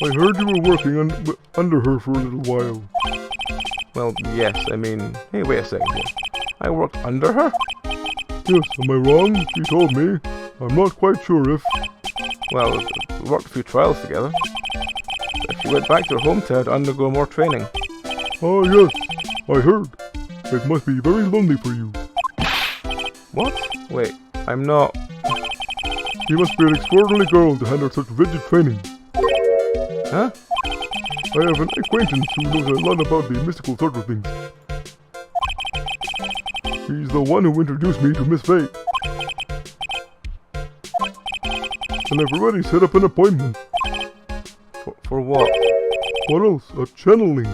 [SPEAKER 3] I heard you were working under her for a little while.
[SPEAKER 1] Well, yes, I mean... Hey, wait a second here. I worked under her?
[SPEAKER 3] Yes, am I wrong? She told me. I'm not quite sure if...
[SPEAKER 1] Well, we worked a few trials together. If she went back to her hometown to undergo more training.
[SPEAKER 3] Oh yes, I heard. It must be very lonely for you.
[SPEAKER 1] What? Wait, I'm not...
[SPEAKER 3] You must be an extraordinary girl to handle such rigid training.
[SPEAKER 1] Huh?
[SPEAKER 3] I have an acquaintance who knows a lot about the mystical sort of things. He's the one who introduced me to Miss Fay. And I've already set up an appointment.
[SPEAKER 1] For what?
[SPEAKER 3] What else? A channeling.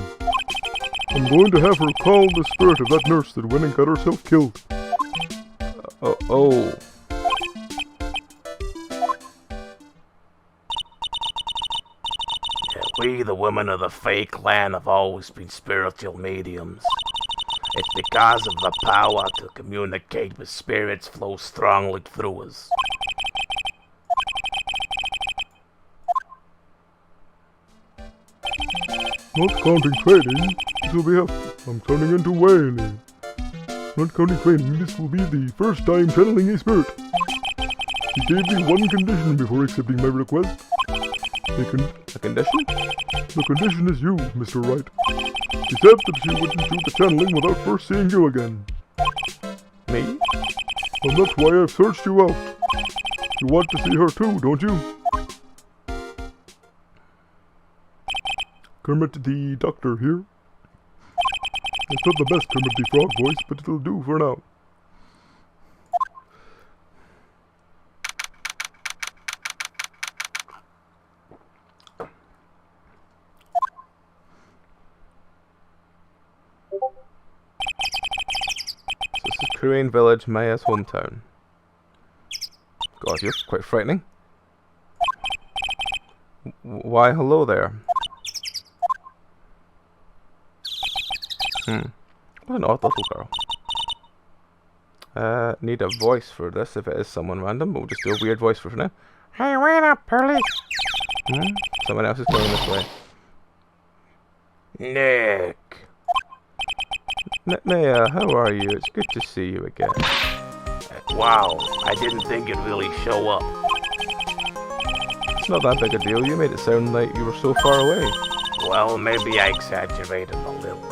[SPEAKER 3] I'm going to have her call the spirit of that nurse that went and got herself killed.
[SPEAKER 1] Oh.
[SPEAKER 5] We, the women of the Fae clan, have always been spiritual mediums. It's because of the power to communicate with spirits flows strongly through us.
[SPEAKER 3] Not counting training, this will be helpful. I'm turning into whaling. Not counting training, this will be the first time channeling a spirit. She gave me one condition before accepting my request.
[SPEAKER 1] A condition?
[SPEAKER 3] The condition is you, Mr. Wright. She said that she wouldn't do the channeling without first seeing you again.
[SPEAKER 1] Me?
[SPEAKER 3] And that's why I've searched you out. You want to see her too, don't you? Kermit the Doctor here. It's not the best Kermit the Frog voice, but it'll do for now.
[SPEAKER 1] This is Korean Village, Maya's hometown. God, you're quite frightening. Why, hello there. What an odd little girl. Need a voice for this if it is someone random, but we'll just do a weird voice for now.
[SPEAKER 2] Hey, wait up, Pearly.
[SPEAKER 1] Someone else is going this way.
[SPEAKER 5] Nick!
[SPEAKER 1] Maya, how are you? It's good to see you again.
[SPEAKER 5] Wow, I didn't think you'd really show up.
[SPEAKER 1] It's not that big a deal. You made it sound like you were so far away.
[SPEAKER 5] Well, maybe I exaggerated a little.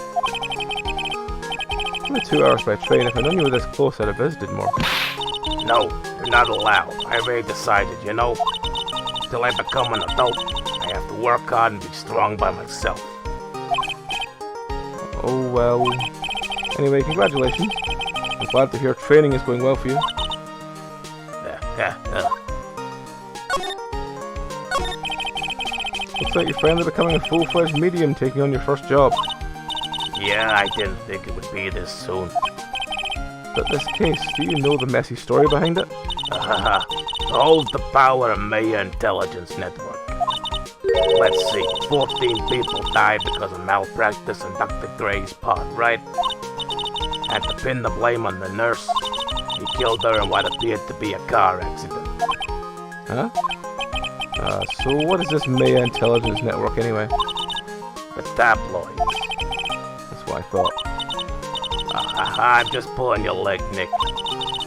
[SPEAKER 1] Only 2 hours by train. If I known you were this close, I'd have visited more.
[SPEAKER 5] No, you're not allowed. I already decided, you know? Till I become an adult, I have to work hard and be strong by myself.
[SPEAKER 1] Oh well. Anyway, congratulations. I'm glad to hear training is going well for you. Looks like you're finally becoming a full-fledged medium, taking on your first job.
[SPEAKER 5] Yeah, I didn't think it would be this soon.
[SPEAKER 1] But this case, do you know the messy story behind it?
[SPEAKER 5] Hold the power of Maya Intelligence Network. Let's see, 14 people died because of malpractice on Dr. Gray's part, right? And to pin the blame on the nurse, he killed her in what appeared to be a car accident.
[SPEAKER 1] Huh? So what is this Maya Intelligence Network anyway?
[SPEAKER 5] The tabloids.
[SPEAKER 1] That's what I thought.
[SPEAKER 5] I'm just pulling your leg, Nick.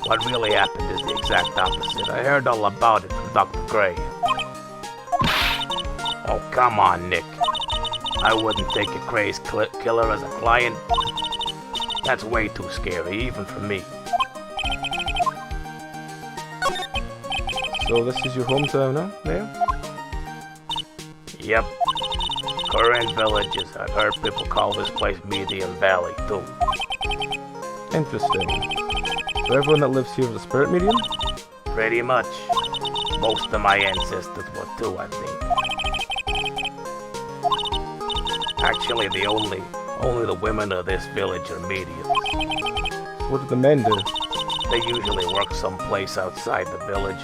[SPEAKER 5] What really happened is the exact opposite. I heard all about it from Dr. Gray. Oh, come on, Nick. I wouldn't take a crazed killer as a client. That's way too scary, even for me.
[SPEAKER 1] So this is your hometown now, Maya?
[SPEAKER 5] Yep. Korean villages. I've heard people call this place Medium Valley, too.
[SPEAKER 1] Interesting. So everyone that lives here is a spirit medium?
[SPEAKER 5] Pretty much. Most of my ancestors were too, I think. Actually, only the women of this village are mediums.
[SPEAKER 1] So what do the men do?
[SPEAKER 5] They usually work someplace outside the village.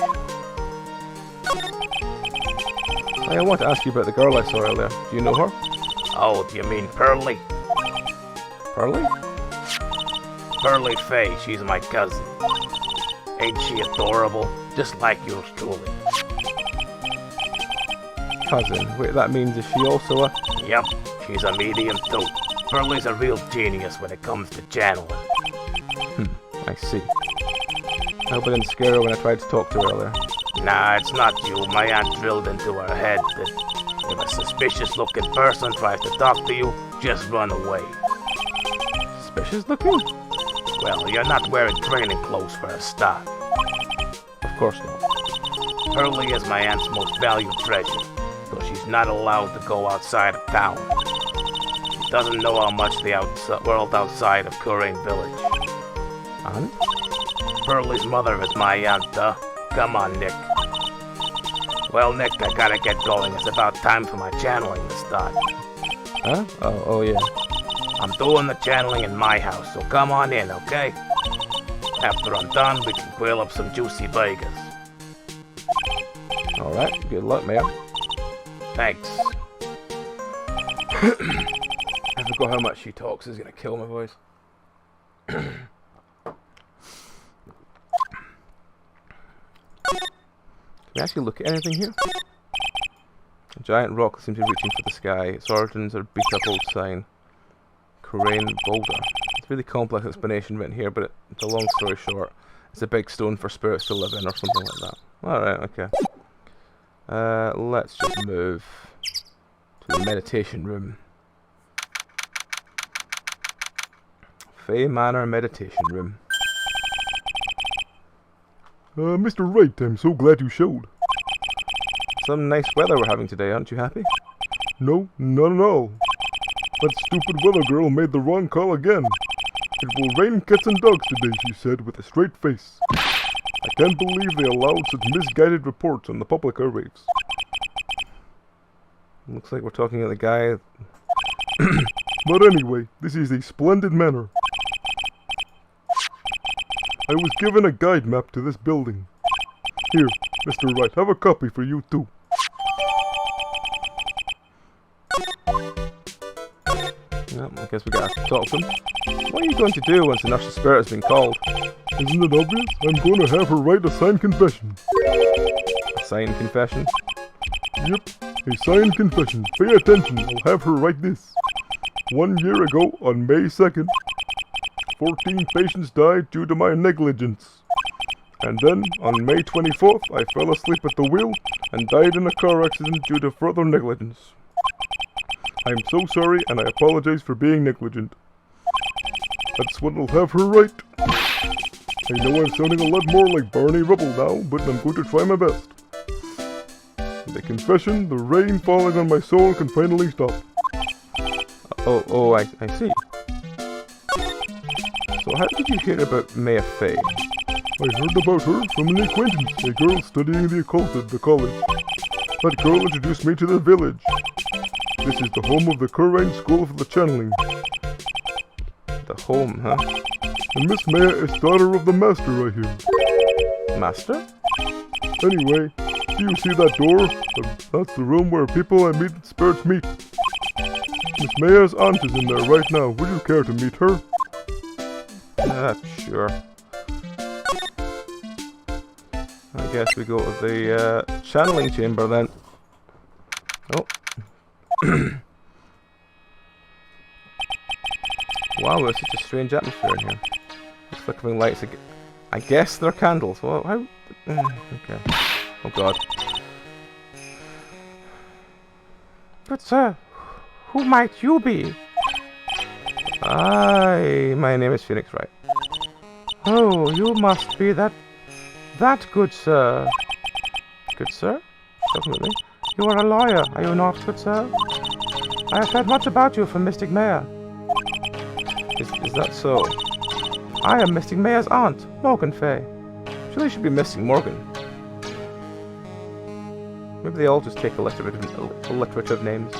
[SPEAKER 1] I want to ask you about the girl I saw earlier. Do you know her?
[SPEAKER 5] Oh, do you mean Pearly?
[SPEAKER 1] Pearly?
[SPEAKER 5] Pearly Faye, she's my cousin. Ain't she adorable? Just like yours truly.
[SPEAKER 1] Cousin. Wait, that means is she also a...
[SPEAKER 5] Yep, she's a medium too. Pearly's a real genius when it comes to channeling.
[SPEAKER 1] I see. I hope I didn't scare her when I tried to talk to her earlier.
[SPEAKER 5] Nah, it's not you. My aunt drilled into her head that if a suspicious-looking person tries to talk to you, just run away.
[SPEAKER 1] Suspicious looking?
[SPEAKER 5] Well, you're not wearing training clothes for a start.
[SPEAKER 1] Of course not.
[SPEAKER 5] Pearly is my aunt's most valued treasure, so she's not allowed to go outside of town. She doesn't know how much the world outside of Korean Village.
[SPEAKER 1] Aunt?
[SPEAKER 5] Pearly's mother is my aunt, huh? Come on, Nick. Well, Nick, I gotta get going. It's about time for my channeling to start.
[SPEAKER 1] Huh? Oh yeah.
[SPEAKER 5] I'm doing the channeling in my house, so come on in, okay? After I'm done, we can grill up some juicy burgers.
[SPEAKER 1] Alright, good luck, Mayor.
[SPEAKER 5] Thanks.
[SPEAKER 1] I forgot how much she talks is going to kill my voice. Can we actually look at anything here? A giant rock seems to be reaching for the sky. Sergeants are beat up old sign. Crane boulder. It's a really complex explanation written here, but it's a long story short. It's a big stone for spirits to live in or something like that. Alright, okay. Let's just move to the meditation room. Fey Manor meditation room.
[SPEAKER 3] Mr. Wright, I'm so glad you showed.
[SPEAKER 1] Some nice weather we're having today, aren't you happy?
[SPEAKER 3] No, not at all. That stupid weather girl made the wrong call again. It will rain cats and dogs today, she said with a straight face. I can't believe they allowed such misguided reports on the public airwaves.
[SPEAKER 1] Looks like we're talking to the guy.
[SPEAKER 3] But anyway, this is a splendid manor. I was given a guide map to this building. Here, Mr. Wright, have a copy for you too.
[SPEAKER 1] Well, I guess we gotta talk to him. What are you going to do once the nurse's spirit has been called?
[SPEAKER 3] Isn't it obvious? I'm going to have her write a signed confession.
[SPEAKER 1] A signed confession?
[SPEAKER 3] Yep, a signed confession. Pay attention, I'll have her write this. 1 year ago, on May 2nd, 14 patients died due to my negligence. And then, on May 24th, I fell asleep at the wheel and died in a car accident due to further negligence. I'm so sorry, and I apologize for being negligent. That's what I'll have her write. I know I'm sounding a lot more like Barney Rubble now, but I'm going to try my best. In the confession, the rain falling on my soul can finally stop.
[SPEAKER 1] Oh, I see. So how did you hear about Maya Fey?
[SPEAKER 3] I heard about her from an acquaintance, a girl studying the occult at the college. That girl introduced me to the village. This is the home of the Currane School for the Channeling.
[SPEAKER 1] The home, huh?
[SPEAKER 3] And Miss Maya is daughter of the master, I hear.
[SPEAKER 1] Master?
[SPEAKER 3] Anyway, do you see that door? That's the room where people I meet and spirits meet. Miss Maya's aunt is in there right now. Would you care to meet her?
[SPEAKER 1] Sure. I guess we go to the channeling chamber then. Oh. Wow, there's such a strange atmosphere in here. The flickering lights. I guess they're candles. Well, how? Okay. Oh God.
[SPEAKER 2] But sir, who might you be?
[SPEAKER 1] My name is Phoenix Wright.
[SPEAKER 2] Oh, you must be that good sir.
[SPEAKER 1] Good sir? Definitely.
[SPEAKER 2] You are a lawyer, are you not, good sir? I have heard much about you from Mystic Maya.
[SPEAKER 1] Is that so?
[SPEAKER 2] I am Mystic Maya's aunt, Morgan Fay.
[SPEAKER 1] Surely should be Mystic Morgan. Maybe they all just take alliterative names.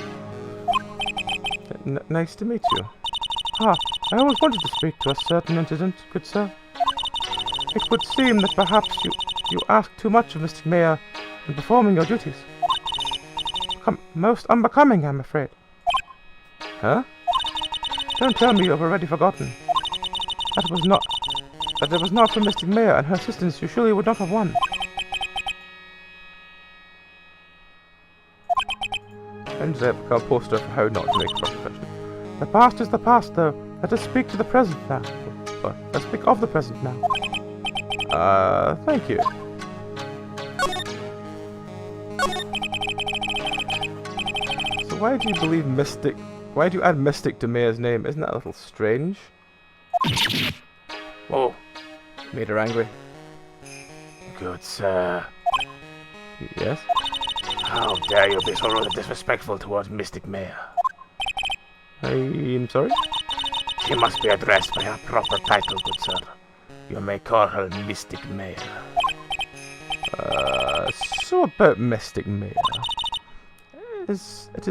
[SPEAKER 1] Nice to meet you.
[SPEAKER 2] Ah, I always wanted to speak to a certain incident, good sir. It would seem that perhaps you ask too much of Mystic Maya in performing your duties. Most unbecoming, I'm afraid.
[SPEAKER 1] Huh?
[SPEAKER 2] Don't tell me you have already forgotten. That it was not for Mystic Maya and her assistance you surely would not have won.
[SPEAKER 1] And they have become a poster for how not to make a first impression.
[SPEAKER 2] The past is the past, though. Let us speak to the present now. Or, let's speak of the present now.
[SPEAKER 1] Thank you. So why do you believe Mystic... Why do you add Mystic to Maya's name? Isn't that a little strange?
[SPEAKER 5] Oh,
[SPEAKER 1] Made her angry.
[SPEAKER 5] good sir.
[SPEAKER 1] Yes?
[SPEAKER 5] How dare you be so rude and disrespectful towards Mystic Maya?
[SPEAKER 1] I'm sorry?
[SPEAKER 5] She must be addressed by her proper title, good sir. You may call her Mystic Maya.
[SPEAKER 1] So about Mystic Maya. It is
[SPEAKER 5] It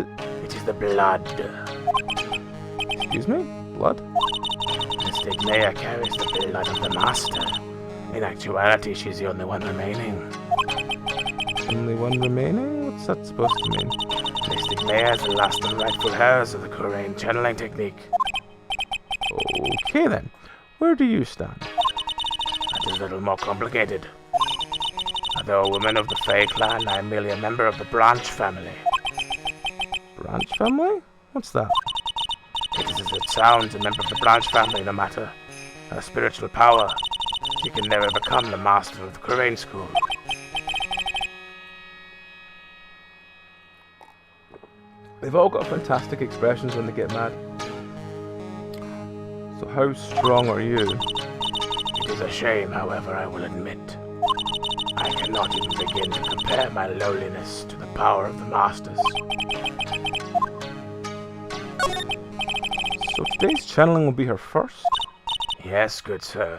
[SPEAKER 5] is the blood.
[SPEAKER 1] Excuse me? Blood?
[SPEAKER 5] Mystic Maya carries the blood of the master. In actuality, she's the only one remaining.
[SPEAKER 1] Only one remaining? What's that supposed to mean?
[SPEAKER 5] Mystic may as the last and rightful heirs of the Korean channeling technique.
[SPEAKER 1] Okay then. Where do you stand?
[SPEAKER 5] That is a little more complicated. Although a woman of the Fae clan, I am merely a member of the Branch family.
[SPEAKER 1] Branch family? What's that?
[SPEAKER 5] It is as it sounds, a member of the Branch family, no matter her spiritual power. She can never become the master of the Korean school.
[SPEAKER 1] They've all got fantastic expressions when they get mad. So how strong are you?
[SPEAKER 5] It is a shame, however, I will admit. I cannot even begin to compare my lowliness to the power of the masters.
[SPEAKER 1] So today's channeling will be her first?
[SPEAKER 5] Yes, good sir.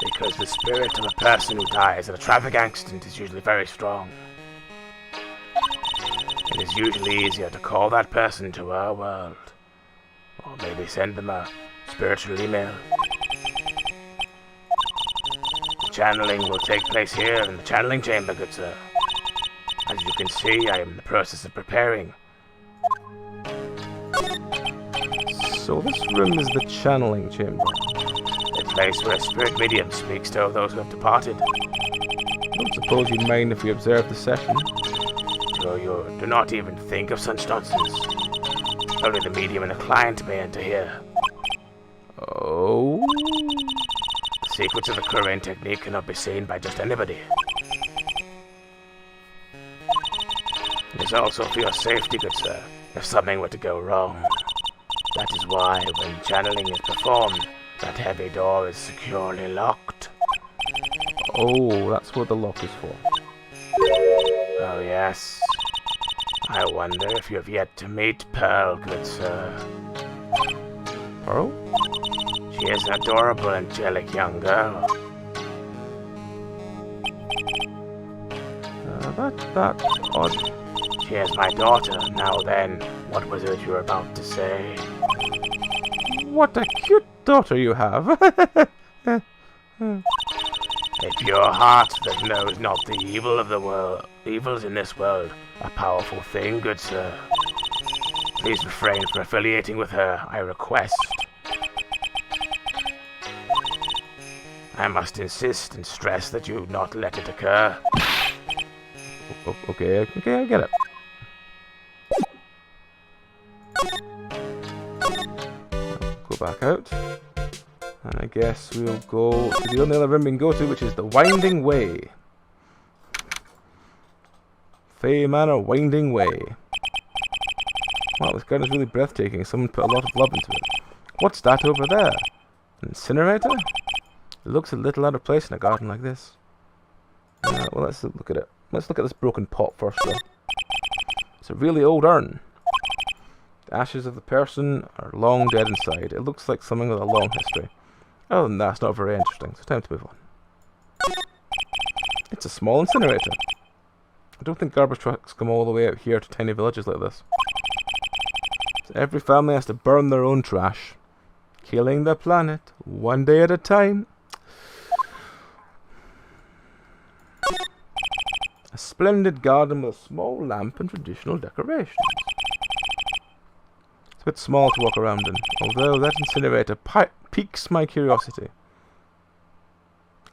[SPEAKER 5] Because the spirit of a person who dies in a traffic accident is usually very strong. It is usually easier to call that person to our world. Or maybe send them a spiritual email. The channeling will take place here in the channeling chamber, good sir. As you can see, I am in the process of preparing.
[SPEAKER 1] So this room is the channeling chamber.
[SPEAKER 5] A place where a spirit medium speaks to those who have departed.
[SPEAKER 1] I don't suppose you'd mind if we observe the session.
[SPEAKER 5] So you do not even think of such nonsense. Only the medium and a client may enter here.
[SPEAKER 1] Oh?
[SPEAKER 5] The secrets of the Korean technique cannot be seen by just anybody. It is also for your safety, good sir, if something were to go wrong. That is why, when channeling is performed, that heavy door is securely locked.
[SPEAKER 1] Oh, that's what the lock is for.
[SPEAKER 5] Oh yes. I wonder if you have yet to meet Pearl, good sir.
[SPEAKER 1] Pearl?
[SPEAKER 5] She is an adorable, angelic young girl.
[SPEAKER 1] That's odd.
[SPEAKER 5] She is my daughter. Now then, what was it you were about to say?
[SPEAKER 1] What a cute daughter you have.
[SPEAKER 5] A pure heart that knows not the evil of the world, evils in this world, a powerful thing, good sir. Please refrain from affiliating with her, I request. I must insist and stress that you not let it occur.
[SPEAKER 1] Okay, I get it. Go back out. And I guess we'll go to the only other room we can go to, which is the Winding Way. Fae Manor Winding Way. Wow, this garden is really breathtaking. Someone put a lot of love into it. What's that over there? An incinerator? It looks a little out of place in a garden like this. Well, let's look at it. Let's look at this broken pot first, though. It's a really old urn. The ashes of the person are long dead inside. It looks like something with a long history. Other than that, it's not very interesting, so time to move on. It's a small incinerator. I don't think garbage trucks come all the way out here to tiny villages like this. So every family has to burn their own trash, killing the planet one day at a time. A splendid garden with a small lamp and traditional decorations. It's a bit small to walk around in, although that incinerator piques my curiosity.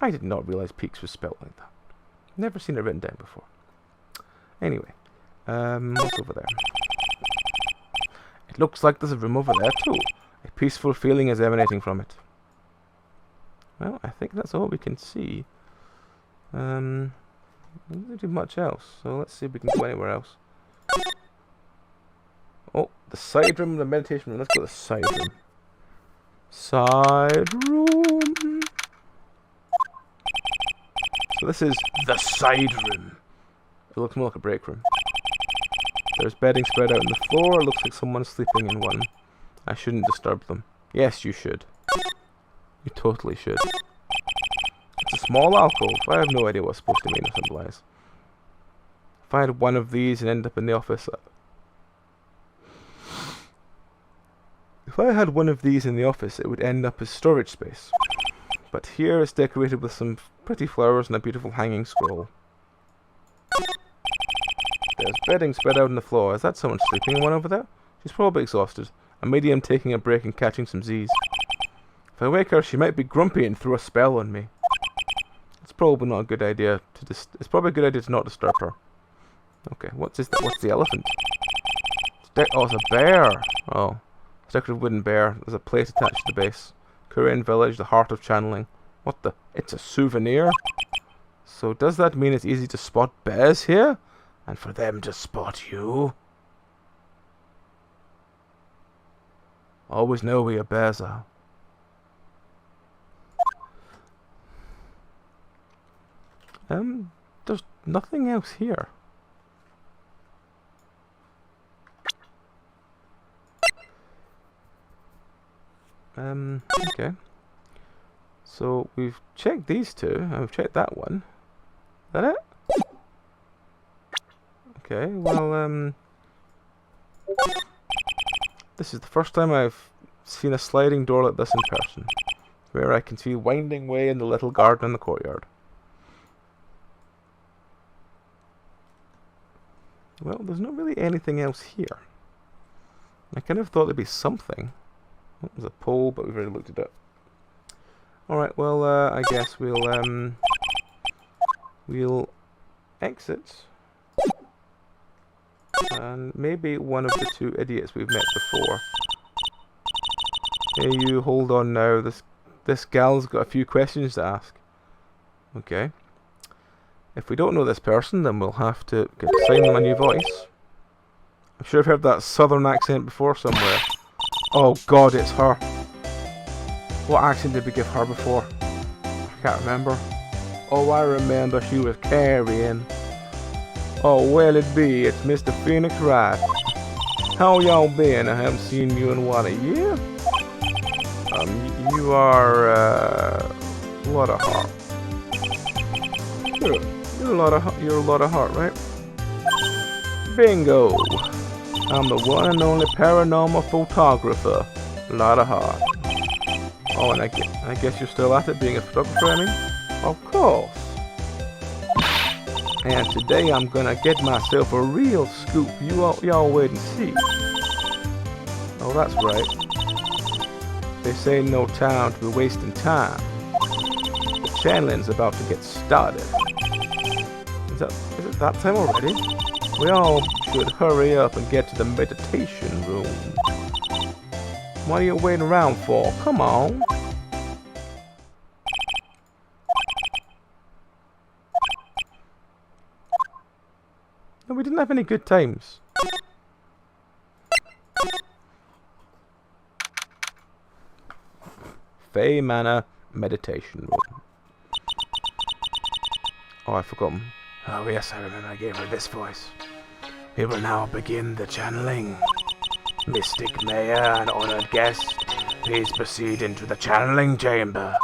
[SPEAKER 1] I did not realize peaks was spelt like that. Never seen it written down before. Anyway, what's over there? It looks like there's a room over there too. A peaceful feeling is emanating from it. Well, I think that's all we can see. We don't do much else, so let's see if we can go anywhere else. Oh, the side room, the meditation room. Let's go to the side room. Side room. So this is the side room. It looks more like a break room. There's bedding spread out on the floor. It looks like someone's sleeping in one. I shouldn't disturb them. Yes, you should. You totally should. It's a small alcove. I have no idea what it's supposed to mean or symbolize. If I had one of these and end up in the office... If I had one of these in the office, it would end up as storage space. But here it's decorated with some pretty flowers and a beautiful hanging scroll. There's bedding spread out on the floor. Is that someone sleeping in one over there? She's probably exhausted. A medium taking a break and catching some Z's. If I wake her, she might be grumpy and throw a spell on me. It's probably not a good idea to it's probably a good idea to not disturb her. Okay, what's this? What's the elephant? Oh, it's a bear. Oh, it's a decorative wooden bear. There's a plate attached to the base. Korean village, the heart of channeling. What the? It's a souvenir. So does that mean it's easy to spot bears here, and for them to spot you? Always know where your bears are. There's nothing else here. Okay. So we've checked these two, and we've checked that one. Is that it? Okay, well, this is the first time I've seen a sliding door like this in person, where I can see winding way in the little garden in the courtyard. Well, there's not really anything else here. I kind of thought there'd be something. Oh, there's a pole, but we've already looked at it. Alright, well, I guess we'll exit. And maybe one of the two idiots we've met before. Hey, you, hold on now. This gal's got a few questions to ask. Okay. If we don't know this person, then we'll have to assign them a new voice. I'm sure I've heard that southern accent before somewhere. Oh god, it's her. What accent did we give her before? I can't remember. Oh, I remember she was carrying. Oh, well it be, it's Mr. Phoenix Wright. How y'all been? I haven't seen you in what, a year? You are, a lot of heart. Sure, you're a lot of heart, right? Bingo! I'm the one and only paranormal photographer. A lot of heart. Oh, and I guess you're still at it, being a photographer, I mean? Of course. And today I'm gonna get myself a real scoop. Y'all wait and see. Oh, that's right. They say no time to be wasting time. The channeling's about to get started. Is it that time already? We all should hurry up and get to the meditation room. What are you waiting around for? Come on. No, we didn't have any good times. Fey Manor meditation room. Oh, I forgot.
[SPEAKER 5] Oh yes, I remember I gave her this voice. We will now begin the channeling. Mystic Mayor and honored guest, please proceed into the channeling chamber.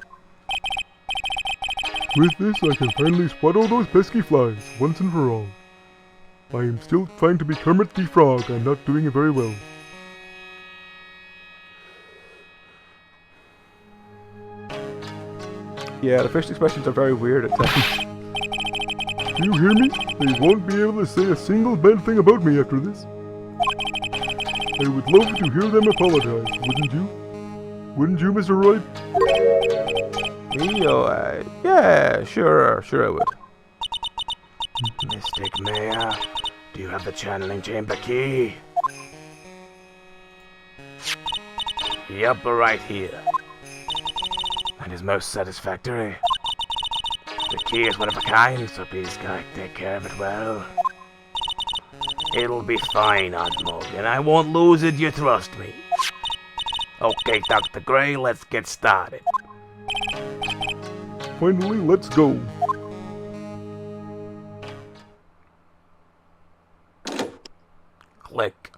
[SPEAKER 3] With this, I can finally spot all those pesky flies, once and for all. I am still trying to be Kermit the Frog. I'm not doing it very well.
[SPEAKER 1] Yeah, the first expressions are very weird at times.
[SPEAKER 3] Do you hear me? They won't be able to say a single bad thing about me after this. I would love to hear them apologize, wouldn't you? Wouldn't you, Mr. Wright?
[SPEAKER 1] Me? Yeah, sure I would.
[SPEAKER 5] Mystic Mayor, do you have the channeling chamber key? Yup, right here. And is most satisfactory. The key is one of a kind, so please take care of it well. It'll be fine, Aunt Morgan. I won't lose it, you trust me. Okay, Dr. Gray, let's get started.
[SPEAKER 3] Finally, let's go.
[SPEAKER 5] Click.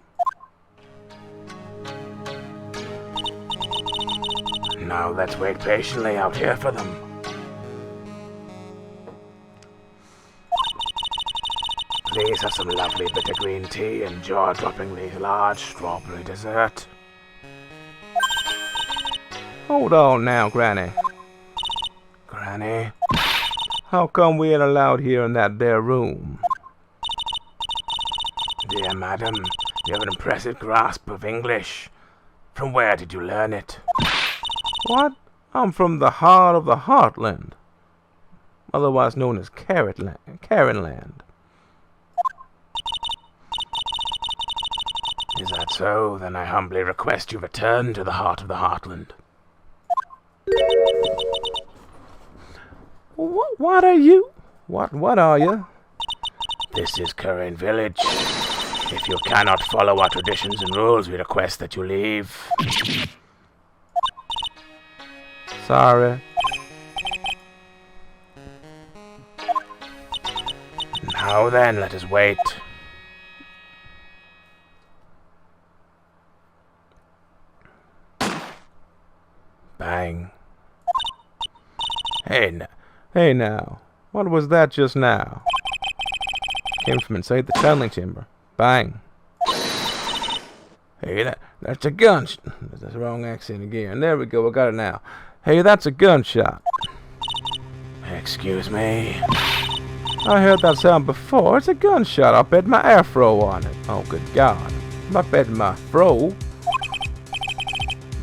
[SPEAKER 5] Now let's wait patiently out here for them. Please have some lovely bitter green tea and jaw-droppingly large strawberry dessert.
[SPEAKER 1] Hold on now, Granny.
[SPEAKER 5] Granny?
[SPEAKER 1] How come we ain't allowed here in that there room?
[SPEAKER 5] Dear madam, you have an impressive grasp of English. From where did you learn it?
[SPEAKER 1] What? I'm from the heart of the Heartland, otherwise known as Karenland.
[SPEAKER 5] Is that so? Then I humbly request you return to the heart of the Heartland.
[SPEAKER 1] What are you? What are you?
[SPEAKER 5] This is Karen Village. If you cannot follow our traditions and rules, we request that you leave.
[SPEAKER 1] Sorry.
[SPEAKER 5] Now then, let us wait. Bang.
[SPEAKER 1] Hey now. What was that just now? Came from inside the channeling chamber. Bang. Hey, that's a gun. That's the wrong accent again. There we go. I got it now. Hey, that's a gunshot.
[SPEAKER 5] Excuse me.
[SPEAKER 1] I heard that sound before. It's a gunshot. I bet my afro on it. Oh, good God. I bet my fro.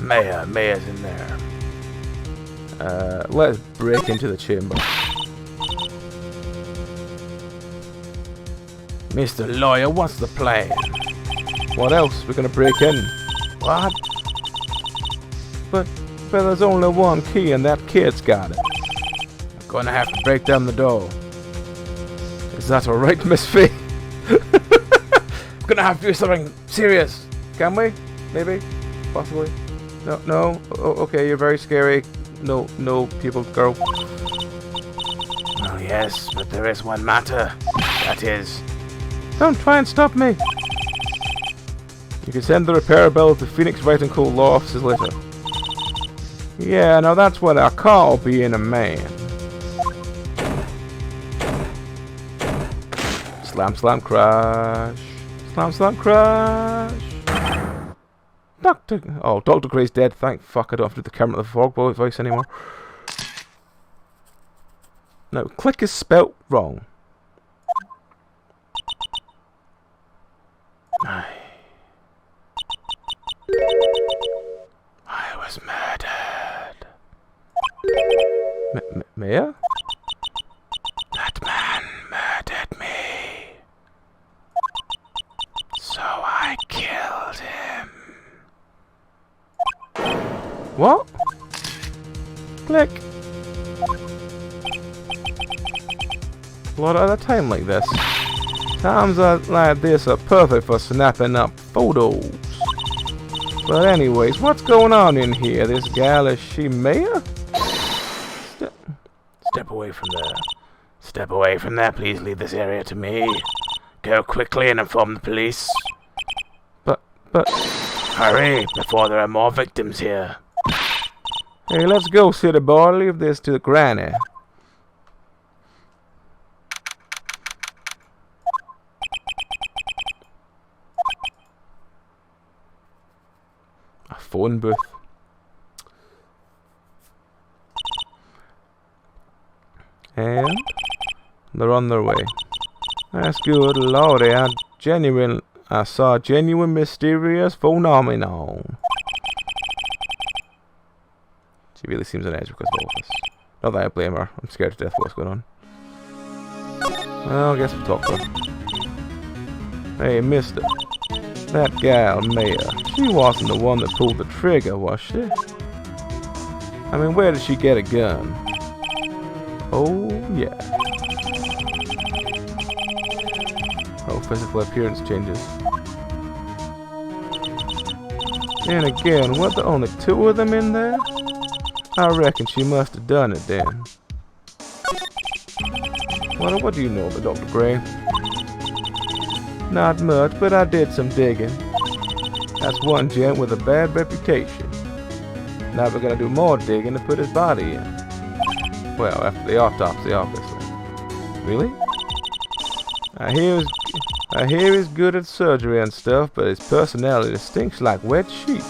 [SPEAKER 5] Mayor's in there.
[SPEAKER 1] Let's break into the chamber.
[SPEAKER 5] Mr. Lawyer, what's the plan?
[SPEAKER 1] What else? We're gonna break in.
[SPEAKER 5] What?
[SPEAKER 1] But there's only one key and that kid's got it.
[SPEAKER 5] I'm gonna have to break down the door.
[SPEAKER 1] Is that alright, Miss Fee?
[SPEAKER 5] I'm gonna have to do something serious.
[SPEAKER 1] Can we? Maybe? Possibly? No? Okay, you're very scary. No, people, girl.
[SPEAKER 5] Well, yes, but there is one matter. That is...
[SPEAKER 1] Don't try and stop me. You can send the repair bill to Phoenix Wright & Co. law offices later. Yeah, now that's what I call being a man. Slam, crash. Slam, crash. Dr. Gray's dead. Thank fuck, I don't have to do the camera of the fog voice anymore. No, click is spelt wrong.
[SPEAKER 5] I was murdered.
[SPEAKER 1] Mia?
[SPEAKER 5] That man murdered me. So I killed him.
[SPEAKER 1] What? Click. A lot at a time like this. Times like this are perfect for snapping up photos. But anyways, what's going on in here? This gal, is she Maya?
[SPEAKER 5] Step away from there. Step away from there. Please leave this area to me. Go quickly and inform the police.
[SPEAKER 1] But...
[SPEAKER 5] Hurry, before there are more victims here.
[SPEAKER 1] Hey, let's go, city boy. Leave this to the granny. A phone booth. And they're on their way. That's good, lordy. I saw a genuine mysterious phenomenon. She really seems on edge because of all of this. Not that I blame her. I'm scared to death of what's going on. Well, I guess we'll talk to her. Hey, mister. That gal, Maya, she wasn't the one that pulled the trigger, was she? I mean, where did she get a gun? Oh, yeah. Oh, physical appearance changes. And again, were there only two of them in there? I reckon she must have done it then. What do you know about Dr. Gray? Not much, but I did some digging. That's one gent with a bad reputation. Now we're gonna do more digging to put his body in. Well, after the autopsy, obviously. Really? I hear he's good at surgery and stuff, but his personality stinks like wet sheep.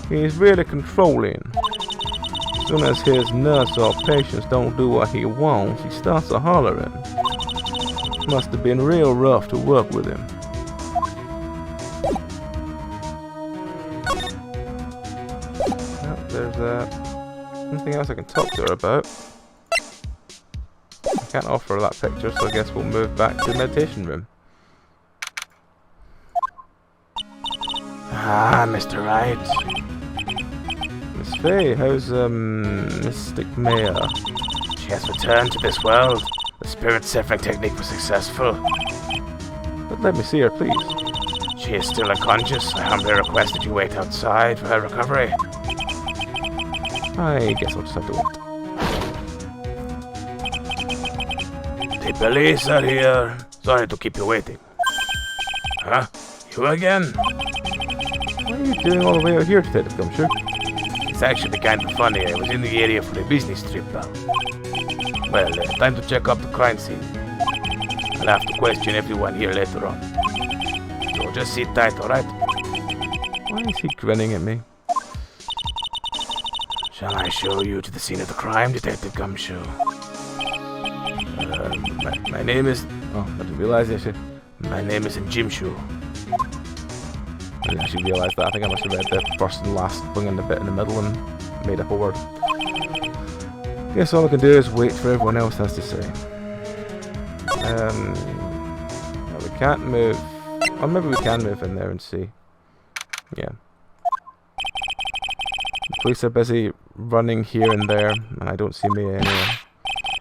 [SPEAKER 1] He's really controlling. soon as his nurse or patients don't do what he wants, he starts a hollering. Must have been real rough to work with him. Well, there's anything else I can talk to her about. I can't offer her that picture, so I guess we'll move back to the meditation room.
[SPEAKER 5] Ah, Mr. Wright.
[SPEAKER 1] Miss Faye, how's Mystic Maya?
[SPEAKER 5] She has returned to this world. The spirit severing technique was successful.
[SPEAKER 1] But let me see her, please.
[SPEAKER 5] She is still unconscious. I humbly request that you wait outside for her recovery.
[SPEAKER 1] I guess I'll just have to wait.
[SPEAKER 5] The police are here. Sorry to keep you waiting. Huh? You again?
[SPEAKER 1] What are you doing all the way out here, Detective Gumshoe?
[SPEAKER 5] It's actually kind of funny. I was in the area for a business trip, pal. Well, time to check up the crime scene. I'll have to question everyone here later on. So just sit tight, alright?
[SPEAKER 1] Why is he grinning at me?
[SPEAKER 5] Shall I show you to the scene of the crime, Detective Gumshoe? My name is...
[SPEAKER 1] Oh, I didn't realise actually.
[SPEAKER 5] My name is Jimshoe.
[SPEAKER 1] I didn't actually realise that. I think I must have read the first and last thing in the bit in the middle and made up a word. Guess all I can do is wait for everyone else has to say. No, we can't move. Or maybe we can move in there and see. Yeah. The police are busy running here and there, and I don't see me anywhere.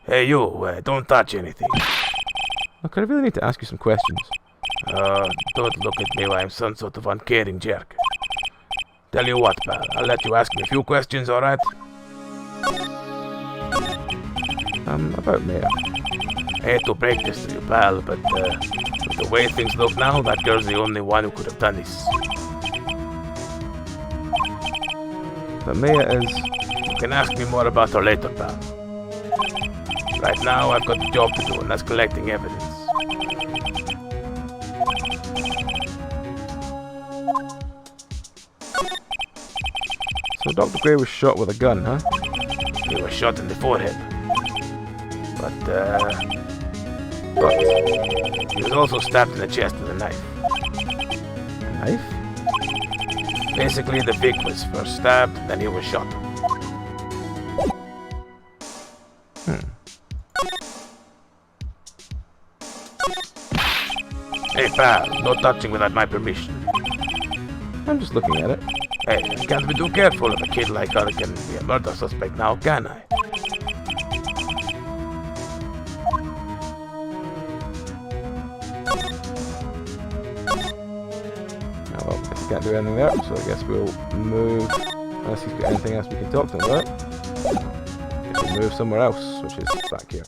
[SPEAKER 5] Hey you, don't touch anything.
[SPEAKER 1] Look, I really need to ask you some questions.
[SPEAKER 5] Don't look at me like I'm some sort of uncaring jerk. Tell you what, pal, I'll let you ask me a few questions, alright?
[SPEAKER 1] About Maya.
[SPEAKER 5] I hate to break this to you, pal, but with the way things look now, that girl's the only one who could have done this.
[SPEAKER 1] But Maya is...
[SPEAKER 5] You can ask me more about her later, pal. Right now, I've got a job to do, and that's collecting evidence.
[SPEAKER 1] So Dr. Gray was shot with a gun, huh?
[SPEAKER 5] He was shot in the forehead. But he was also stabbed in the chest with a knife.
[SPEAKER 1] A knife?
[SPEAKER 5] Basically, the Vic was first stabbed, then he was shot. Hey pal, no touching without my permission.
[SPEAKER 1] I'm just looking at it.
[SPEAKER 5] Hey, I can't be too careful of a kid like her can be a murder suspect now, can I?
[SPEAKER 1] Oh, well, I guess we can't do anything there, so I guess we'll move, unless he's got anything else we can talk to him about. We'll move somewhere else, which is back here.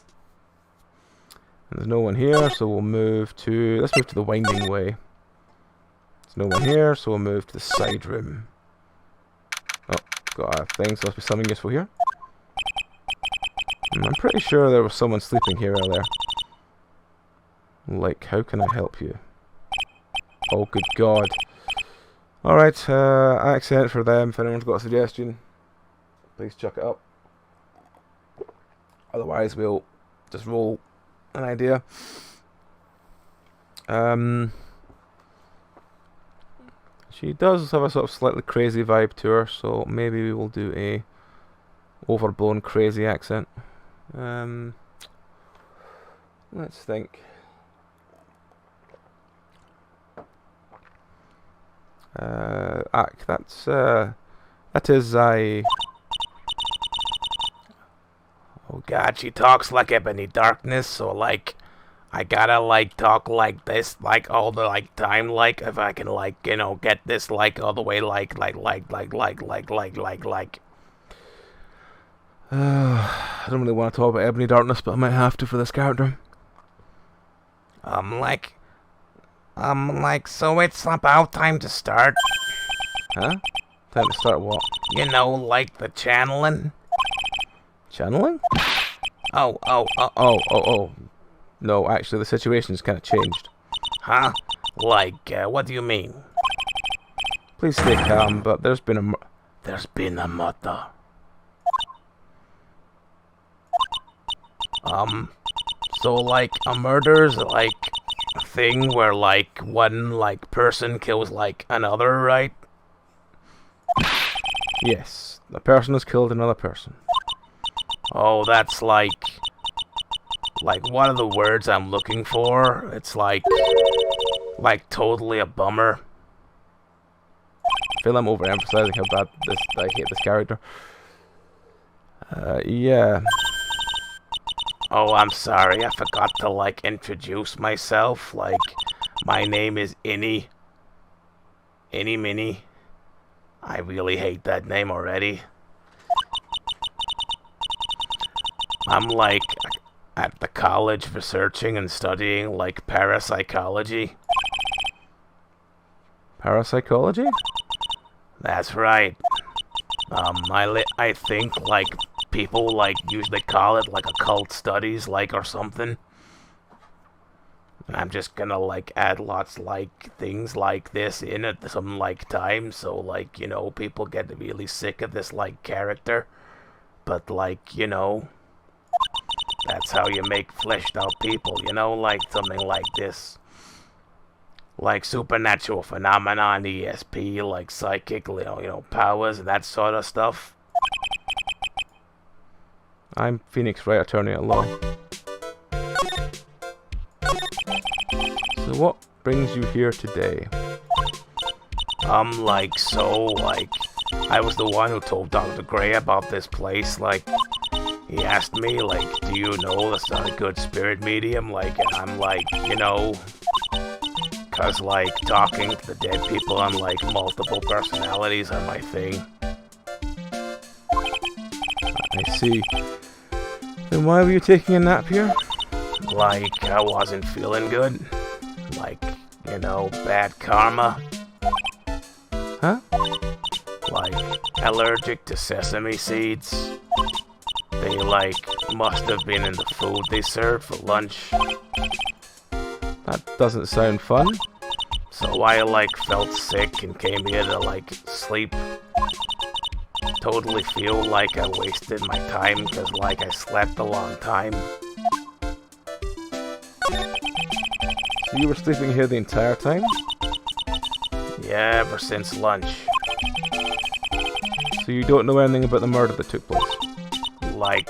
[SPEAKER 1] And there's no one here, so we'll move to, let's move to the winding way. There's no one here, so we'll move to the side room. Oh, got a thing, so must be something useful here. I'm pretty sure there was someone sleeping here earlier. Like, how can I help you? Oh, good God. Alright, accent for them. If anyone's got a suggestion, please chuck it up. Otherwise, we'll just roll an idea. She does have a sort of slightly crazy vibe to her, so maybe we will do a overblown crazy accent. Let's think. That's that is I.
[SPEAKER 5] Oh god, she talks like Ebony Darkness, so like I gotta like talk like this like all the like time, like if I can like, you know, get this like all the way like
[SPEAKER 1] I don't really want to talk about Ebony Darkness, but I might have to for this character.
[SPEAKER 5] So it's about time to start.
[SPEAKER 1] Huh? Time to start what?
[SPEAKER 5] You know, like the channeling.
[SPEAKER 1] Channeling? Oh. No, actually, the situation's kind of changed.
[SPEAKER 5] Huh? Like, what do you mean?
[SPEAKER 1] Please stay calm, but there's been a
[SPEAKER 5] murder. So like a murder's like a thing where like one like person kills like another, right?
[SPEAKER 1] Yes, a person has killed another person.
[SPEAKER 5] Oh, that's like one of the words I'm looking for. It's like totally a bummer.
[SPEAKER 1] I feel I'm overemphasizing how bad I hate this character. Yeah.
[SPEAKER 5] Oh, I'm sorry. I forgot to like introduce myself. Like, my name is Innie. Innie Minnie. I really hate that name already. I'm like at the college researching and studying like parapsychology.
[SPEAKER 1] Parapsychology?
[SPEAKER 5] That's right. I think like people like usually call it like occult studies, like, or something. And I'm just gonna like add lots like things like this in at some like time, so like, you know, people get really sick of this like character. But like, you know, that's how you make fleshed out people, you know, like something like this. Like supernatural phenomenon, ESP, like psychic, you know, powers and that sort of stuff.
[SPEAKER 1] I'm Phoenix Wright, attorney at law. So what brings you here today?
[SPEAKER 5] I was the one who told Dr. Gray about this place, like, he asked me, like, do you know a good spirit medium, like, and I'm like, you know, cause, like, talking to the dead people on, like, multiple personalities are my thing.
[SPEAKER 1] I see. Then why were you taking a nap here?
[SPEAKER 5] Like, I wasn't feeling good. Like, you know, bad karma.
[SPEAKER 1] Huh?
[SPEAKER 5] Like, allergic to sesame seeds. They, like, must have been in the food they served for lunch.
[SPEAKER 1] That doesn't sound fun.
[SPEAKER 5] So I, like, felt sick and came here to, like, sleep. Totally feel like I wasted my time because, like, I slept a long time.
[SPEAKER 1] So you were sleeping here the entire time?
[SPEAKER 5] Yeah, ever since lunch.
[SPEAKER 1] So you don't know anything about the murder that took place?
[SPEAKER 5] Like,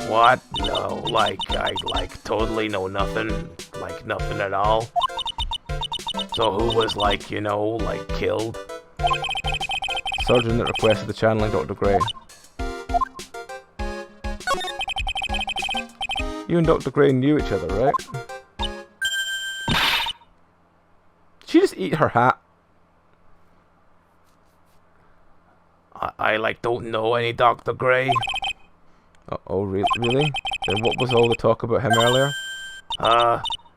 [SPEAKER 5] what? No, like, I, like, totally know nothing. Like, nothing at all. So who was, like, you know, like, killed?
[SPEAKER 1] Surgeon that requested the channeling Dr. Gray. You and Dr. Gray knew each other, right? Did she just eat her hat?
[SPEAKER 5] I like, don't know any Dr. Gray.
[SPEAKER 1] Oh, really? Then what was all the talk about him earlier?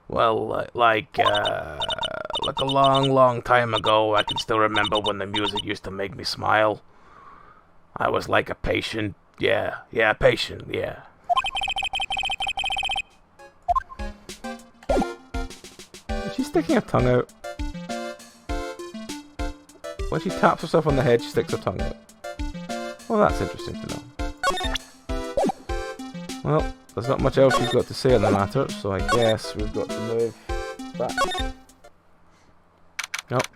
[SPEAKER 5] Well, like a long time ago, I can still remember when the music used to make me smile. I was like a patient. Yeah, patient, yeah.
[SPEAKER 1] Is she sticking her tongue out? When she taps herself on the head, she sticks her tongue out. Well, that's interesting to know. Well, there's not much else she's got to say on the matter, so I guess we've got to move back. Nope.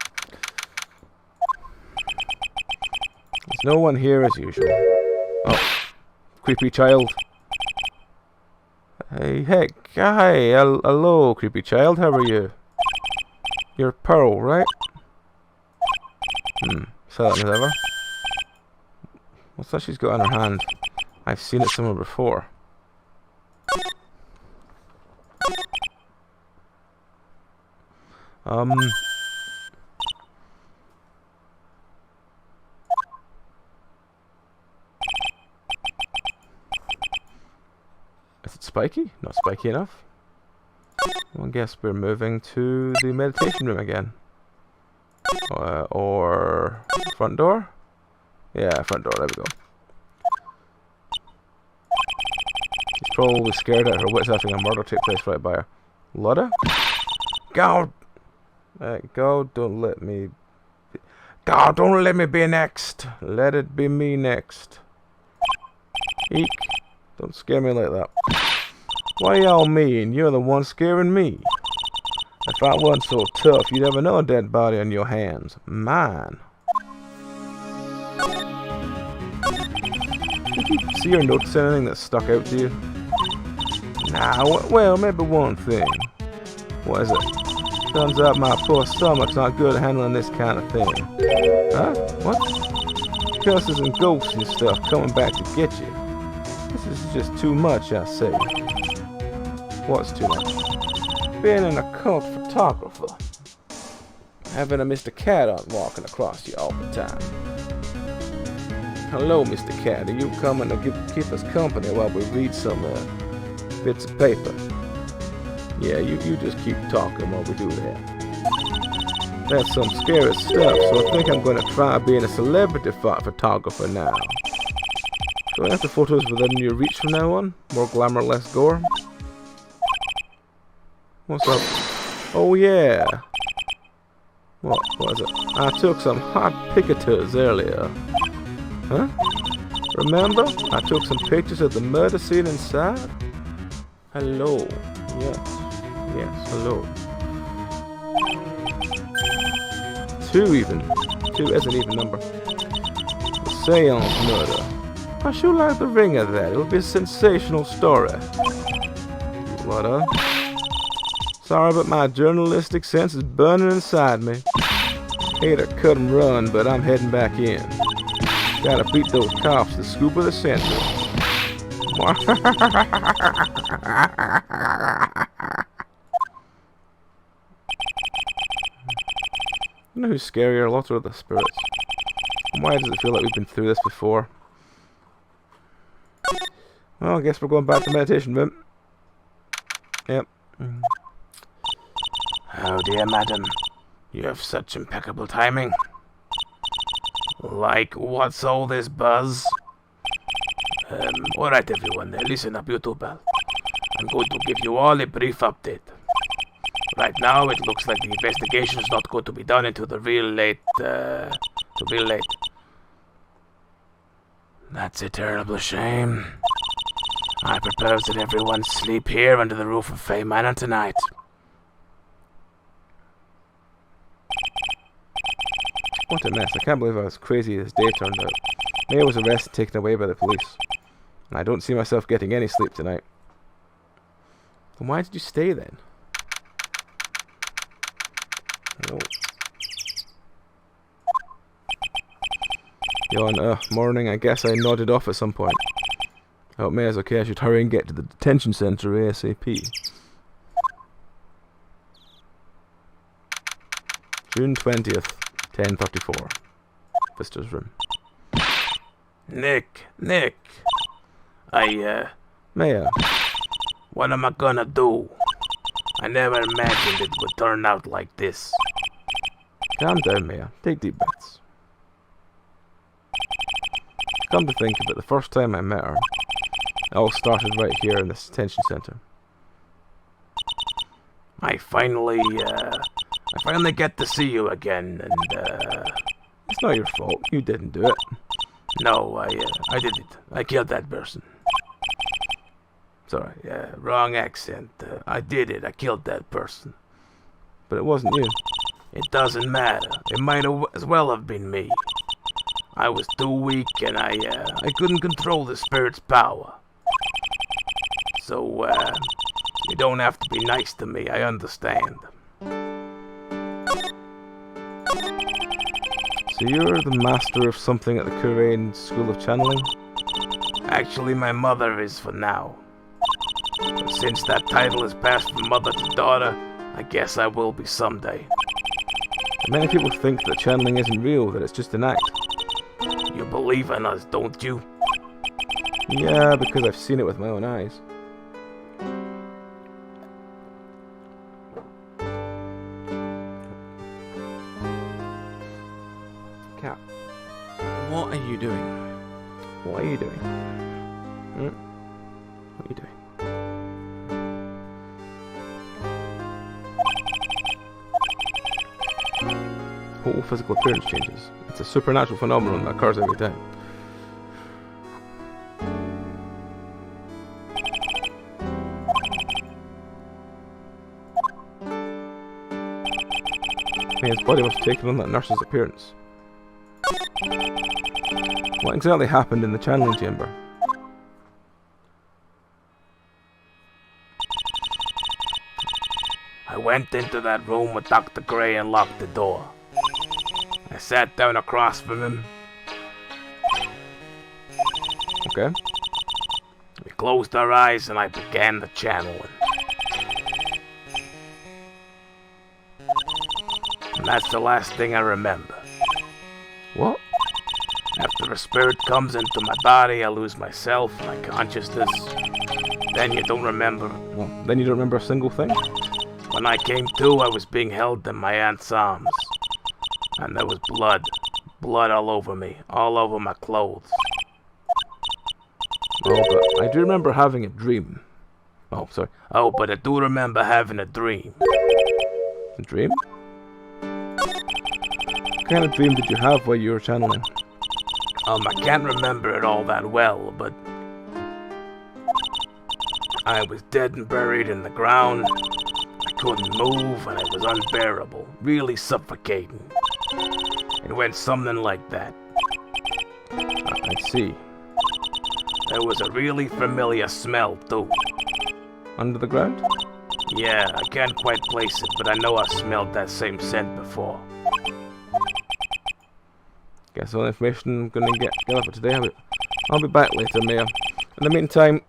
[SPEAKER 1] There's no one here as usual. Oh, creepy child. Hey, heck, hi, hello, creepy child, how are you? You're Pearl, right? Silent as ever. What's that she's got in her hand? I've seen it somewhere before. Is it spiky? Not spiky enough. Well, I guess we're moving to the meditation room again. Or front door? Yeah, front door, there we go. She's probably scared out of her wits after a murder took place right by her. Lotta? God! God, don't let me... God, don't let me be next! Let it be me next. Eek. Don't scare me like that. What do y'all mean? You're the one scaring me. If I wasn't so tough, you'd have another dead body on your hands. Mine. Did you see or notice anything that stuck out to you? Nah, well, maybe one thing. What is it? Turns out my poor stomach's not good at handling this kind of thing. Huh? What? Curses and ghosts and stuff coming back to get you. This is just too much, I say. What's too much? Being an occult photographer. Having a Mr. Cat on walking across you all the time. Hello, Mr. Cat. Are you coming to keep us company while we read some bits of paper? Yeah, you just keep talking while we do that. That's some scary stuff, so I think I'm going to try being a celebrity photographer now. Do I have the photos within your reach from now on? More glamour, less gore? What's up? Oh yeah! What was it? I took some hot pictures earlier. Huh? Remember? I took some pictures of the murder scene inside? Hello. Yes. Yes, hello. 2 even. 2 is an even number. The Seance murder. I sure like the ring of that. It'll be a sensational story. What Sorry, but my journalistic sense is burning inside me. Hate to cut and run, but I'm heading back in. Gotta beat those cops, the scoop of the century. You know who's scarier, lots or the spirits? And why does it feel like we've been through this before? Well, I guess we're going back to meditation room. Yep.
[SPEAKER 5] Oh dear, madam. You have such impeccable timing. Like, what's all this buzz? Alright everyone, listen up you two, pal. I'm going to give you all a brief update. Right now, it looks like the investigation is not going to be done until the real late, That's a terrible shame. I propose that everyone sleep here under the roof of Fey Manor tonight.
[SPEAKER 1] What a mess. I can't believe I was crazy this day turned out. Maya was arrested and taken away by the police. And I don't see myself getting any sleep tonight. Then why did you stay then? Hello. Yawn, morning. I guess I nodded off at some point. I hope Maya's okay. I should hurry and get to the detention center ASAP. June 20th, 10:34. Visitor's room.
[SPEAKER 5] Nick.
[SPEAKER 1] Maya.
[SPEAKER 5] What am I gonna do? I never imagined it would turn out like this.
[SPEAKER 1] Calm down, Maya. Take deep breaths. Come to think of it, the first time I met her, it all started right here in this detention center.
[SPEAKER 5] I finally get to see you again, and
[SPEAKER 1] It's not your fault. You didn't do it.
[SPEAKER 5] no, I did it. I killed that person. Sorry, wrong accent. I did it. I killed that person.
[SPEAKER 1] But it wasn't you.
[SPEAKER 5] It doesn't matter. It might as well have been me. I was too weak, and I couldn't control the spirit's power. So, you don't have to be nice to me. I understand.
[SPEAKER 1] So you're the master of something at the Kurain School of Channeling?
[SPEAKER 5] Actually, my mother is for now. But since that title is passed from mother to daughter, I guess I will be someday.
[SPEAKER 1] Many people think that channeling isn't real, that it's just an act.
[SPEAKER 5] You believe in us, don't you?
[SPEAKER 1] Yeah, because I've seen it with my own eyes. Cat, what are you doing? What are you doing? What are you doing? Whole physical appearance changes. It's a supernatural phenomenon that occurs every time. His body must have taken on that nurse's appearance. What exactly happened in the channeling chamber?
[SPEAKER 5] I went into that room with Dr. Gray and locked the door. I sat down across from him.
[SPEAKER 1] Okay.
[SPEAKER 5] We closed our eyes and I began the channeling. And that's the last thing I remember.
[SPEAKER 1] What?
[SPEAKER 5] After a spirit comes into my body, I lose myself, my consciousness. Then you don't remember.
[SPEAKER 1] Well, then you don't remember a single thing?
[SPEAKER 5] When I came to, I was being held in my aunt's arms. And there was blood. Blood all over me. All over my clothes.
[SPEAKER 1] Oh, but I do remember having a dream. Oh, sorry.
[SPEAKER 5] Oh, but I do remember having a dream.
[SPEAKER 1] A dream? What kind of dream did you have while you were channeling?
[SPEAKER 5] I can't remember it all that well, but I was dead and buried in the ground. I couldn't move, and it was unbearable, really suffocating. It went something like that.
[SPEAKER 1] I see.
[SPEAKER 5] There was a really familiar smell, too.
[SPEAKER 1] Under the ground?
[SPEAKER 5] Yeah, I can't quite place it, but I know I've smelled that same scent before.
[SPEAKER 1] Guess all the information I'm gonna get for today. I'll be back later, Maya. In the meantime,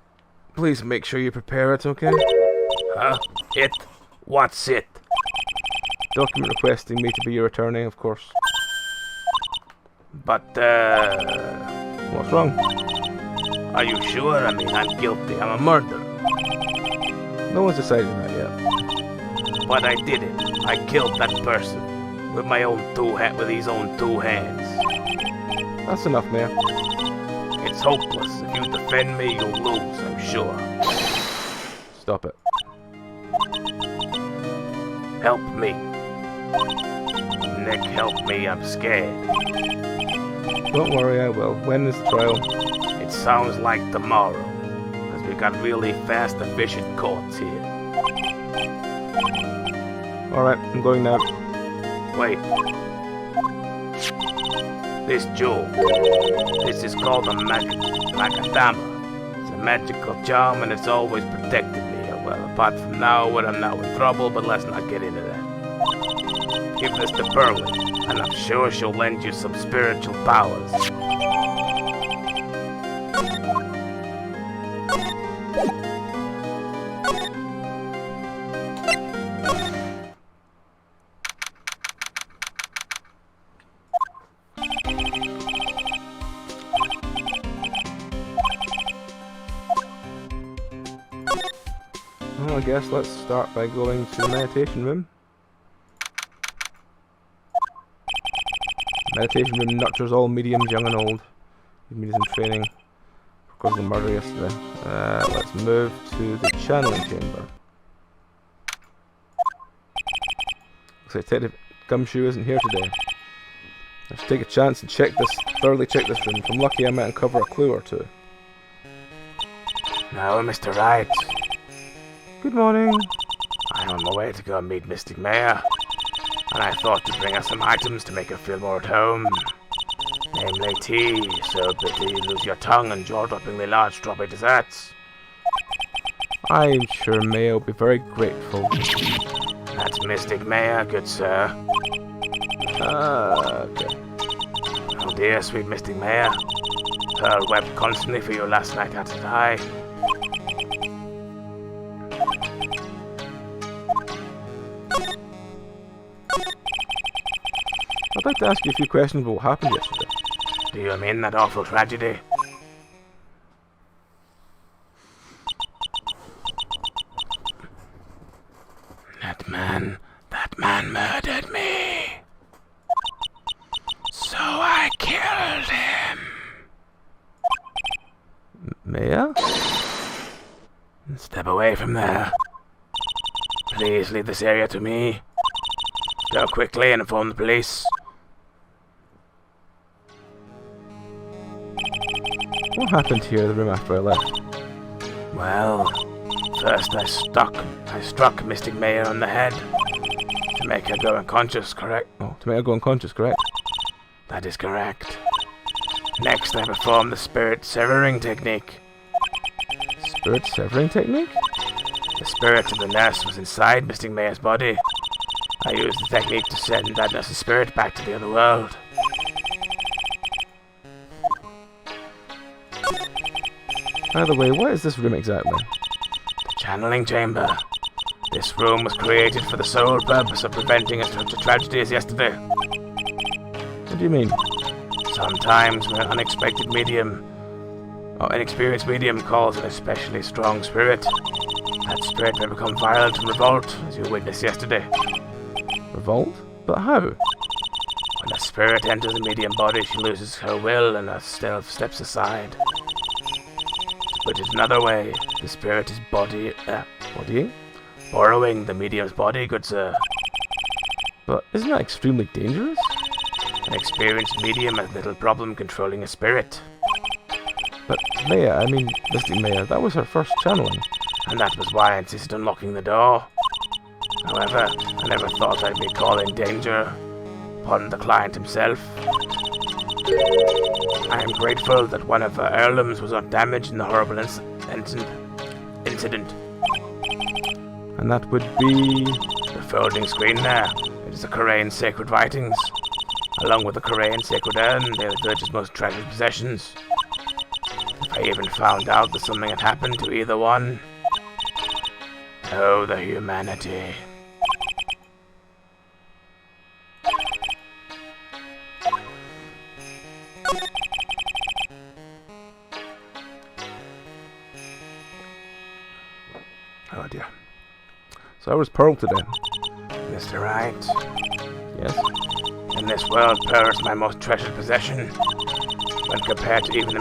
[SPEAKER 1] please make sure you prepare it, okay?
[SPEAKER 5] Huh? It? What's it?
[SPEAKER 1] Document requesting me to be your attorney, of course.
[SPEAKER 5] But,
[SPEAKER 1] What's wrong?
[SPEAKER 5] are you sure? I mean, I'm guilty. I'm a murderer.
[SPEAKER 1] No one's decided that yet.
[SPEAKER 5] But I did it. I killed that person. With my own with his own two hands.
[SPEAKER 1] That's enough, Maya.
[SPEAKER 5] It's hopeless. If you defend me, you'll lose, I'm sure.
[SPEAKER 1] Stop it.
[SPEAKER 5] Help me. Nick, help me. I'm scared.
[SPEAKER 1] Don't worry, I will. When is the trial?
[SPEAKER 5] It sounds like tomorrow. Because we got really fast, efficient courts here.
[SPEAKER 1] Alright, I'm going now.
[SPEAKER 5] Wait. This jewel. This is called a macadama. It's a magical charm and it's always protected me. Well, apart from now when I'm now in trouble, but let's not get into that. Give this to Berlin, and I'm sure she'll lend you some spiritual powers.
[SPEAKER 1] Well, I guess let's start by going to the meditation room. Meditation room nurtures all mediums, young and old. Mediums in training because of the murder yesterday. Let's move to the channeling chamber. Looks like Detective Gumshoe isn't here today. Let's take a chance and thoroughly check this room. If I'm lucky, I might uncover a clue or two.
[SPEAKER 5] Now, Mr. Wright.
[SPEAKER 1] Good morning.
[SPEAKER 5] I'm on my way to go meet Mystic Maya, and I thought to bring her some items to make her feel more at home. Namely tea, so that you lose your tongue and jaw-droppingly large strawberry desserts.
[SPEAKER 1] I'm sure Maya will be very grateful.
[SPEAKER 5] That's Mystic Maya, good sir.
[SPEAKER 1] Okay.
[SPEAKER 5] Oh dear, sweet Mystic Maya. Pearl wept constantly for you last night had to die.
[SPEAKER 1] I'd like to ask you a few questions about what happened yesterday.
[SPEAKER 5] Do you mean that awful tragedy? That man murdered me. So I killed him.
[SPEAKER 1] Maya?
[SPEAKER 5] Step away from there. Please leave this area to me. Go quickly and inform the police.
[SPEAKER 1] What happened here in the room after I left?
[SPEAKER 5] Well, first I struck Mystic Maya on the head to To make her go unconscious, correct?
[SPEAKER 1] Oh, to make her go unconscious, correct?
[SPEAKER 5] That is correct. Next, I perform the spirit severing technique.
[SPEAKER 1] Spirit severing technique?
[SPEAKER 5] The spirit of the nurse was inside Mystic Maya's body. I used the technique to send that nurse's spirit back to the other world.
[SPEAKER 1] By the way, what is this room exactly?
[SPEAKER 5] The channeling chamber. This room was created for the sole purpose of preventing such a tragedy as yesterday.
[SPEAKER 1] What do you mean?
[SPEAKER 5] Sometimes when an unexpected medium or inexperienced medium calls an especially strong spirit, that spirit may become violent and revolt, as you witnessed yesterday.
[SPEAKER 1] Revolt? But how?
[SPEAKER 5] When a spirit enters a medium body, she loses her will and herself steps aside. To put it another way, the spirit is
[SPEAKER 1] Bodying?
[SPEAKER 5] borrowing the medium's body, good sir.
[SPEAKER 1] But isn't that extremely dangerous?
[SPEAKER 5] An experienced medium has little problem controlling a spirit,
[SPEAKER 1] But Maya, I mean Mystic Maya, that was her first channeling.
[SPEAKER 5] and that was why I insisted on locking the door. However, I never thought I'd be calling danger upon the client himself. I am grateful that one of her heirlooms was not damaged in the horrible incident.
[SPEAKER 1] And that would be...
[SPEAKER 5] The folding screen there, it is the Korean sacred writings. Along with the Korean sacred urn, they are the village's most treasured possessions. If I even found out that something had happened to either one... Oh, the humanity.
[SPEAKER 1] Oh dear. So I was Pearl today.
[SPEAKER 5] Mr. Wright,
[SPEAKER 1] Yes?
[SPEAKER 5] in this world, Pearl is my most treasured possession. When compared to even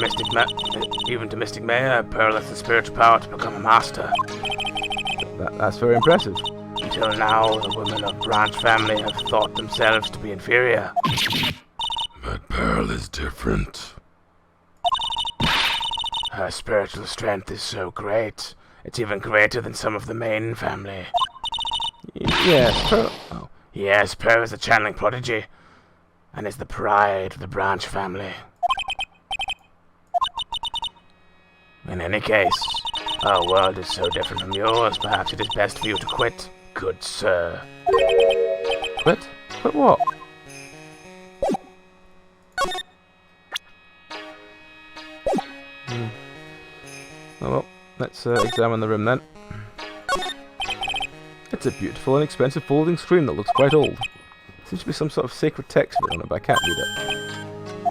[SPEAKER 5] to Mystic Maya, Pearl has the spiritual power to become a master.
[SPEAKER 1] That's very impressive.
[SPEAKER 5] Until now, the women of Branch family have thought themselves to be inferior.
[SPEAKER 3] But Pearl is different.
[SPEAKER 5] Her spiritual strength is so great, it's even greater than some of the main family.
[SPEAKER 1] Yes, Pearl... Oh.
[SPEAKER 5] Yes, Pearl is a channeling prodigy, and is the pride of the Branch family. In any case, our world is so different from yours, perhaps it is best for you to quit, good sir.
[SPEAKER 1] Quit? Quit what? Oh well, let's examine the room then. It's a beautiful and expensive folding screen that looks quite old. Seems to be some sort of sacred text written on it, but I can't read it.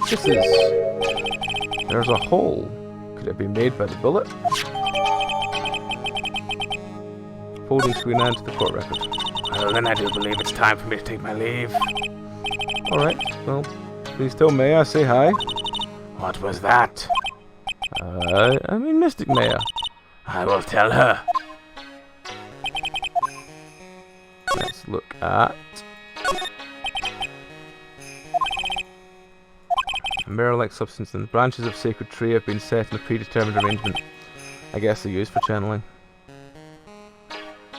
[SPEAKER 1] This is... There's a hole. Could it be made by the bullet? Folding screen and to the court record.
[SPEAKER 5] Well, then I do believe it's time for me to take my leave.
[SPEAKER 1] Alright, well, please tell Maya I say hi.
[SPEAKER 5] What was that?
[SPEAKER 1] I mean Mystic Maya.
[SPEAKER 5] I will tell her.
[SPEAKER 1] Let's look at... A mirror-like substance and the branches of sacred tree have been set in a predetermined arrangement. I guess they're used for channeling.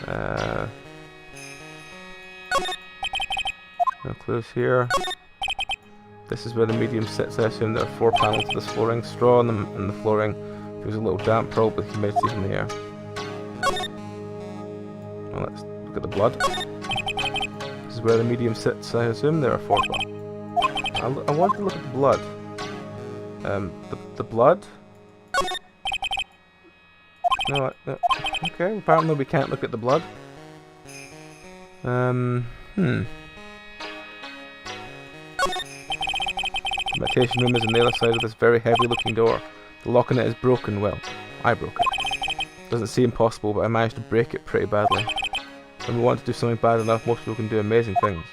[SPEAKER 1] No clues here. This is where the medium sits. I assume there are 4 panels to this flooring. Straw in the flooring. Feels a little damp, probably humidity from the air. Well, let's look at the blood. This is where the medium sits. I assume there are 4 panels. I want to look at the blood. The blood? No, okay, apparently we can't look at the blood. The meditation room is on the other side of this very heavy looking door. The lock on it is broken. Well, I broke it. Doesn't seem possible, but I managed to break it pretty badly. When we want to do something bad enough, most people can do amazing things.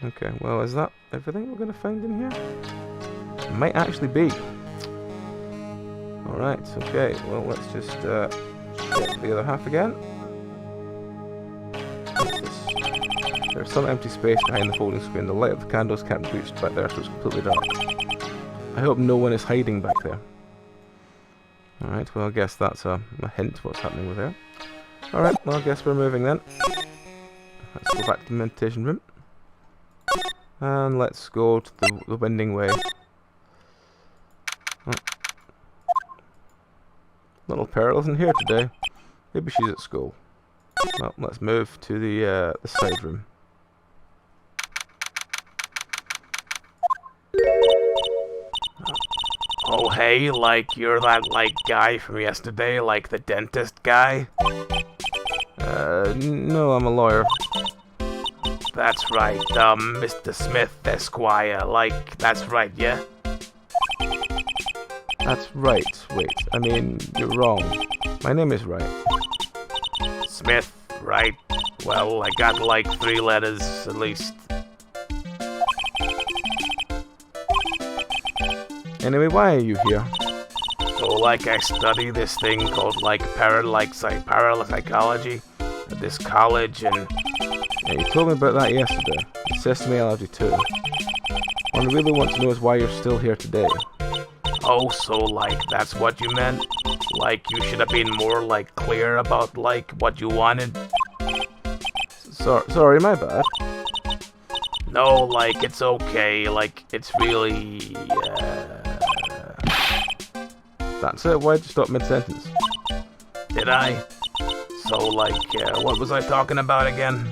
[SPEAKER 1] Okay, well, is that everything we're going to find in here? It might actually be. Alright, okay, well, let's just check the other half again. What's this? There's some empty space behind the folding screen. The light of the candles can't be reached back there, so it's completely dark. I hope no one is hiding back there. Alright, well, I guess that's a hint what's happening with there. Alright, well, I guess we're moving then. Let's go back to the meditation room. And let's go to the winding way. Oh. Little Pearl isn't here today. Maybe she's at school. Well, let's move to the side room.
[SPEAKER 5] Oh, hey, like, you're that, like, guy from yesterday, like the dentist guy?
[SPEAKER 1] No, I'm a lawyer.
[SPEAKER 5] That's right, Mr. Smith, Esquire, like, that's right, yeah?
[SPEAKER 1] That's right. Wait, I mean, you're wrong. My name is Wright.
[SPEAKER 5] Smith, right? Well, I got, like, 3 letters, at least.
[SPEAKER 1] Anyway, why are you here?
[SPEAKER 5] So, like, I study this thing called, like, parapsychology at this college, and...
[SPEAKER 1] Yeah, you told me about that yesterday. The sesame allergy too. What I really want to know is why you're still here today.
[SPEAKER 5] Oh, so, like, that's what you meant? Like, you should have been more, like, clear about, like, what you wanted?
[SPEAKER 1] Sorry, my bad.
[SPEAKER 5] No, like, it's okay, like, it's really,
[SPEAKER 1] That's it, why'd you stop mid-sentence?
[SPEAKER 5] Did I? So, like, what was I talking about again?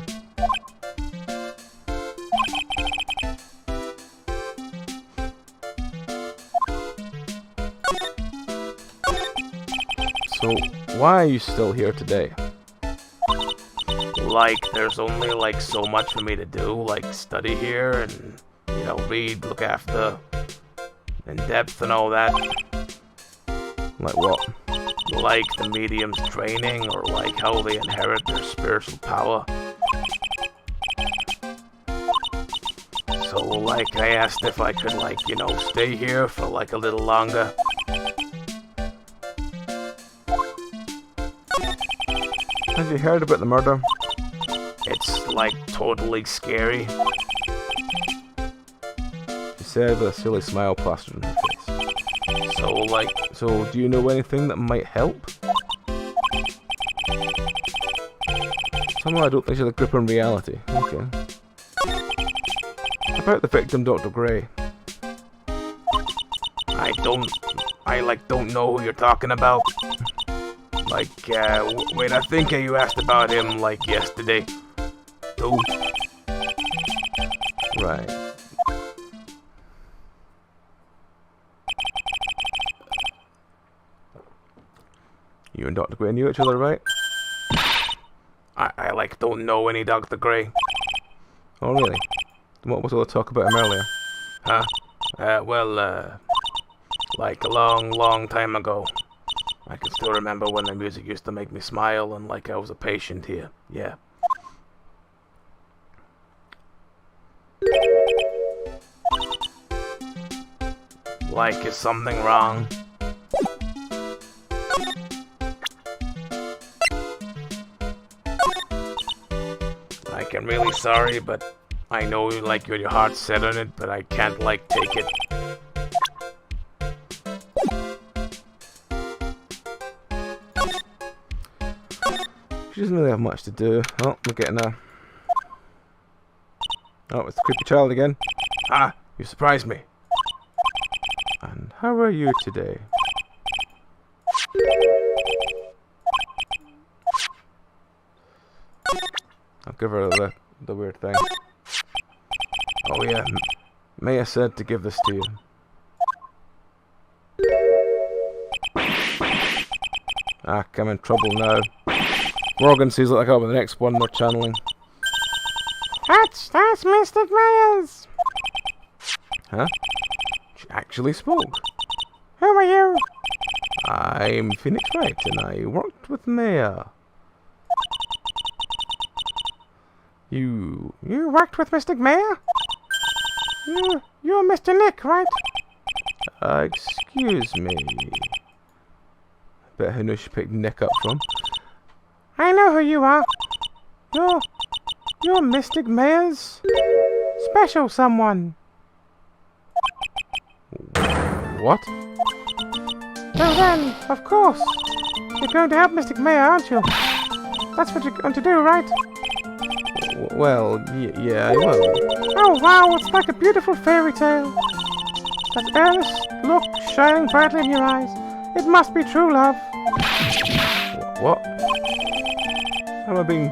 [SPEAKER 1] So, why are you still here today?
[SPEAKER 5] Like, there's only, like, so much for me to do, like, study here and, you know, read, look after, in depth and all that.
[SPEAKER 1] Like what?
[SPEAKER 5] Like the medium's training, or like how they inherit their spiritual power. So, like, I asked if I could, like, you know, stay here for, like, a little longer.
[SPEAKER 1] Have you heard about the murder?
[SPEAKER 5] It's, like, totally scary.
[SPEAKER 1] She said with a silly smile plastered on her face.
[SPEAKER 5] So, like...
[SPEAKER 1] So, do you know anything that might help? Somehow I don't think she's a grip on reality. Okay. About the victim, Dr. Gray.
[SPEAKER 5] I don't know who you're talking about. Like, wait, I think you asked about him, like, yesterday. Too.
[SPEAKER 1] Right. You and Dr. Gray knew each other, right?
[SPEAKER 5] I like, don't know any Dr. Gray.
[SPEAKER 1] Oh, really? Then what was all the talk about him earlier?
[SPEAKER 5] Huh? Like a long time ago. I can still remember when the music used to make me smile and like I was a patient here. Yeah. Like, is something wrong? Like, I'm really sorry, but I know, like, your heart's set on it, but I can't, like, take it.
[SPEAKER 1] She doesn't really have much to do. Oh, we're getting a... Oh, it's the creepy child again.
[SPEAKER 5] Ah, you surprised me.
[SPEAKER 1] And how are you today? I'll give her the weird thing.
[SPEAKER 5] Oh yeah,
[SPEAKER 1] Maya said to give this to you. Ah, I'm in trouble now. Morgan sees it like over the next one they're channeling.
[SPEAKER 2] That's Mystic Mayors.
[SPEAKER 1] Huh? She actually spoke.
[SPEAKER 2] Who are you?
[SPEAKER 1] I'm Phoenix Wright and I worked with Maya. You
[SPEAKER 2] worked with Mystic Mayor? You're Mr. Nick, right?
[SPEAKER 1] Excuse me. Bet who knows she picked Nick up from.
[SPEAKER 2] I know who you are. You're Mystic Mayor's special someone.
[SPEAKER 1] What?
[SPEAKER 2] So then, of course, you're going to help Mystic Mayor, aren't you? That's what you're going to do, right?
[SPEAKER 1] Well, yeah, I will.
[SPEAKER 2] Oh wow, it's like a beautiful fairy tale. That earnest look shining brightly in your eyes. It must be true love.
[SPEAKER 1] What? Am I being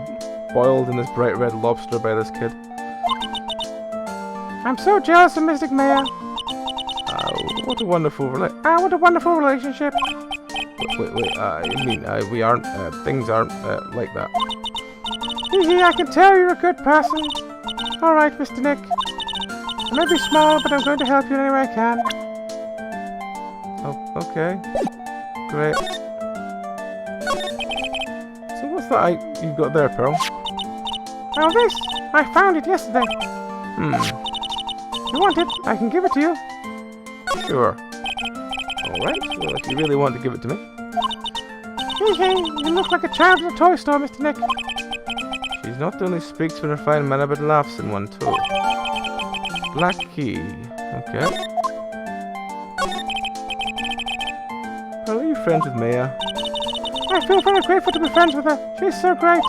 [SPEAKER 1] boiled in this bright red lobster by this kid?
[SPEAKER 2] I'm so jealous of Mystic Maya.
[SPEAKER 1] What a wonderful
[SPEAKER 2] What a wonderful relationship.
[SPEAKER 1] Wait, you mean, we aren't, things aren't, like that.
[SPEAKER 2] Hee, I can tell you're a good person. Alright, Mr. Nick. I may be small, but I'm going to help you in any way I can.
[SPEAKER 1] Oh, okay. Great. So what's that you've got there, Pearl?
[SPEAKER 2] Oh, this! I found it yesterday. You want it? I can give it to you.
[SPEAKER 1] Sure. Alright, well, if you really want to give it to me.
[SPEAKER 2] Hey, you look like a child in a toy store, Mr. Nick.
[SPEAKER 1] She's not only speaks in a fine manner, but laughs in one too. Black key. Okay. Are you friends with Maya?
[SPEAKER 2] I feel very grateful to be friends with her. She's so great.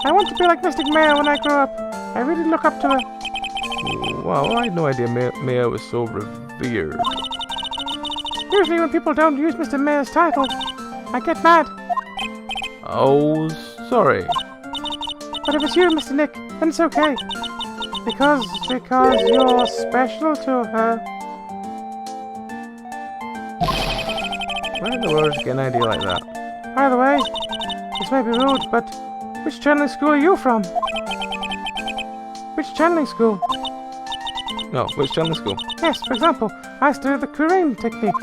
[SPEAKER 2] I want to be like Mystic Maya when I grow up. I really look up to her.
[SPEAKER 1] Wow, I had no idea Maya was so revered.
[SPEAKER 2] Usually when people don't use Mr. Maya's title, I get mad.
[SPEAKER 1] Oh, sorry.
[SPEAKER 2] But if it's you, Mr. Nick, then it's okay. Because you're special to her.
[SPEAKER 1] Where in the world did you get an idea like that?
[SPEAKER 2] By the way, this may be rude, but which channeling school are you from? Which channeling school?
[SPEAKER 1] No, which channeling school?
[SPEAKER 2] Yes, for example, I studied the Kurein technique.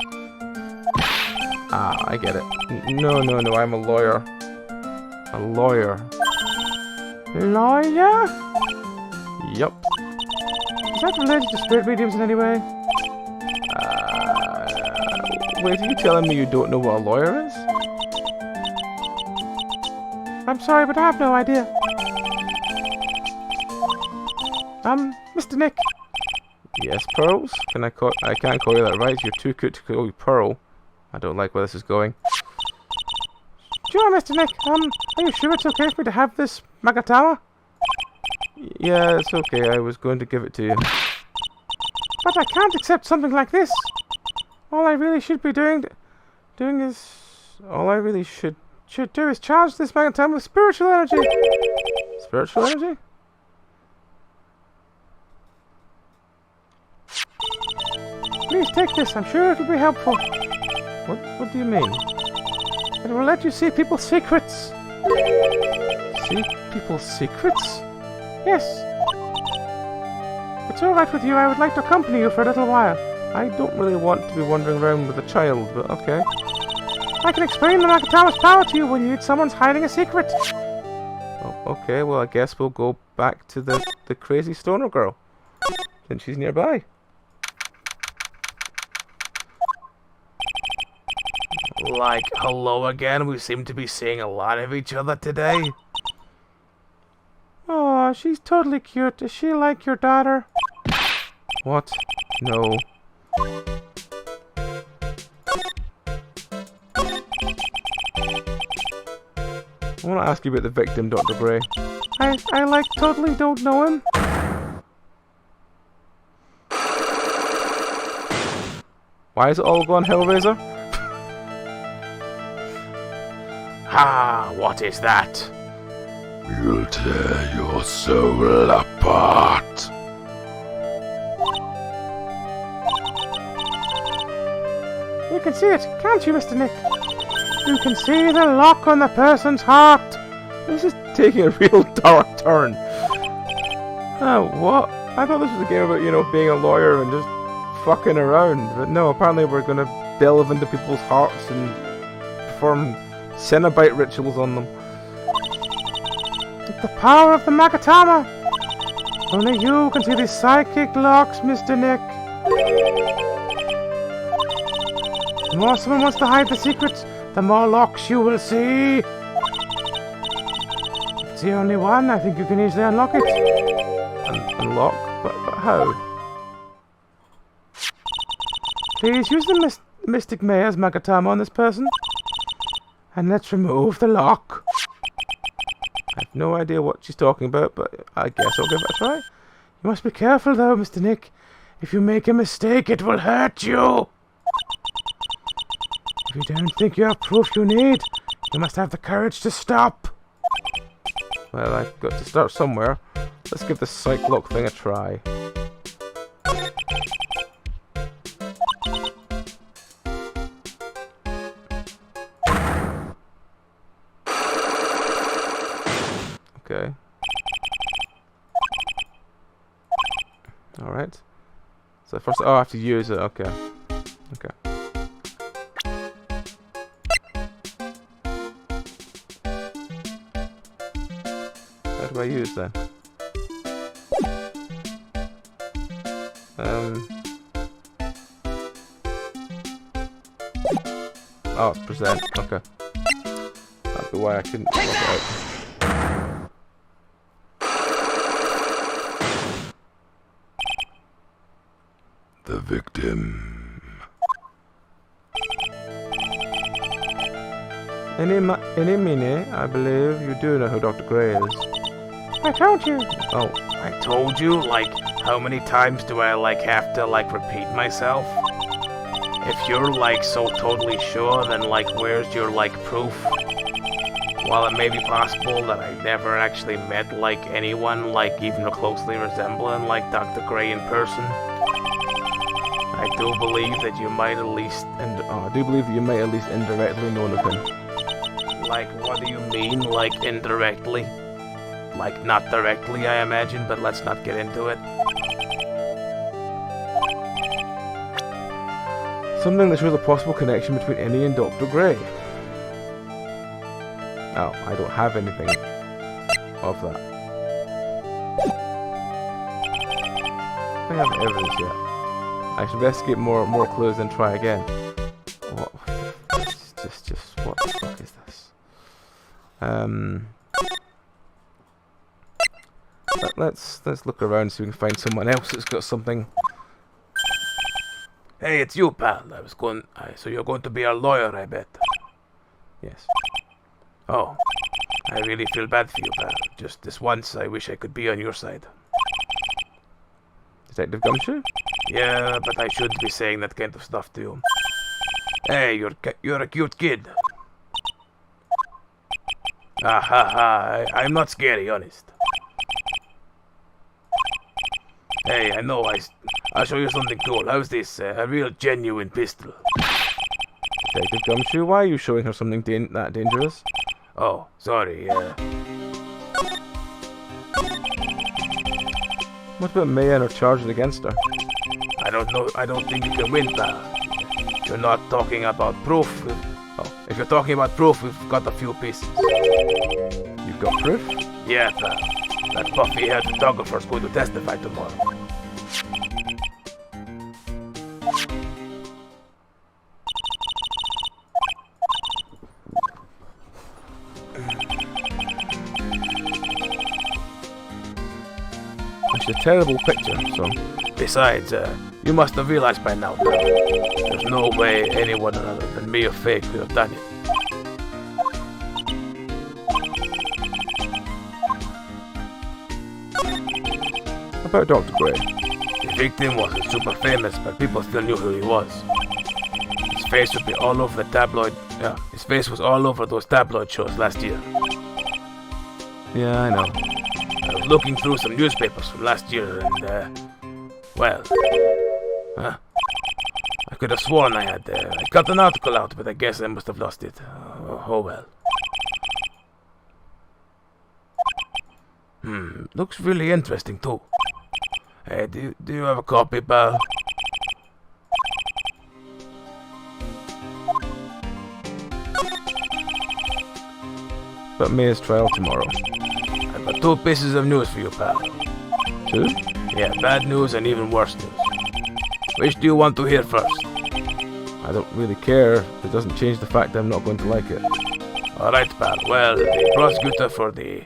[SPEAKER 1] Ah, I get it. No, I'm a lawyer. A lawyer.
[SPEAKER 2] Lawyer?
[SPEAKER 1] Yup.
[SPEAKER 2] Is that related to spirit mediums in any way?
[SPEAKER 1] Wait, are you telling me you don't know what a lawyer is?
[SPEAKER 2] I'm sorry, but I have no idea. Mr. Nick.
[SPEAKER 1] Yes, Pearls? I can't call you that, right? You're too cute to call you Pearl. I don't like where this is going.
[SPEAKER 2] Sure, Mr. Nick. Are you sure it's okay for me to have this Magatama?
[SPEAKER 1] Yeah, it's okay. I was going to give it to you.
[SPEAKER 2] But I can't accept something like this. All I really should be doing is...
[SPEAKER 1] All I really should
[SPEAKER 2] do is charge this Magatama with spiritual energy.
[SPEAKER 1] Spiritual energy?
[SPEAKER 2] Please take this. I'm sure it'll be helpful.
[SPEAKER 1] What do you mean?
[SPEAKER 2] It will let you see people's secrets.
[SPEAKER 1] See people's secrets?
[SPEAKER 2] Yes. If it's alright with you, I would like to accompany you for a little while.
[SPEAKER 1] I don't really want to be wandering around with a child, but okay.
[SPEAKER 2] I can explain the Magatama's power to you when someone's hiding a secret.
[SPEAKER 1] Oh, okay, well I guess we'll go back to the crazy stoner girl. Since she's nearby.
[SPEAKER 5] Like, hello again. We seem to be seeing a lot of each other today.
[SPEAKER 2] Oh, she's totally cute. Is she like your daughter?
[SPEAKER 1] What? No. I want to ask you about the victim, Dr. Gray.
[SPEAKER 2] I like totally don't know him.
[SPEAKER 1] Why is it all gone Hellraiser?
[SPEAKER 5] Ah, what is that?
[SPEAKER 3] We'll tear your soul apart.
[SPEAKER 2] You can see it, can't you, Mr. Nick? You can see the lock on the person's heart.
[SPEAKER 1] This is taking a real dark turn. Oh, what? I thought this was a game about, being a lawyer and just fucking around. But no, apparently we're going to delve into people's hearts and perform Cenobite rituals on them.
[SPEAKER 2] The power of the Magatama. Only you can see these psychic locks, Mr. Nick. The more someone wants to hide the secrets, the more locks you will see. If it's the only one, I think you can easily unlock it.
[SPEAKER 1] Unlock? But how?
[SPEAKER 2] Please use the Mystic Mayor's Magatama on this person. And let's remove the lock.
[SPEAKER 1] I No idea what she's talking about, but I guess I'll give it a try.
[SPEAKER 2] You must be careful though, Mr. Nick. If you make a mistake, it will hurt you. If you don't think you have proof you need, you must have the courage to stop.
[SPEAKER 1] Well, I've got to start somewhere. Let's give the psych lock thing a try. Okay. Alright. So first, oh, I have to use it. Okay. Okay. How do I use that? Oh, it's present. Okay. That'd be why I couldn't work it out.
[SPEAKER 3] The victim.
[SPEAKER 1] Any minute, I believe you do know who Dr. Gray is.
[SPEAKER 2] I told you.
[SPEAKER 1] Oh,
[SPEAKER 5] I told you, like, how many times do I, like, have to, like, repeat myself? If you're, like, so totally sure, then, like, where's your, like, proof? While it may be possible that I never actually met, like, anyone, like, even closely resembling, like, Dr. Gray in person, I do believe that you might at least...
[SPEAKER 1] I do believe that you may at least indirectly known of him.
[SPEAKER 5] Like, what do you mean, like, indirectly? Like, not directly, I imagine, but let's not get into it.
[SPEAKER 1] Something that shows a possible connection between Annie and Dr. Gray. Oh, I don't have anything of that. I don't have evidence yet. I should investigate more clues and try again. What? Just what the fuck is this? Let's look around and see if we can find someone else that's got something.
[SPEAKER 5] Hey, it's you, pal. So you're going to be our lawyer, I bet.
[SPEAKER 1] Yes.
[SPEAKER 5] Oh, I really feel bad for you, pal. Just this once, I wish I could be on your side.
[SPEAKER 1] Detective Gumshoe?
[SPEAKER 5] Yeah, but I shouldn't be saying that kind of stuff to you. Hey, you're a cute kid. Ah ha ha, I'm not scary, honest. Hey, I know I'll show you something cool. How's this? A real genuine pistol.
[SPEAKER 1] Detective Gumshoe, why are you showing her something that dangerous?
[SPEAKER 5] Oh, sorry,
[SPEAKER 1] What about Maya and her charges against her?
[SPEAKER 5] I don't know. I don't think you can win, pal. You're not talking about proof. Oh, if you're talking about proof, we've got a few pieces.
[SPEAKER 1] You've got proof?
[SPEAKER 5] Yeah, pal. That puffy-haired photographer's going to testify tomorrow.
[SPEAKER 1] It's a terrible picture, so...
[SPEAKER 5] Besides, you must have realized by now, pal. There's no way anyone other than me or Faye could have done it.
[SPEAKER 1] About Dr. Gray.
[SPEAKER 5] The victim wasn't super famous, but people still knew who he was. His face would be all over the tabloid... Yeah, his face was all over those tabloid shows last year.
[SPEAKER 1] Yeah, I know.
[SPEAKER 5] I was looking through some newspapers from last year and, well... Huh? I could have sworn I had, I got an article out, but I guess I must have lost it. Oh well. Looks really interesting too. Hey, do you have a copy, pal?
[SPEAKER 1] But Maya's trial tomorrow.
[SPEAKER 5] I've got two pieces of news for you, pal.
[SPEAKER 1] Two?
[SPEAKER 5] Yeah, bad news and even worse news. Which do you want to hear first?
[SPEAKER 1] I don't really care. It doesn't change the fact that I'm not going to like it.
[SPEAKER 5] Alright, pal. Well, the prosecutor for the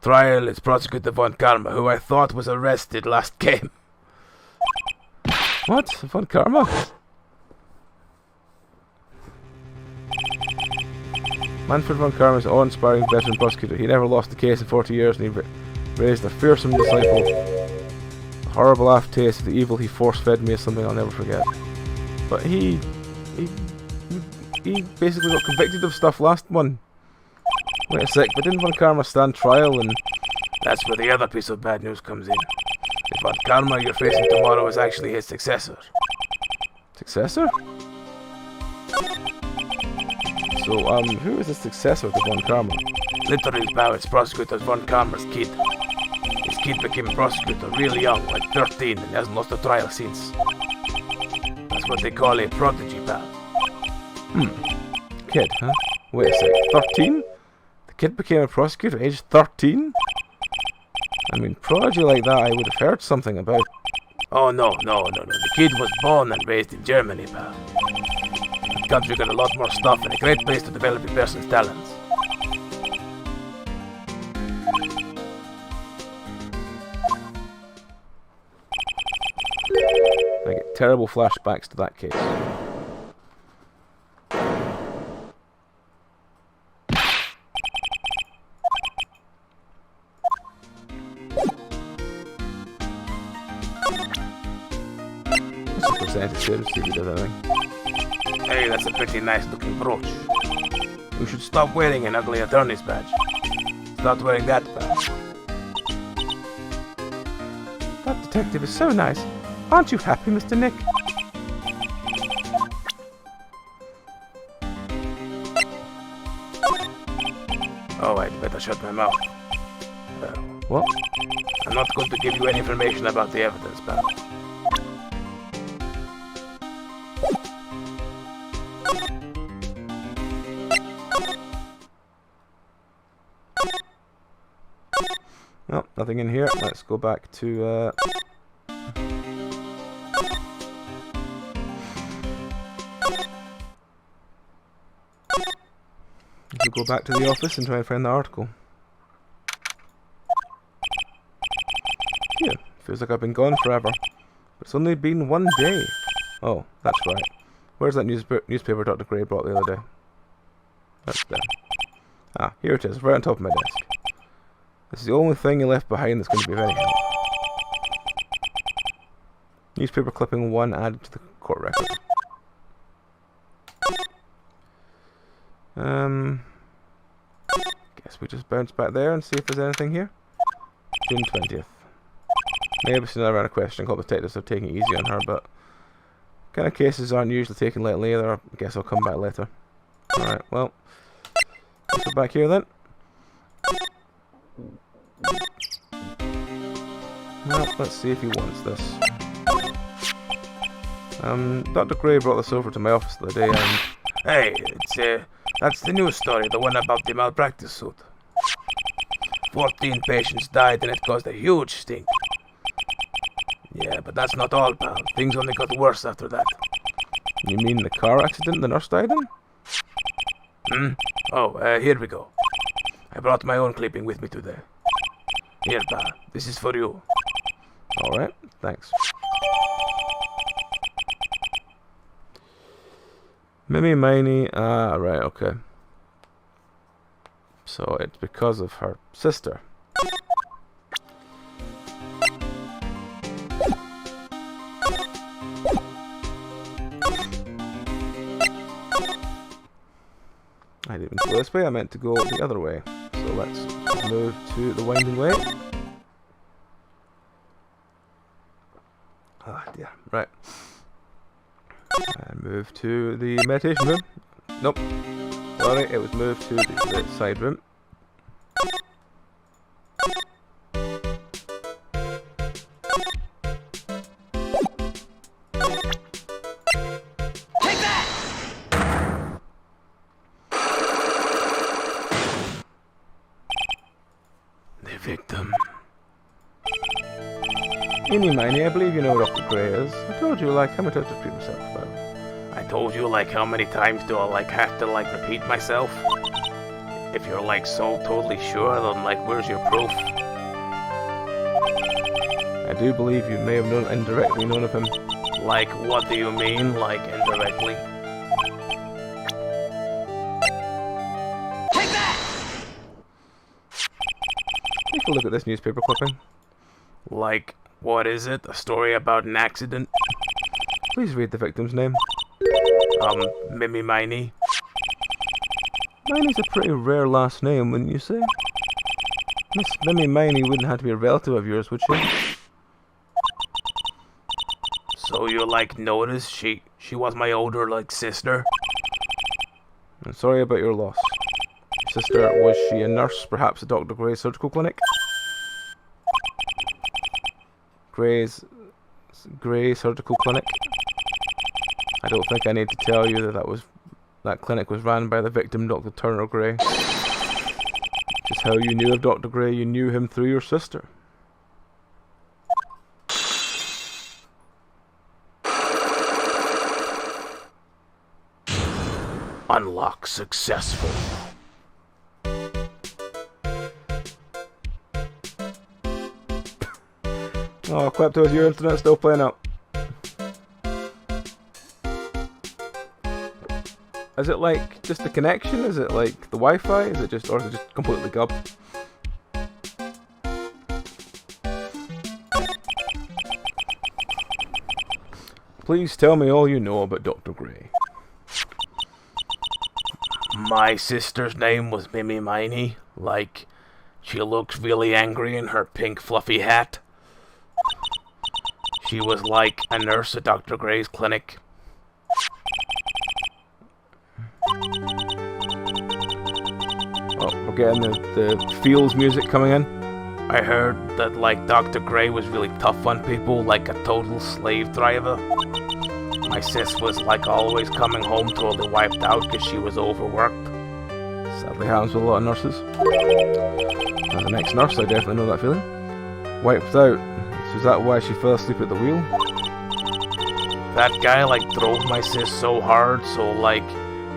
[SPEAKER 5] trial is Prosecutor Von Karma, who I thought was arrested last game.
[SPEAKER 1] What? Von Karma? Manfred von Karma is an awe-inspiring veteran prosecutor. He never lost a case in 40 years, and he raised a fearsome disciple. The horrible aftertaste of the evil he force-fed me is something I'll never forget. But he basically got convicted of stuff last one. Wait a sec, but didn't Von Karma stand trial and...
[SPEAKER 5] That's where the other piece of bad news comes in. The Von Karma you're facing tomorrow is actually his successor.
[SPEAKER 1] Successor? So, who is the successor to Von Karma?
[SPEAKER 5] Literally, pal, it's Prosecutor Von Karma's kid. His kid became a prosecutor really young, like 13, and hasn't lost a trial since. That's what they call a prodigy, pal.
[SPEAKER 1] Kid, huh? Wait a sec, 13? The kid became a prosecutor aged 13? I mean, prodigy like that I would have heard something about.
[SPEAKER 5] Oh, no. The kid was born and raised in Germany, pal. The country got a lot more stuff and a great place to develop a person's talents.
[SPEAKER 1] I get terrible flashbacks to that case. Let's present it to him, see if he does anything.
[SPEAKER 5] Hey, that's a pretty nice looking brooch. You should stop wearing an ugly attorney's badge. Start wearing that badge.
[SPEAKER 2] That detective is so nice. Aren't you happy, Mr. Nick?
[SPEAKER 5] Oh, I'd better shut my mouth.
[SPEAKER 1] What?
[SPEAKER 5] I'm not going to give you any information about the evidence, pal.
[SPEAKER 1] No, nothing in here. Let's go back to, We'll go back to the office and try and find the article. Yeah, feels like I've been gone forever. But it's only been one day. Oh, that's right. Where's that newspaper Dr. Gray brought the other day? That's there. Ah, here it is, right on top of my desk. This is the only thing you left behind that's going to be of any help. Newspaper clipping 1 added to the court record. Guess we just bounce back there and see if there's anything here. June 20th. Maybe it's another round of questioning. Hope the detectives are taking it easy on her, but kind of cases aren't usually taken lightly either. I guess I'll come back later. Alright, well, let's go back here then. Well, let's see if he wants this. Dr. Gray brought this over to my office the other day and...
[SPEAKER 5] Hey, that's the news story, the one about the malpractice suit. 14 patients died and it caused a huge stink. Yeah, but that's not all, pal. Things only got worse after that.
[SPEAKER 1] You mean the car accident the nurse died in?
[SPEAKER 5] Oh, here we go. I brought my own clipping with me today. Here, pal. This is for you.
[SPEAKER 1] Alright, thanks. Mimi Miney, right, okay. So it's because of her sister. I didn't go this way, I meant to go the other way. So let's move to the winding way. Ah, dear, right. And move to the meditation room. Nope. Sorry, it was moved to the side room.
[SPEAKER 6] Take that!
[SPEAKER 5] The victim.
[SPEAKER 1] Eeny miny, I believe you know what Dr. Gray is. I told you, like, how much I have to treat myself about.
[SPEAKER 5] I told you, like, how many times do I, like, have to, like, repeat myself? If you're, like, so totally sure, then, like, where's your proof?
[SPEAKER 1] I do believe you may have indirectly known of him.
[SPEAKER 5] Like, what do you mean, like, indirectly?
[SPEAKER 1] take a look at this newspaper clipping.
[SPEAKER 5] Like, what is it? A story about an accident?
[SPEAKER 1] Please read the victim's name.
[SPEAKER 5] Mimi Miney.
[SPEAKER 1] Miney's a pretty rare last name, wouldn't you say? Miss Mimi Miney wouldn't have to be a relative of yours, would she?
[SPEAKER 5] So you, like, noticed she was my older, like, sister?
[SPEAKER 1] I'm sorry about your loss. Your sister, was she a nurse, perhaps at Dr. Gray's surgical clinic? Gray's surgical clinic? I don't think I need to tell you that clinic was ran by the victim, Dr. Turner Gray. Just how you knew of Dr. Gray, you knew him through your sister.
[SPEAKER 5] Unlock successful.
[SPEAKER 1] Oh, Klepto, is your internet still playing up? Is it like just the connection? Is it like the Wi-Fi? Is it just, or is it just completely gubbed? Please tell me all you know about Dr. Gray.
[SPEAKER 5] My sister's name was Mimi Miney. Like, she looked really angry in her pink fluffy hat. She was like a nurse at Dr. Gray's clinic.
[SPEAKER 1] Oh, we're getting the feels music coming in.
[SPEAKER 5] I heard that, like, Dr. Gray was really tough on people, like a total slave driver. My sis was, like, always coming home totally wiped out because she was overworked.
[SPEAKER 1] Sadly happens with a lot of nurses. As an ex-nurse, I definitely know that feeling. Wiped out. So is that why she fell asleep at the wheel?
[SPEAKER 5] That guy, like, drove my sis so hard, so, like,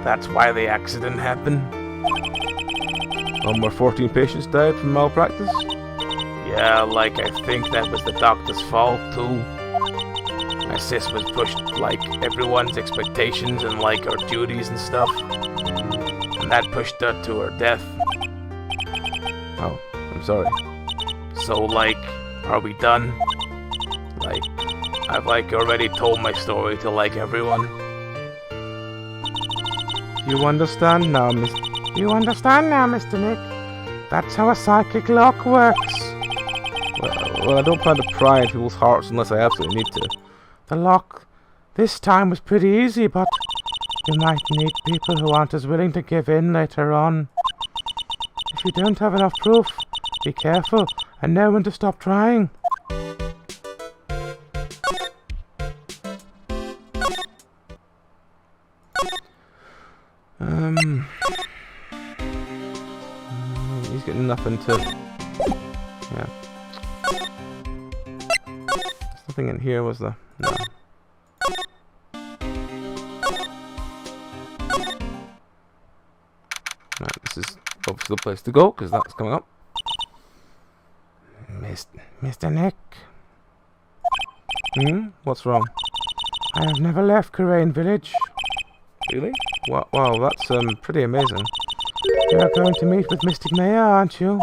[SPEAKER 5] that's why the accident happened.
[SPEAKER 1] More 14 patients died from malpractice?
[SPEAKER 5] Yeah, like, I think that was the doctor's fault, too. My sis was pushed, like, everyone's expectations and, like, her duties and stuff. And that pushed her to her death.
[SPEAKER 1] Oh, I'm sorry.
[SPEAKER 5] So, like, are we done? Like, I've, like, already told my story to, like, everyone.
[SPEAKER 2] You understand now, Mr. Nick? That's how a psychic lock works.
[SPEAKER 1] Well, I don't plan to pry in people's hearts unless I absolutely need to.
[SPEAKER 2] The lock this time was pretty easy, but you might need people who aren't as willing to give in later on. If you don't have enough proof, be careful and know when to stop trying.
[SPEAKER 1] He's getting nothing to... Yeah. There's nothing in here, was there? No. Right, this is obviously the place to go, because that's coming up.
[SPEAKER 2] Mr. Nick,
[SPEAKER 1] What's wrong?
[SPEAKER 2] I have never left Karain Village.
[SPEAKER 1] Really? Wow, that's pretty amazing.
[SPEAKER 2] You are going to meet with Mystic Maya, aren't you?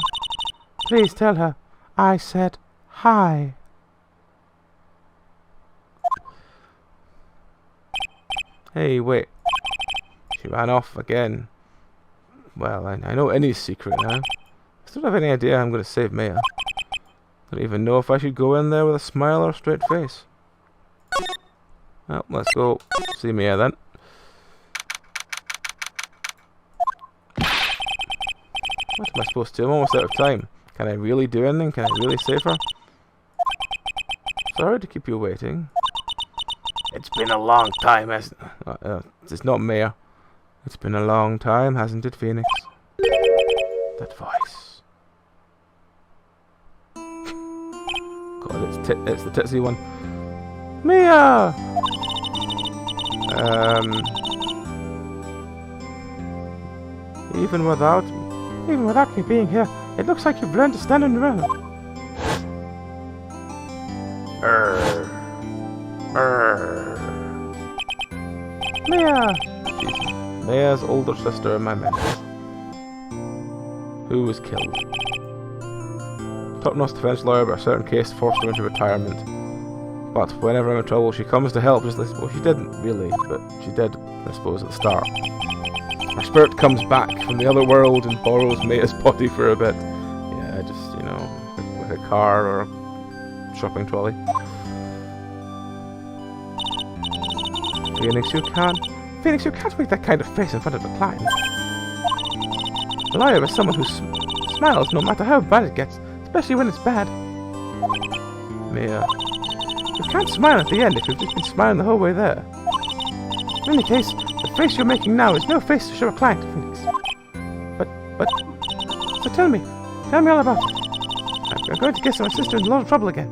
[SPEAKER 2] Please tell her I said hi.
[SPEAKER 1] Hey, wait. She ran off again. Well, I know Annie's secret now. I still don't have any idea how I'm going to save Maya. I don't even know if I should go in there with a smile or a straight face. Well, let's go see Maya then. What am I supposed to do? I'm almost out of time. Can I really do anything? Can I really save her? Sorry to keep you waiting.
[SPEAKER 5] It's been a long time, hasn't
[SPEAKER 1] It's not Maya. It's been a long time, hasn't it, Phoenix? That voice. God, it's the titsy one.
[SPEAKER 2] Mia!
[SPEAKER 1] Even without
[SPEAKER 2] me being here, it looks like you've learned to stand on your own. Mia!
[SPEAKER 1] She's Maya's older sister in my memory. Who was killed. top-notch defense lawyer, but a certain case forced her into retirement. But whenever I'm in trouble, she comes to help. Just listen. Well, she didn't really, but she did, I suppose, at the start. Her spirit comes back from the other world and borrows Maya's body for a bit. Yeah, just, you know, with a car or a shopping trolley. Phoenix, you can't make that kind of face in front of the client. A lawyer is someone who smiles no matter how bad it gets, especially when it's bad. Maya, you can't smile at the end if you've just been smiling the whole way there. In any case, the face you're making now is no face to show a client, Phoenix. But, so tell me all about it. I'm going to get my sister in a lot of trouble again.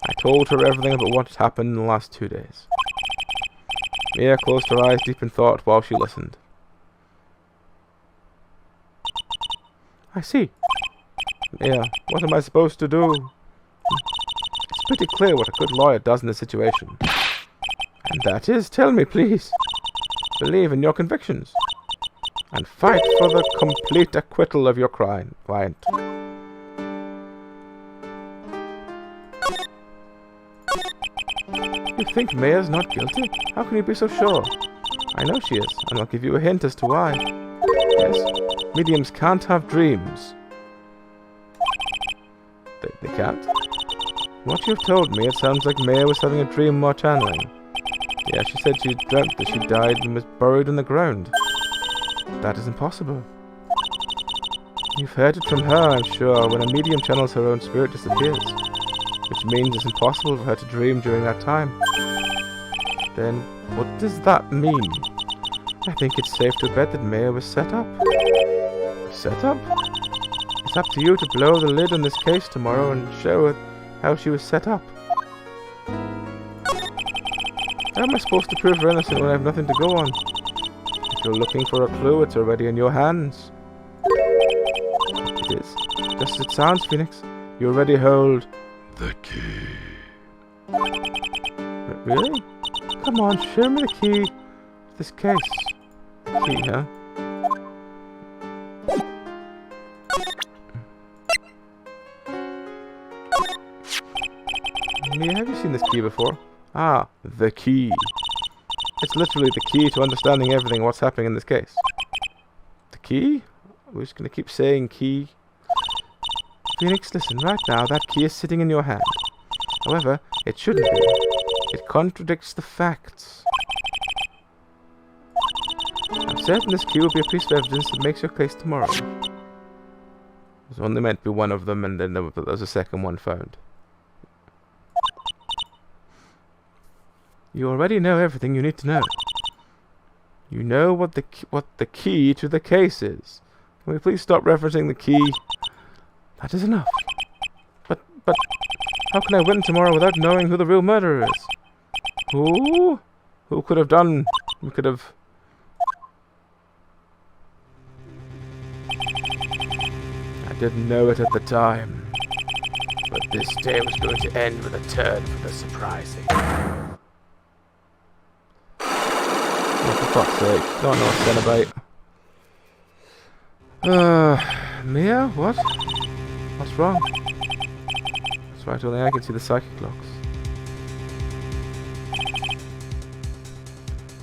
[SPEAKER 1] I told her everything about what had happened in the last 2 days. Mia closed her eyes deep in thought while she listened. I see. Mia, what am I supposed to do? It's pretty clear what a good lawyer does in this situation. And that is, tell me please, believe in your convictions. And fight for the complete acquittal of your client. You think Maya's not guilty? How can you be so sure? I know she is, and I'll give you a hint as to why. Yes, mediums can't have dreams. They can't? What you've told me, it sounds like Maya was having a dream while channeling. Yeah, she said she dreamt that she died and was buried in the ground. That is impossible. You've heard it from her, I'm sure. When a medium channels her own spirit disappears. Which means it's impossible for her to dream during that time. Then, what does that mean? I think it's safe to bet that Maya was set up. Set up? It's up to you to blow the lid on this case tomorrow and show her how she was set up. How am I supposed to prove her innocent when I have nothing to go on? If you're looking for a clue, it's already in your hands. It is. Just as it sounds, Phoenix. You already hold the key. Really? Come on, show me the key to this case. Key, huh? Mia, have you seen this key before? Ah, the key. It's literally the key to understanding everything what's happening in this case. The key? We're just going to keep saying key. Phoenix, listen, right now that key is sitting in your hand. However, it shouldn't be. It contradicts the facts. I'm certain this key will be a piece of evidence that makes your case tomorrow. There's only meant to be one of them, and then there was a second one found. You already know everything you need to know. You know what the key to the case is. Can we please stop referencing the key? That is enough. But how can I win tomorrow without knowing who the real murderer is? Who? Who could have done? Who could have? I didn't know it at the time, but this day was going to end with a turn for the surprising. Oh, for fuck's sake! Don't know what's about. Mia, what? What's wrong? That's right, only I can see the psychic locks.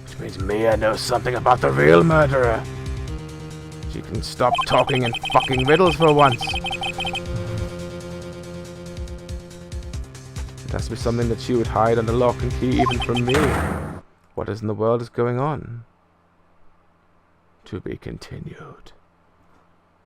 [SPEAKER 1] Which means Mia knows something about the real murderer. She can stop talking and fucking riddles for once. It has to be something that she would hide under lock and key even from me. What in the world is going on? To be continued.